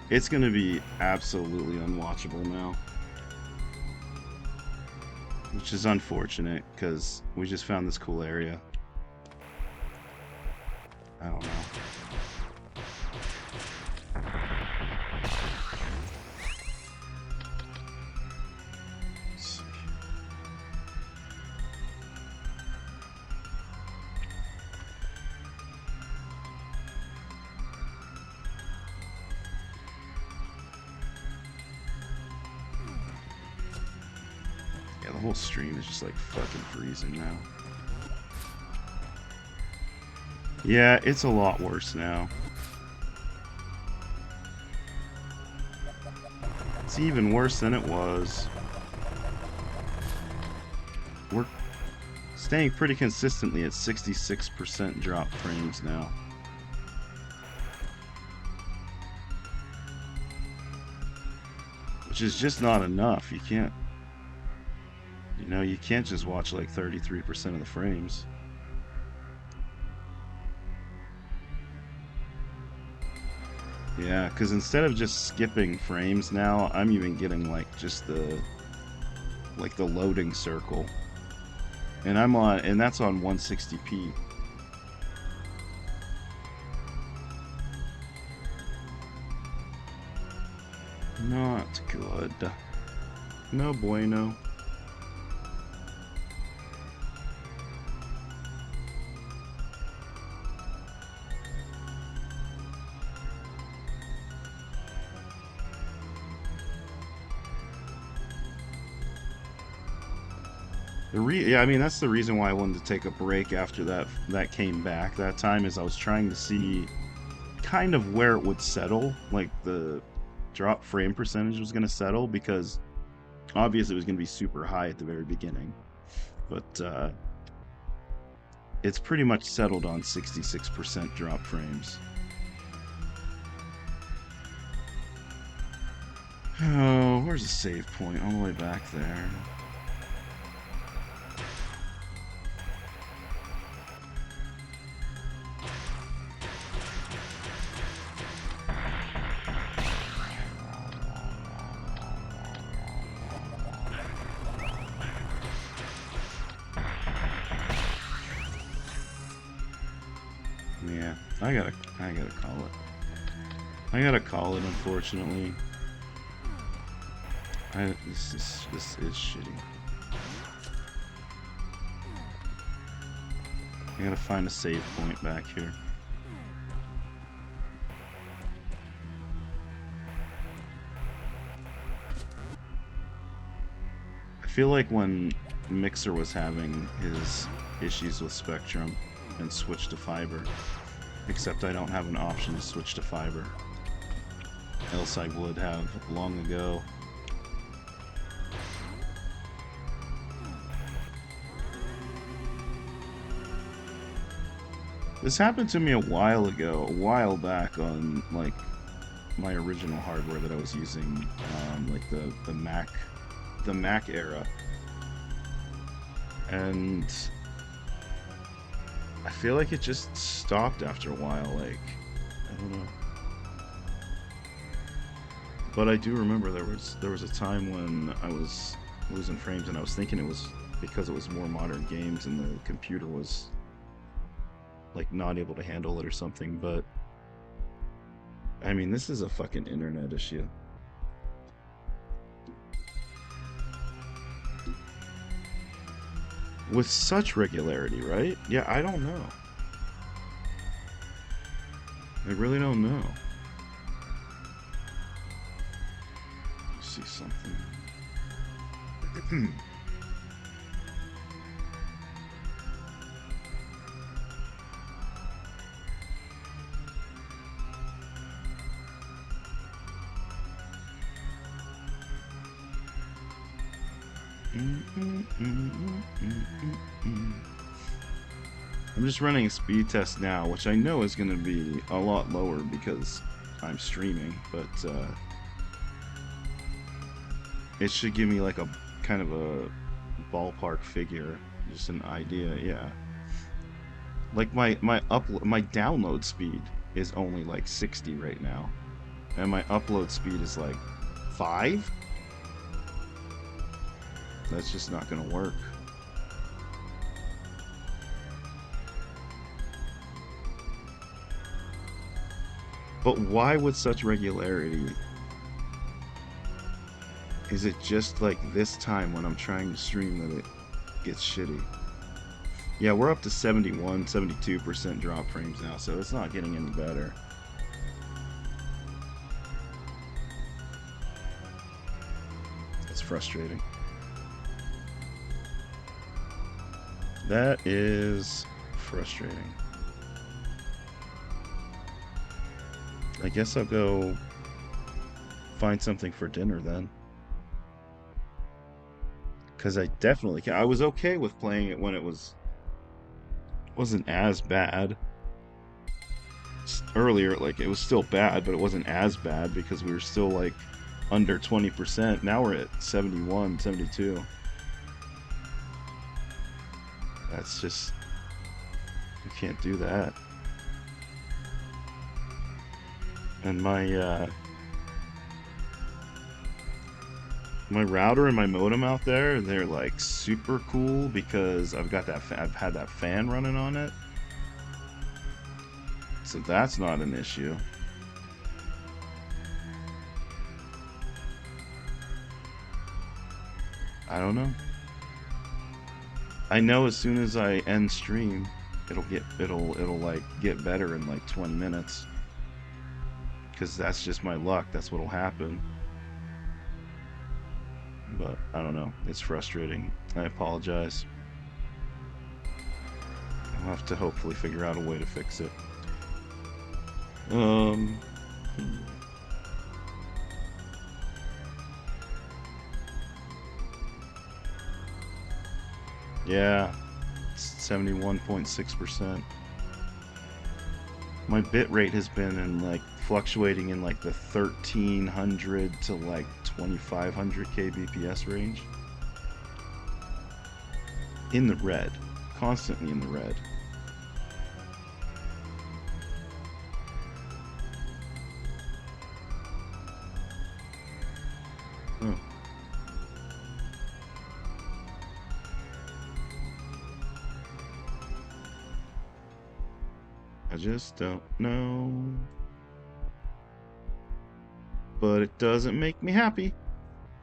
It's going to be absolutely unwatchable now. Which is unfortunate, because we just found this cool area. I don't know. Yeah, the whole stream is just like fucking freezing now. Yeah, it's a lot worse now. It's even worse than it was. We're staying pretty consistently at 66% drop frames now. Which is just not enough. You can't, you know, you can't just watch like 33% of the frames. Yeah, because instead of just skipping frames now, I'm even getting like just the loading circle. And that's on 160p. Not good. No bueno. Yeah, I mean, that's the reason why I wanted to take a break after that came back that time, is I was trying to see kind of where it would settle, like the drop frame percentage was going to settle, because obviously it was going to be super high at the very beginning, but it's pretty much settled on 66% drop frames. Oh, where's the save point? All the way back there. Yeah, I gotta call it. I gotta call it, unfortunately. This is shitty. I gotta find a save point back here. I feel like when Mixer was having his issues with Spectrum and switched to fiber, except I don't have an option to switch to fiber, else I would have long ago. This happened to me a while back on like my original hardware that I was using, like the Mac era, and I feel like it just stopped after a while. Like, I don't know, but I do remember there was a time when I was losing frames, and I was thinking it was because it was more modern games and the computer was like not able to handle it or something, but I mean, this is a fucking internet issue. With such regularity, right? Yeah, I don't know. I really don't know. Let's see something. I'm just running a speed test now, which I know is going to be a lot lower because I'm streaming, but it should give me like a kind of a ballpark figure, just an idea. Yeah, like my download speed is only like 60 right now, and my upload speed is like 5. That's just not gonna work. But why with such regularity? Is it just like this time when I'm trying to stream that it gets shitty? Yeah, we're up to 71, 72% drop frames now, so it's not getting any better. It's frustrating. That is frustrating. I guess I'll go find something for dinner then. Because I definitely can. I was okay with playing it when it wasn't as bad. Earlier, like, it was still bad, but it wasn't as bad because we were still, like, under 20%. Now we're at 71, 72. That's just... You can't do that. And my router and my modem out there, they're like super cool because I've got that I've had that fan running on it, so that's not an issue. I don't know. I know as soon as I end stream, it'll like get better in like 20 minutes. Because that's just my luck. That's what'll happen. But I don't know. It's frustrating. I apologize. I'll have to hopefully figure out a way to fix it. Yeah, it's 71.6%. My bit rate has been in like fluctuating in like the 1300 to like 2500 kbps range. In the red, constantly in the red. Oh. I just don't know. But it doesn't make me happy.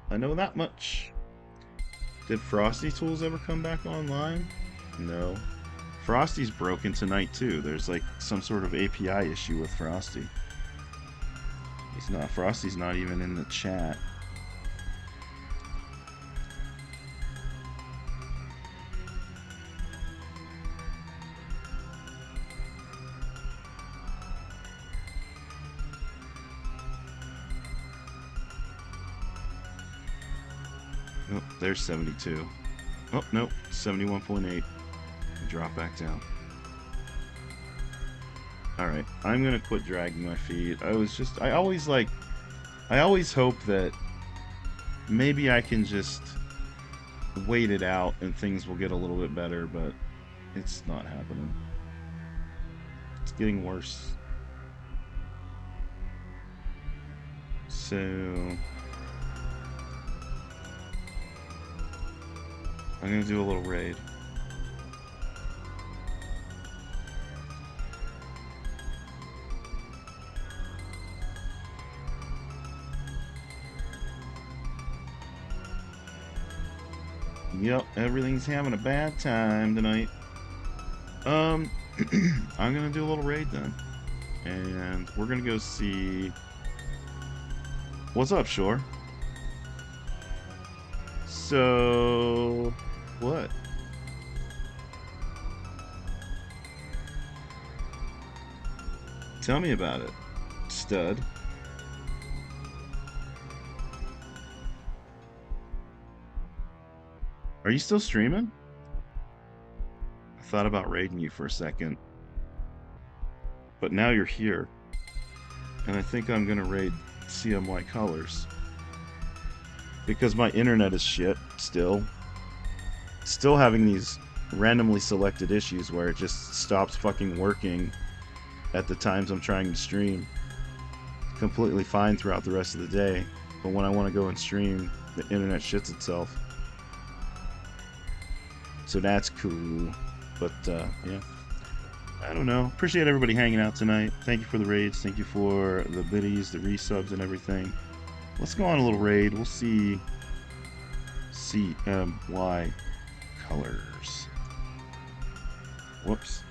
I know that much. Did Frosty Tools ever come back online? No. Frosty's broken tonight too. There's like some sort of API issue with Frosty. Frosty's not even in the chat. Oh, there's 72. Oh, nope, 71.8. Drop back down. Alright, I'm gonna quit dragging my feet. I always hope that maybe I can just wait it out and things will get a little bit better, but it's not happening. It's getting worse. So... I'm gonna do a little raid. Yep, everything's having a bad time tonight. I'm gonna do a little raid then. And we're gonna go see... What's up, Shore? So... What? Tell me about it, stud. Are you still streaming? I thought about raiding you for a second. But now you're here. And I think I'm gonna raid CMY Colors. Because my internet is shit, still. Still having these randomly selected issues where it just stops fucking working at the times I'm trying to stream. Completely fine throughout the rest of the day. But when I want to go and stream, the internet shits itself. So that's cool. But, yeah. I don't know. Appreciate everybody hanging out tonight. Thank you for the raids. Thank you for the biddies, the resubs, and everything. Let's go on a little raid. We'll see CMY Colors. Whoops.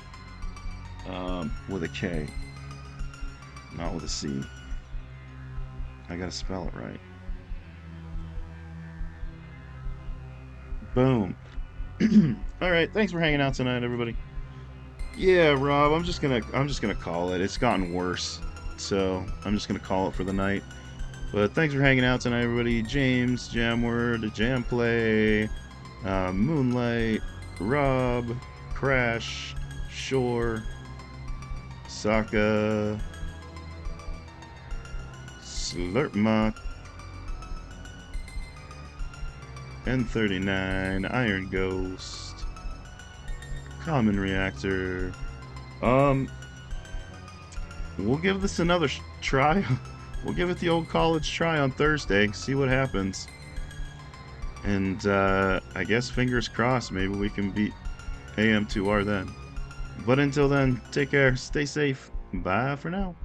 With a K. Not with a C. I gotta spell it right. Boom. Alright, thanks for hanging out tonight, everybody. Yeah, Rob, I'm just gonna call it. It's gotten worse. So I'm just gonna call it for the night. But thanks for hanging out tonight, everybody. James, Jamword, Jamplay, Moonlight, Rob, Crash, Shore, Saka, Slurpmuck, N39, Iron Ghost, Common Reactor. We'll give this another try. We'll give it the old college try on Thursday, see what happens. And I guess fingers crossed, maybe we can beat AM2R then. But until then, take care, stay safe, bye for now.